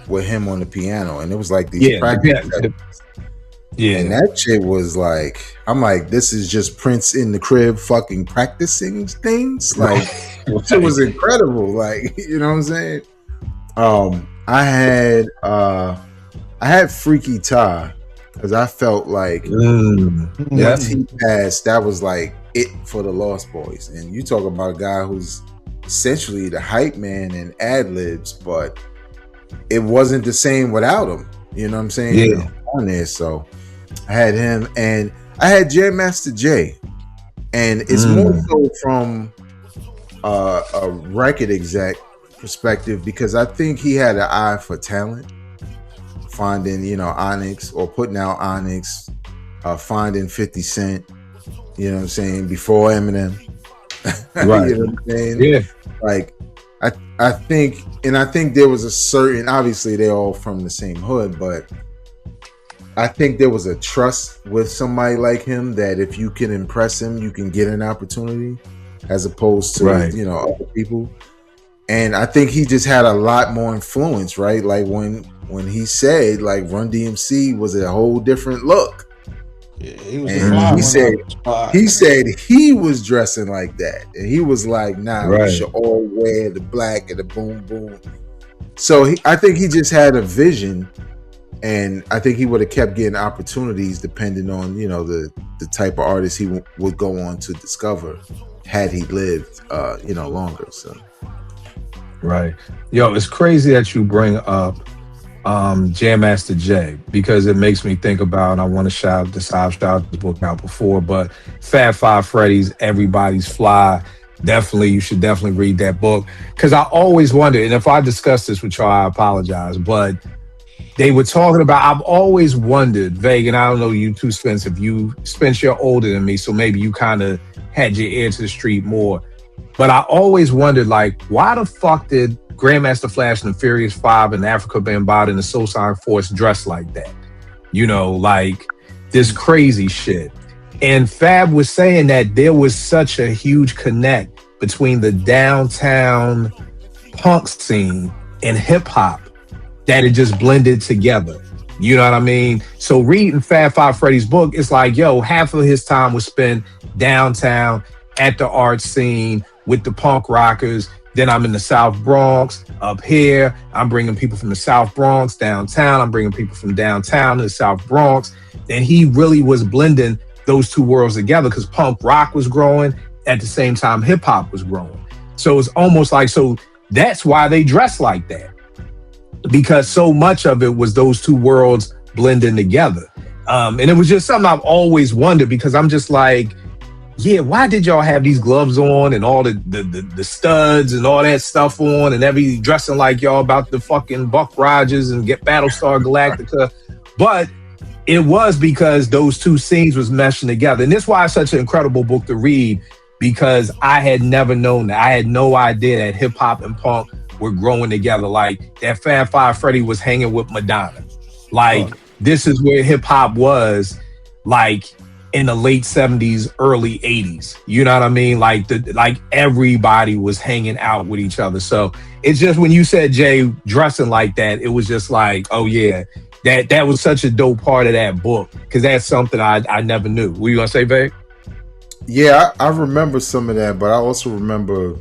with him on the piano, and it was like these practice. Yeah, and that shit was like, I'm like, this is just Prince in the crib fucking practicing things. Like, it was incredible. Like, you know what I'm saying? I had Freaky Tah because I felt like once he passed, that was like it for the Lost Boys. And you talk about a guy who's essentially the hype man and ad libs, but it wasn't the same without him. You know what I'm saying? Yeah. On there, so I had him, and I had Jam Master Jay, and it's more so from a record exec perspective because I think he had an eye for talent, finding Onyx or putting out Onyx, finding 50 Cent, you know what I'm saying, before Eminem. Right. You know what I'm saying? Yeah. Like I think there was a certain, obviously they're all from the same hood, but I think there was a trust with somebody like him that if you can impress him, you can get an opportunity as opposed to other people. And I think he just had a lot more influence, right? Like when he said like Run DMC was a whole different look. Yeah, he was he said he was dressing like that, and he was like, "Nah, we should all wear the black and the boom boom." So I think he just had a vision, and I think he would have kept getting opportunities depending on the type of artist he would go on to discover had he lived longer. So right, yo, it's crazy that you bring up Jam Master Jay because it makes me think about, and I want to shout out the book out before, but Fab Five Freddy's Everybody's Fly. You should definitely read that book because I always wondered, and if I discuss this with y'all, I apologize, but they were talking about, I've always wondered, Veg, and I don't know you too, Spence, you're older than me, so maybe you kind of had your ear to the street more, but I always wondered, like, why the fuck did Grandmaster Flash and the Furious Five and the Africa Bambaataa and the Soul Sign Force dressed like that? Like this crazy shit. And Fab was saying that there was such a huge connect between the downtown punk scene and hip hop that it just blended together. You know what I mean? So reading Fab Five Freddy's book, it's like, yo, half of his time was spent downtown at the art scene with the punk rockers. Then I'm in the South Bronx up here. I'm bringing people from the South Bronx downtown. I'm bringing people from downtown to the South Bronx. And he really was blending those two worlds together because punk rock was growing at the same time hip hop was growing. So it's almost like, so that's why they dress like that, because so much of it was those two worlds blending together. And it was just something I've always wondered because I'm just like, yeah, why did y'all have these gloves on and all the studs and all that stuff on and every dressing like y'all about the fucking Buck Rogers and get Battlestar Galactica? But it was because those two scenes was meshing together. And that's why it's such an incredible book to read, because I had never known that. I had no idea that hip hop and punk were growing together. Like that Fab Five Freddy was hanging with Madonna. Like this is where hip hop was, like in the late 70s, early 80s. You know what I mean? Like everybody was hanging out with each other. So it's just when you said Jay dressing like that, it was just like, oh yeah, that was such a dope part of that book, because that's something I never knew. What you gonna say, Vay? Yeah, I remember some of that, but I also remember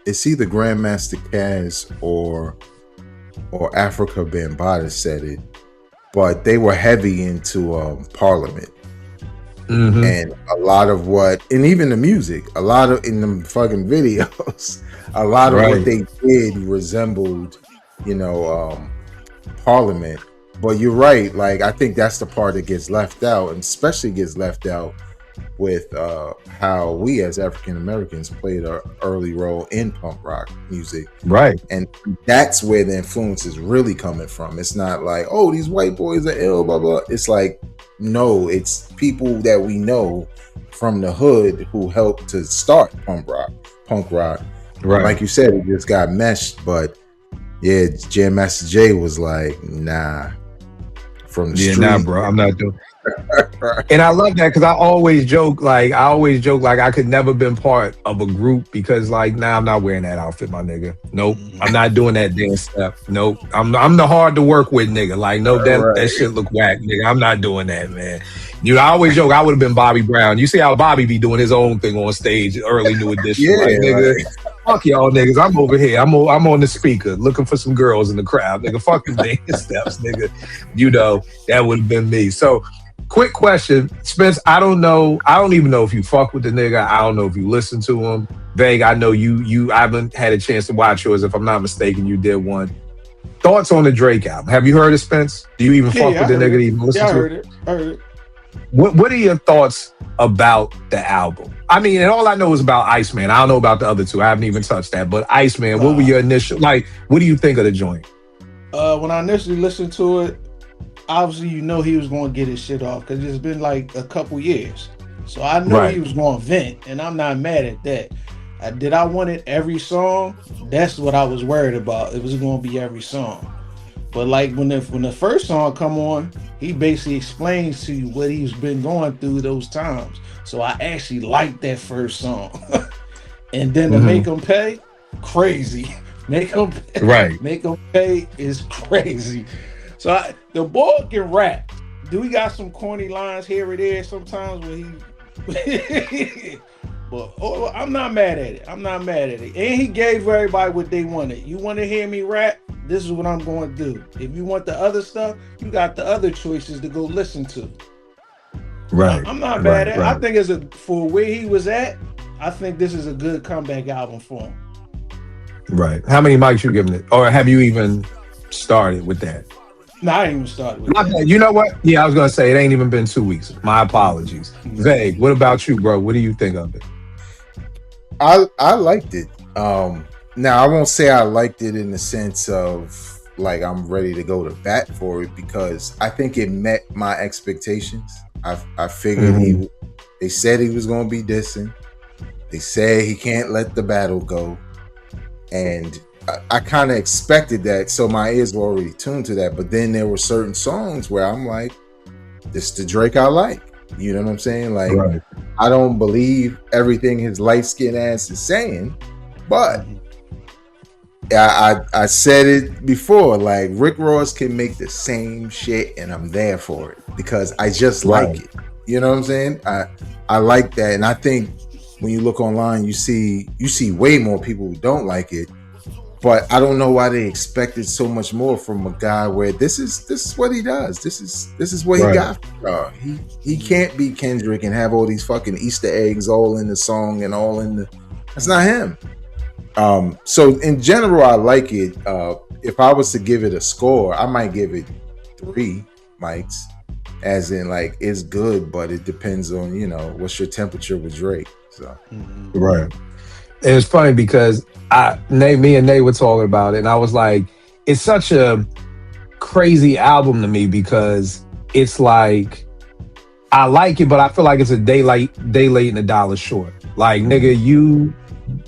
it's either Grandmaster Caz or Africa Bambaataa said it, but they were heavy into Parliament. Mm-hmm. And a lot of what, and even the music, a lot of in the fucking videos, a lot of what they did resembled, Parliament. But you're right. Like, I think that's the part that gets left out, and especially gets left out with how we as African Americans played an early role in punk rock music. Right. And that's where the influence is really coming from. It's not like, oh, these white boys are ill, blah, blah. It's like, no, it's people that we know from the hood who helped to start punk rock. Right. Like you said, it just got meshed, but yeah, Jam Master Jay was like, nah. From the street. Nah, bro, I'm not doing. And I love that because I always joke like I could never been part of a group because like, nah, I'm not wearing that outfit, my nigga. Nope, I'm not doing that dance step. Nope, I'm the hard to work with nigga. Like, no, that shit look whack, nigga. I'm not doing that, man. I always joke I would have been Bobby Brown. You see how Bobby be doing his own thing on stage, early New Edition, nigga. Right. Fuck y'all niggas. I'm over here. I'm on the speaker looking for some girls in the crowd, nigga. Fuck them dance steps, nigga. That would have been me. So. Quick question, Spence. I don't even know if you fuck with the nigga. I don't know if you listen to him. Vague, I know you. I haven't had a chance to watch yours. If I'm not mistaken, you did one. Thoughts on the Drake album? Have you heard it, Spence? Do you even fuck with the nigga? Even listen to it? I heard it. What are your thoughts about the album? I mean, and all I know is about Iceman. I don't know about the other two. I haven't even touched that. But Iceman, what were your initial what do you think of the joint? When I initially listened to it, obviously, he was going to get his shit off because it's been like a couple years. So I know he was going to vent, and I'm not mad at that. Did I want it every song? That's what I was worried about. It was going to be every song. But like when the first song come on, he basically explains to you what he's been going through those times. So I actually liked that first song. And then to Make 'Em Pay, crazy. Make 'Em Pay, Make 'Em Pay is crazy. So the boy can rap. Do we got some corny lines here or there sometimes when he but I'm not mad at it. And he gave everybody what they wanted. You want to hear me rap? This is what I'm going to do. If you want the other stuff, you got the other choices to go listen to. Right. I'm not mad at it. I think for where he was at, I think this is a good comeback album for him. Right. How many mics you giving it? Or have you even started with that? No, I ain't even started with that. You know what? Yeah, I was going to say, it ain't even been 2 weeks. My apologies. Vague, what about you, bro? What do you think of it? I liked it. Now, I won't say I liked it in the sense of, like, I'm ready to go to bat for it because I think it met my expectations. I figured they said he was going to be dissing. They said he can't let the battle go. And I kind of expected that, so my ears were already tuned to that. But then there were certain songs where I'm like, this is the Drake I like. You know what I'm saying? Like, I don't believe everything his light-skinned ass is saying, but I said it before, like, Rick Ross can make the same shit and I'm there for it because I just like it. You know what I'm saying? I like that. And I think when you look online, you see way more people who don't like it. But I don't know why they expected so much more from a guy where this is what he does. This is what he got. He can't be Kendrick and have all these fucking Easter eggs all in the song and all in the. That's not him. So in general, I like it. If I was to give it a score, I might give it 3 mics, as in like it's good, but it depends on what's your temperature with Drake. So right. And it's funny because me and Nate were talking about it, and I was like, it's such a crazy album to me because it's like, I like it, but I feel like it's a day late and $1 short. Like, nigga,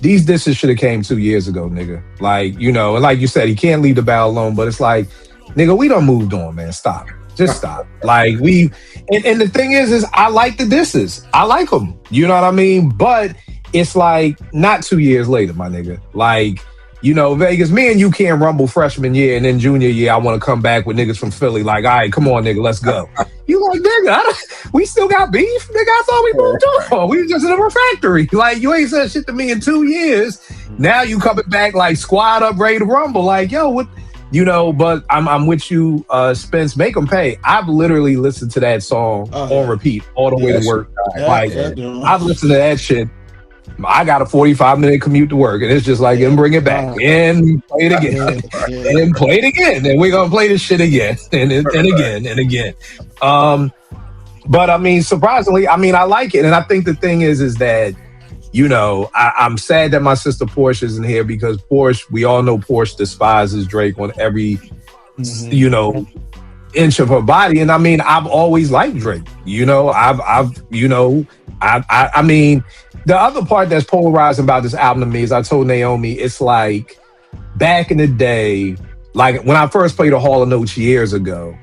these disses should have came 2 years ago, nigga. Like, and like you said, he can't leave the battle alone, but it's like, nigga, we done moved on, man. Stop. Just stop. Like, and the thing is I like the disses. I like them. You know what I mean? But it's like not 2 years later, my nigga. Like, Vegas, me and you can't rumble freshman year and then junior year, I want to come back with niggas from Philly. Like, all right, come on, nigga, let's go. You like, nigga, we still got beef? Nigga, I thought we moved on. We was just in a refractory. Like, you ain't said shit to me in 2 years. Now you coming back like squad up, ready to rumble. Like, yo, what? But I'm with you, Spence. Make them pay. I've literally listened to that song on repeat all the way to work. I've listened to that shit. I got a 45-minute commute to work, and it's just like, and bring it back, and play it again, and play it again, and we're gonna play this shit again, and again, and again. But I mean, surprisingly, I like it, and I think the thing is that, I'm sad that my sister Porsche isn't here, because we all know Porsche despises Drake on every, inch of her body. And I mean, I've always liked Drake. I mean, the other part that's polarizing about this album to me is, I told Naomi, it's like back in the day, like when I first played a Hall of Notes years ago,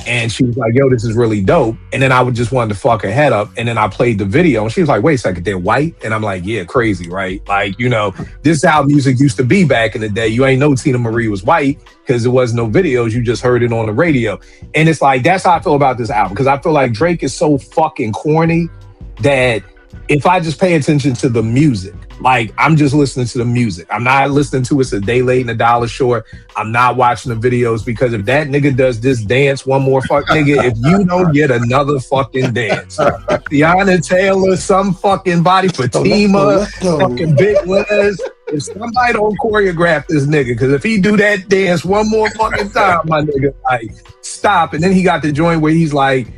and she was like, yo, this is really dope. And then I would just wanted to fuck her head up. And then I played the video, and she was like, wait a second, they're white? And I'm like, yeah, crazy, right? Like, this is how music used to be back in the day. You ain't know Tina Marie was white because there was no videos. You just heard it on the radio. And it's like, that's how I feel about this album, because I feel like Drake is so fucking corny that if I just pay attention to the music, like I'm just listening to the music, I'm not listening to It's a Day Late and a Dollar Short, I'm not watching the videos, because if that nigga does this dance one more fuck nigga, if you don't get another fucking dance, Tiana Taylor, some fucking Body Fatima, fucking Big Liz, if somebody don't choreograph this nigga, because if he do that dance one more fucking time, my nigga, like, stop. And then he got the joint where he's like,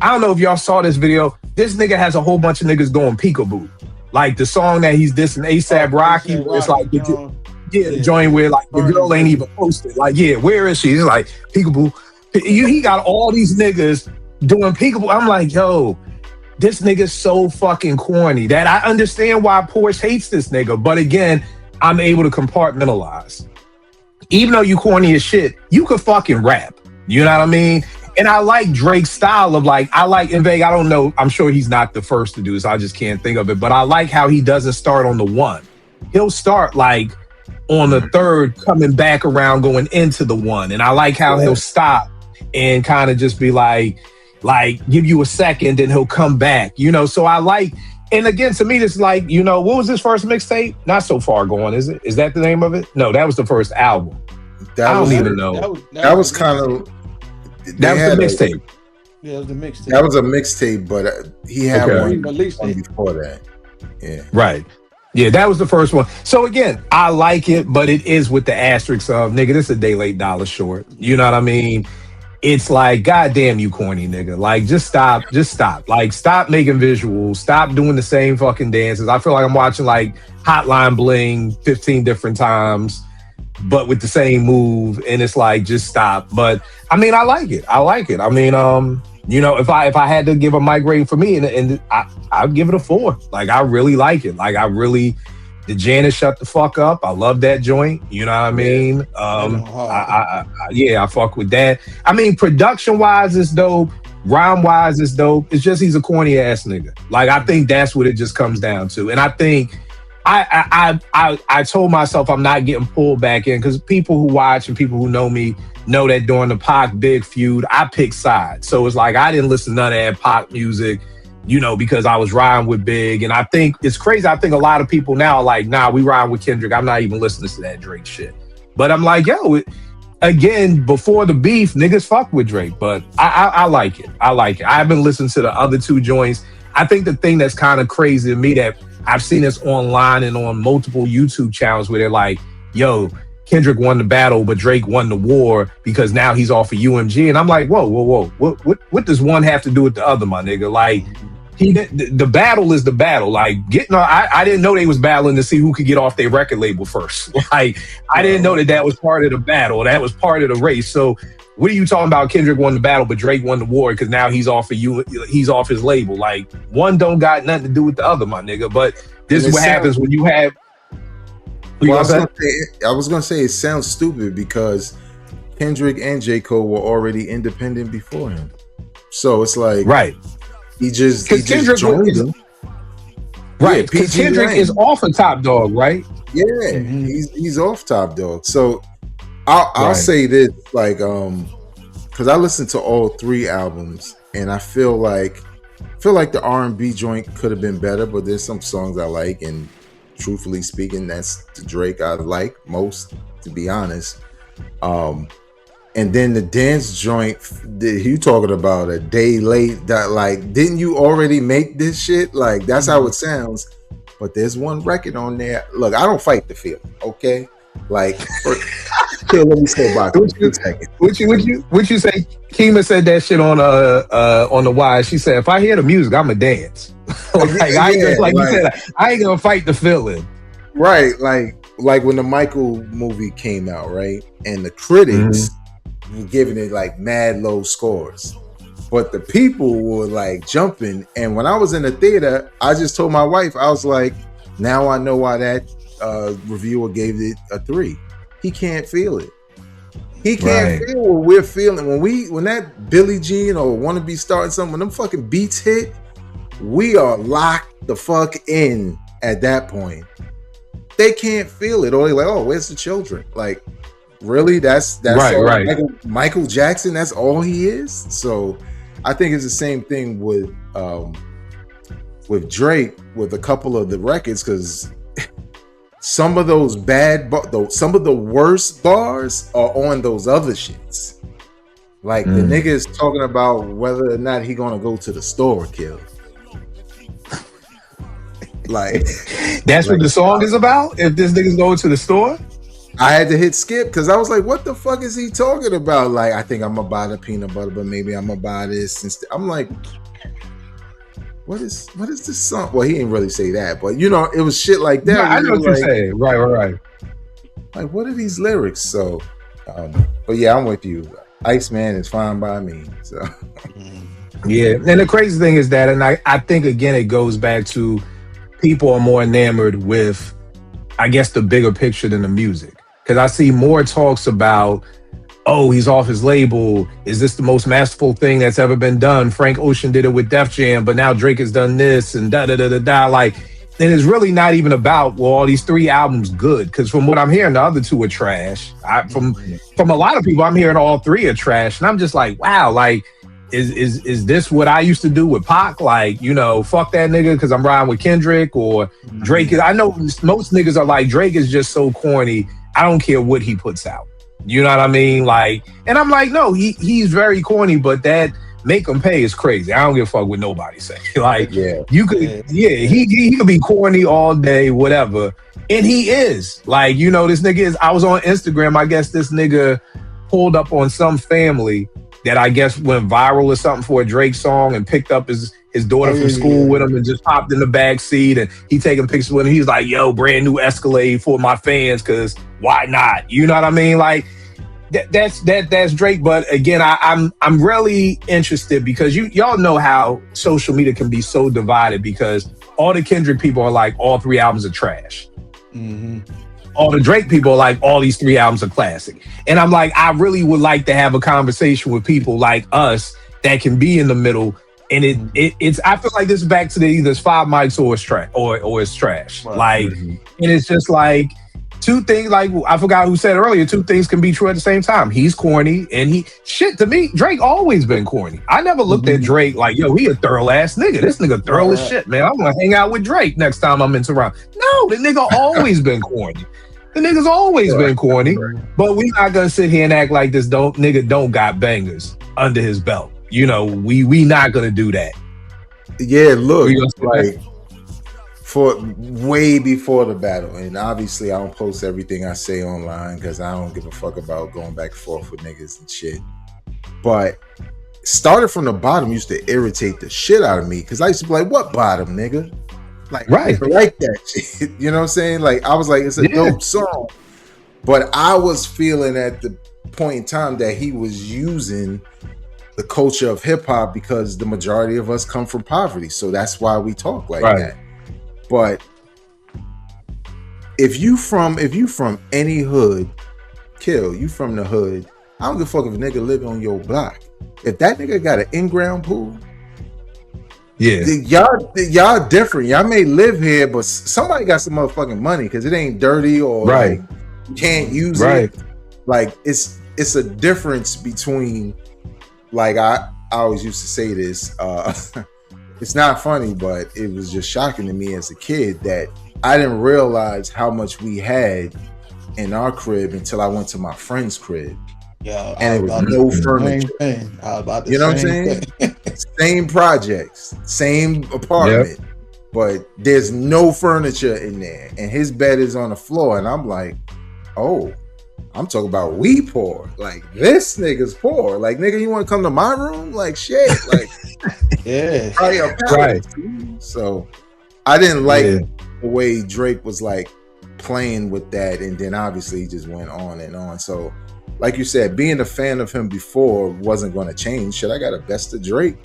I don't know if y'all saw this video. This nigga has a whole bunch of niggas going peekaboo. Like the song that he's dissing ASAP Rocky, it's like the joint where like the girl ain't even posted. Like, yeah, where is she? It's like peekaboo. He got all these niggas doing peekaboo. I'm like, yo, this nigga's so fucking corny that I understand why Porsche hates this nigga. But again, I'm able to compartmentalize. Even though you corny as shit, you could fucking rap. You know what I mean? And I like Drake's style of like, in Vegas, I don't know, I'm sure he's not the first to do this, I just can't think of it, but I like how he doesn't start on the one. He'll start like on the third, coming back around, going into the one. And I like how he'll stop and kind of just be like give you a second, and he'll come back, so I like, and again, to me, this is like, what was his first mixtape? Not So Far Gone, is it? Is that the name of it? No, that was the first album. I don't even know. That was kind of... That was the mixtape. Yeah, it was the mixtape. That was a mixtape, but he had one before that. Yeah. Right. Yeah, that was the first one. So again, I like it, but it is with the asterisk of, nigga, this is a Day Late, Dollar Short. You know what I mean? It's like, goddamn you corny nigga. Like, just stop. Like, stop making visuals. Stop doing the same fucking dances. I feel like I'm watching like Hotline Bling 15 different times, but with the same move, and it's like, just stop. But I mean, I like it. I mean, if I had to give a mic rating for me, and I'd give it a 4. Like, I really like it. Like, the Janet Shut the Fuck Up. I love that joint. You know what I mean? I fuck with that. I mean, production wise, it's dope. Rhyme wise, it's dope. It's just he's a corny ass nigga. Like, I think that's what it just comes down to. And I think I told myself I'm not getting pulled back in, because people who watch and people who know me know that during the Pac Big feud, I picked sides. So it's like I didn't listen to none of that Pac music, because I was riding with Big. And I think it's crazy. I think a lot of people now are like, nah, we riding with Kendrick. I'm not even listening to that Drake shit. But I'm like, yo, again, before the beef, niggas fuck with Drake. But I like it. I haven't listened to the other two joints. I think the thing that's kind of crazy to me, that I've seen this online and on multiple YouTube channels, where they're like, yo, Kendrick won the battle, but Drake won the war because now he's off of UMG. And I'm like, whoa. What does one have to do with the other, my nigga? Like, the battle is the battle. Like, I didn't know they was battling to see who could get off their record label first. Like, I didn't know that was part of the battle. That was part of the race. So what are you talking about? Kendrick won the battle, but Drake won the war because now he's off his label. Like, one don't got nothing to do with the other, my nigga. But this is what happens when you have. I was gonna say it sounds stupid because Kendrick and J. Cole were already independent before him, so it's like, right? He just joined them. Right, because Kendrick is off of Top Dog, right? Yeah, he's off Top Dog. So I'll say this, like, because I listened to all 3 albums, and I feel like the R&B joint could have been better, but there's some songs I like, and truthfully speaking, that's the Drake I like most, to be honest. And then the dance joint, you talking about a day late, that like, didn't you already make this shit? Like, that's how it sounds. But there's one record on there. Look, I don't fight the feeling, okay? Like, let me stay back for a second. Would you say Kima said that shit on the wire? She said, if I hear the music, I'ma dance. I ain't gonna fight the feeling. Right, like when the Michael movie came out, right? And the critics were giving it like mad low scores. But the people were like jumping. And when I was in the theater, I just told my wife, I was like, now I know why that reviewer gave it a 3. He can't feel it. He can't feel what we're feeling. When that Billie Jean or Wanna Be Starting Something, when them fucking beats hit, we are locked the fuck in at that point. They can't feel it. Or they're like, oh, where's the children? Like, really? That's right. Michael Jackson, that's all he is? So I think it's the same thing with Drake with a couple of the records, because some of those some of the worst bars are on those other shits. Like the nigga is talking about whether or not he gonna go to the store, kill. Like that's what the song is about. If this nigga's going to the store, I had to hit skip because I was like, "What the fuck is he talking about?" Like, I think I'm gonna buy the peanut butter, but maybe I'm gonna buy this instead. I'm like, what is this song? Well, he didn't really say that, but it was shit like that. Yeah, I know what you're saying. Right. Like, what are these lyrics? So, but yeah, I'm with you. Iceman is fine by me. So, yeah. And the crazy thing is that, and I think again, it goes back to people are more enamored with, I guess, the bigger picture than the music. Because I see more talks about, oh, he's off his label. Is this the most masterful thing that's ever been done? Frank Ocean did it with Def Jam, but now Drake has done this and da-da-da-da-da. Like, and it's really not even about, well, all these 3 albums good. Because from what I'm hearing, the other 2 are trash. From a lot of people, I'm hearing all 3 are trash. And I'm just like, wow, like, is this what I used to do with Pac? Like, fuck that nigga because I'm riding with Kendrick, or Drake. I know most niggas are like, Drake is just so corny. I don't care what he puts out. You know what I mean? Like, and I'm like, no, he's very corny, but that make him pay is crazy. I don't give a fuck what nobody say. Like, you could, he could be corny all day, whatever. And he is. Like, this nigga is, I was on Instagram, I guess this nigga pulled up on some family that I guess went viral or something for a Drake song and picked up his daughter from school with him and just popped in the back seat, and he taking pictures with him. He's like, yo, brand new Escalade for my fans, because why not? You know what I mean? Like, that's Drake. But again, I'm really interested because y'all know how social media can be so divided, because all the Kendrick people are like, all 3 albums are trash. All the Drake people are like, all these 3 albums are classic. And I'm like, I really would like to have a conversation with people like us that can be in the middle. And it's I feel like this is back to the either it's 5 mics or it's trash or it's trash. Wow. Like, and it's just like 2 things, like I forgot who said earlier, 2 things can be true at the same time. He's corny, and to me, Drake always been corny. I never looked at Drake like, yo, he a thorough ass nigga. This nigga thorough as shit, man. I'm gonna hang out with Drake next time I'm in Toronto. No, the nigga always been corny. The nigga's always been corny, but we not gonna sit here and act like this nigga don't got bangers under his belt. We not gonna do that. Yeah, look, like for way before the battle, and obviously I don't post everything I say online because I don't give a fuck about going back and forth with niggas and shit. But started from the bottom used to irritate the shit out of me because I used to be like, "What bottom, nigga?" Like, right, like that shit. You know what I'm saying? Like, I was like, it's a dope song, but I was feeling at the point in time that he was using the culture of hip hop because the majority of us come from poverty, so that's why we talk like that. But if you from any hood, you from the hood. I don't give a fuck if a nigga live on your block. If that nigga got an in-ground pool. Yeah, y'all different. Y'all may live here, but somebody got some motherfucking money because it ain't dirty or like you can't use it. Like it's a difference between, like I always used to say this. it's not funny, but it was just shocking to me as a kid that I didn't realize how much we had in our crib until I went to my friend's crib. Yeah, and it was no furniture. You know what I'm saying? Same projects, same apartment, but there's no furniture in there, and his bed is on the floor, and I'm like, oh, I'm talking about we poor. Like, this nigga's poor. Like, nigga, you want to come to my room? Like, shit. Like, yeah, right. So I didn't like the way Drake was like playing with that, and then obviously he just went on and on. So, like you said, being a fan of him before wasn't going to change. Shit, I got a best of Drake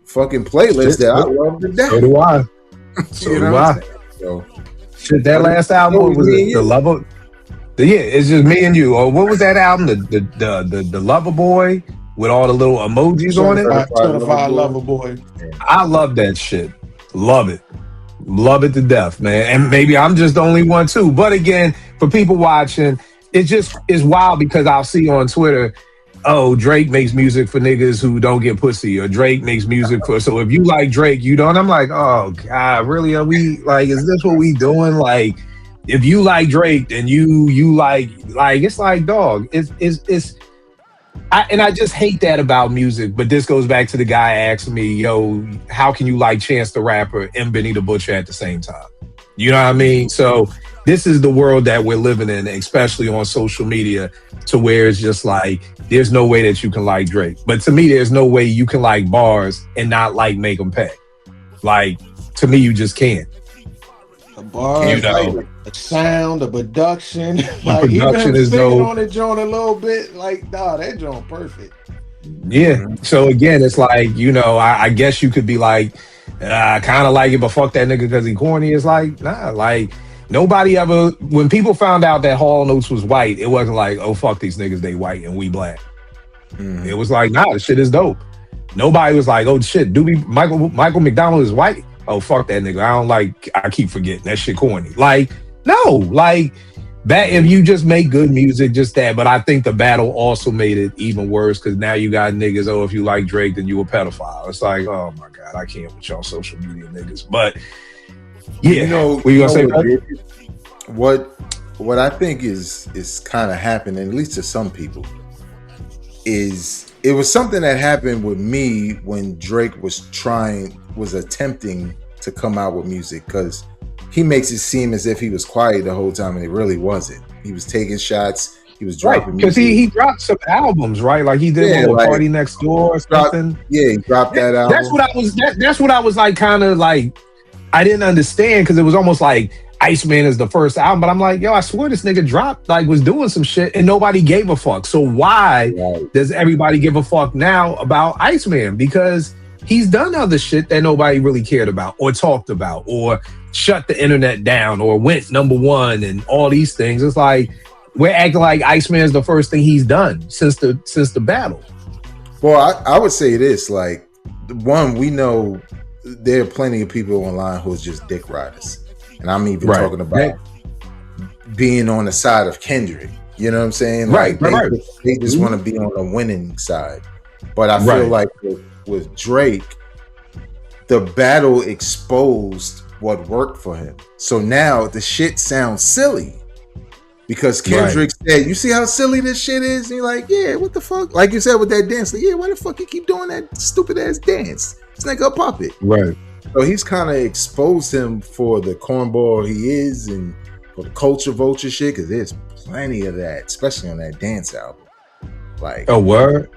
fucking playlist that I love to death. So do I. So do I. So, shit, that last album was the Lover. Yeah, it's just me and you. Or what was that album? The Lover Boy with all the little emojis on it. Certified Lover Boy. I love that shit. Love it. Love it to death, man. And maybe I'm just the only one too. But again, for people watching, it just is wild because I'll see on Twitter, oh, Drake makes music for niggas who don't get pussy, or Drake makes music for. So if you like Drake, you don't. I'm like, oh God, really? Are we like? Is this what we doing? Like, if you like Drake, then you like it's like, dog. I just hate that about music. But this goes back to the guy asking me, yo, how can you like Chance the Rapper and Benny the Butcher at the same time? You know what I mean? So this is the world that we're living in, especially on social media, to where it's just like, there's no way that you can like Drake. But to me, there's no way you can like bars and not like Make 'Em Pay. Like, to me, you just can't. The bars, you know, the sound, the production. Like, production is dope. On the joint a little bit, like, nah, that joint perfect. Yeah. So again, it's like, you know, I guess you could be like, I kind of like it, but fuck that nigga because he corny. It's like, nah, like, nobody ever, when people found out that Hall & Oates was white, it wasn't like, oh, fuck these niggas, they white and we black. It was like, nah, this shit is dope. Nobody was like, oh shit, Michael McDonald is white. Oh, fuck that nigga. I keep forgetting that shit corny. Like, no, like that, if you just make good music, just that. But I think the battle also made it even worse because now you got niggas, oh, if you like Drake, then you a pedophile. It's like, oh my God, I can't with y'all social media niggas. But yeah, you know, what you gonna say? What I think is kind of happening, at least to some people, is it was something that happened with me when Drake was attempting to come out with music, because he makes it seem as if he was quiet the whole time, and it really wasn't. He was taking shots. He was dropping because he dropped some albums, right? Like he did a Party Next Door or something. He dropped that album. That's what I was like, kind of like, I didn't understand because it was almost like Iceman is the first album, but I'm like, yo, I swear this nigga dropped, like, was doing some shit and nobody gave a fuck. So why does everybody give a fuck now about Iceman? Because he's done other shit that nobody really cared about or talked about or shut the internet down or went #1 and all these things. It's like we're acting like Iceman is the first thing he's done since the battle. Well, I would say this, like, one, we know there are plenty of people online who are just dick riders. And I'm even talking about being on the side of Kendrick. You know what I'm saying? Like, they just want to be on the winning side. But I feel like with Drake, the battle exposed what worked for him. So now the shit sounds silly. Because Kendrick said, you see how silly this shit is? And you're like, yeah, what the fuck? Like you said with that dance, like, yeah, why the fuck you keep doing that stupid ass dance? It's like a puppet. Right. So he's kind of exposed him for the cornball he is and for the culture vulture shit, because there's plenty of that, especially on that dance album. Like, a word?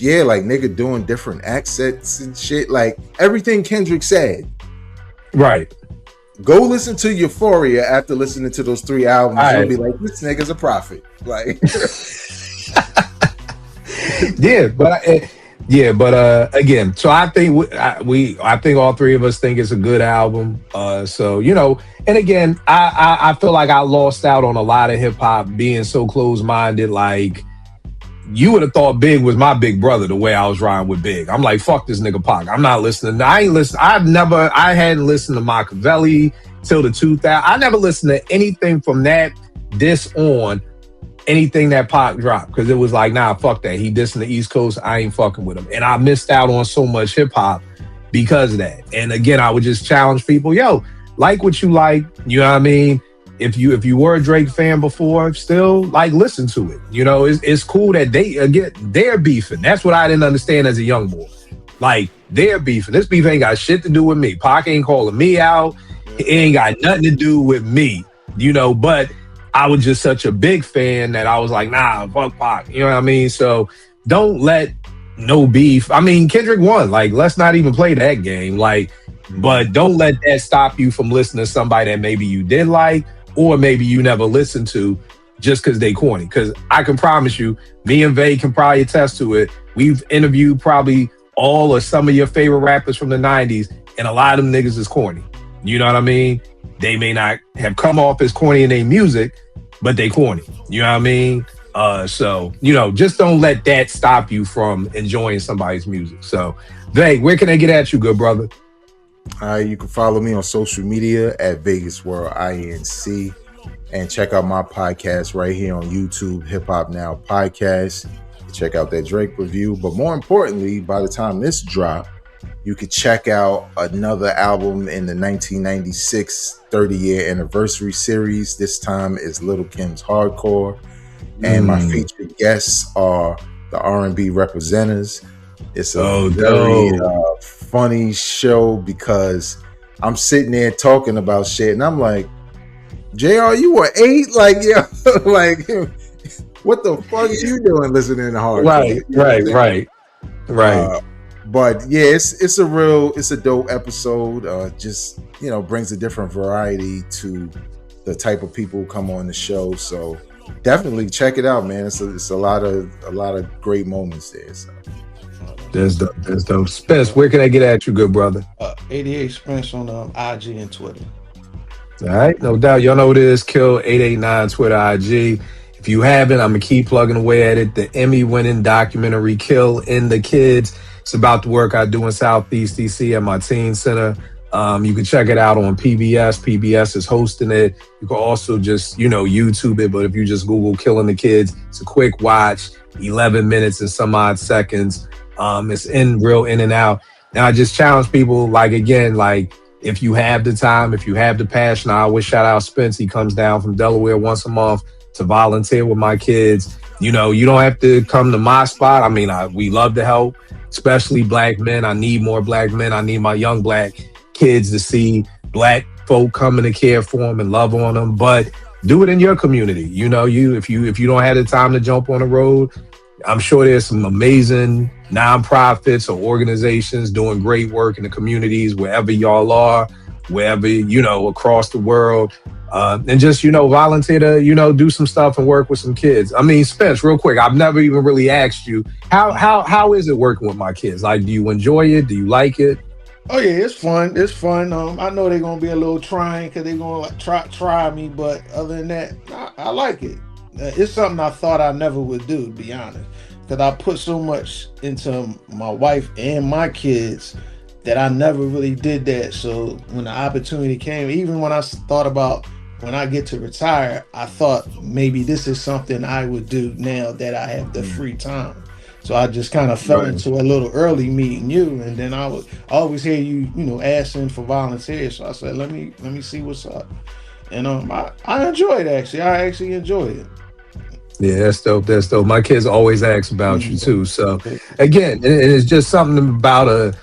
Yeah, like nigga doing different accents and shit. Like everything Kendrick said. Right. Go listen to Euphoria after listening to those 3 albums. You'll be like, this nigga's a prophet. Like, again, so I think I think all 3 of us think it's a good album. So, you know, and again, I feel like I lost out on a lot of hip hop being so close minded. Like, you would have thought Big was my big brother the way I was riding with Big. I'm like, fuck this nigga Pac. I'm not listening. I hadn't listened to Machiavelli till the 2000. I never listened to anything from that on. Anything that Pac dropped, because it was like, nah, fuck that. He dissing the East Coast. I ain't fucking with him. And I missed out on so much hip hop because of that. And again, I would just challenge people, yo, like what you like, you know what I mean? If you were a Drake fan before, still like listen to it. You know, it's cool that they're beefing. That's what I didn't understand as a young boy. Like, they're beefing. This beef ain't got shit to do with me. Pac ain't calling me out. It ain't got nothing to do with me, you know, but I was just such a big fan that I was like, nah, fuck Pac. You know what I mean? So don't let no beef. I mean, Kendrick won. Like, let's not even play that game. Like, but don't let that stop you from listening to somebody that maybe you did like, or maybe you never listened to just because they corny. Because I can promise you, me and Vay can probably attest to it. We've interviewed probably all or some of your favorite rappers from the 90s, and a lot of them niggas is corny. You know what I mean? They may not have come off as corny in their music, but they corny. You know what I mean? So, you know, just don't let that stop you from enjoying somebody's music. So, Vay, where can they get at you, good brother? You can follow me on social media at Vegas World INC, and check out my podcast right here on YouTube, Hip Hop Now Podcast. Check out that Drake review. But more importantly, by the time this drop, you could check out another album in the 1996 30-year anniversary series. This time is Little Kim's Hardcore. And my featured guests are the R&B Representatives. It's a very funny show because I'm sitting there talking about shit and I'm like, JR, you were 8? Like, yeah, like, what the fuck is you doing listening to Hardcore? Right. But yeah, it's a dope episode. Just, you know, brings a different variety to the type of people who come on the show. So definitely check it out, man. It's a lot of great moments there. So. That's dope. Spence, where can I get at you, good brother? 88 Spence on IG and Twitter. All right, no doubt. Y'all know what it is. Kill 889 Twitter, IG. If you haven't, I'm gonna keep plugging away at it. The Emmy-winning documentary "Kill in the Kids." It's about the work I do in Southeast DC at my teen center. You can check it out on PBS. PBS is hosting it. You can also just, you know, YouTube it. But if you just Google "Killing the Kids," it's a quick watch, 11 minutes and some odd seconds. It's real in and out. And I just challenge people, like, again, like, if you have the time, if you have the passion, I always shout out Spence. He comes down from Delaware once a month to volunteer with my kids. You know, you don't have to come to my spot. I mean, we love to help, especially black men. I need more black men. I need my young black kids to see black folk coming to care for them and love on them. But do it in your community. You know, if you don't have the time to jump on the road, I'm sure there's some amazing nonprofits or organizations doing great work in the communities wherever y'all are, wherever, you know, across the world. And just, you know, volunteer to, you know, do some stuff and work with some kids. I mean, Spence, real quick, I've never even really asked you, how is it working with my kids? Like, do you enjoy it? Do you like it? Oh yeah, it's fun. It's fun. I know they're gonna be a little trying because they're gonna like try me, but other than that, I like it. It's something I thought I never would do, to be honest, because I put so much into my wife and my kids that I never really did that. So when the opportunity came, even when I thought about when I get to retire, I thought maybe this is something I would do now that I have the free time. So I just kind of fell into a little early meeting you, and then I would always hear you know, asking for volunteers. So I said, let me see what's up. And I enjoy it, actually. I actually enjoy it. Yeah, that's dope. That's dope. My kids always ask about you too. So again, it's just something about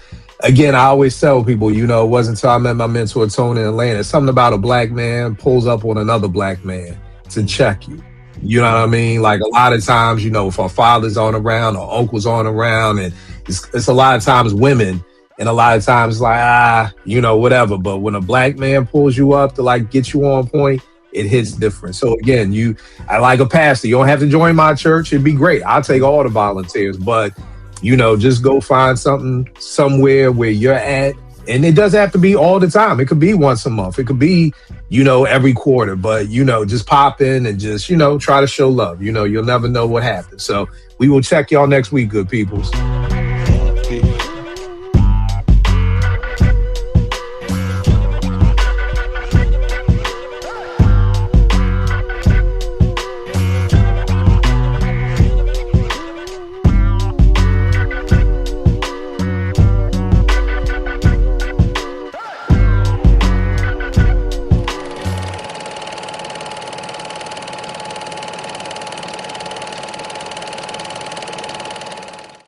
again, I always tell people, you know, it wasn't until I met my mentor, Tony, in Atlanta. Something about a black man pulls up on another black man to check you. You know what I mean? Like, a lot of times, you know, if our fathers aren't around or uncles aren't around, and it's a lot of times women, and a lot of times like, you know, whatever. But when a black man pulls you up to like get you on point, it hits different. So again, I like a pastor. You don't have to join my church. It'd be great. I'll take all the volunteers, but you know, just go find something somewhere where you're at. And it doesn't have to be all the time. It could be once a month. It could be, you know, every quarter, but, you know, just pop in and just, you know, try to show love. You know, you'll never know what happens. So we will check y'all next week, good peoples.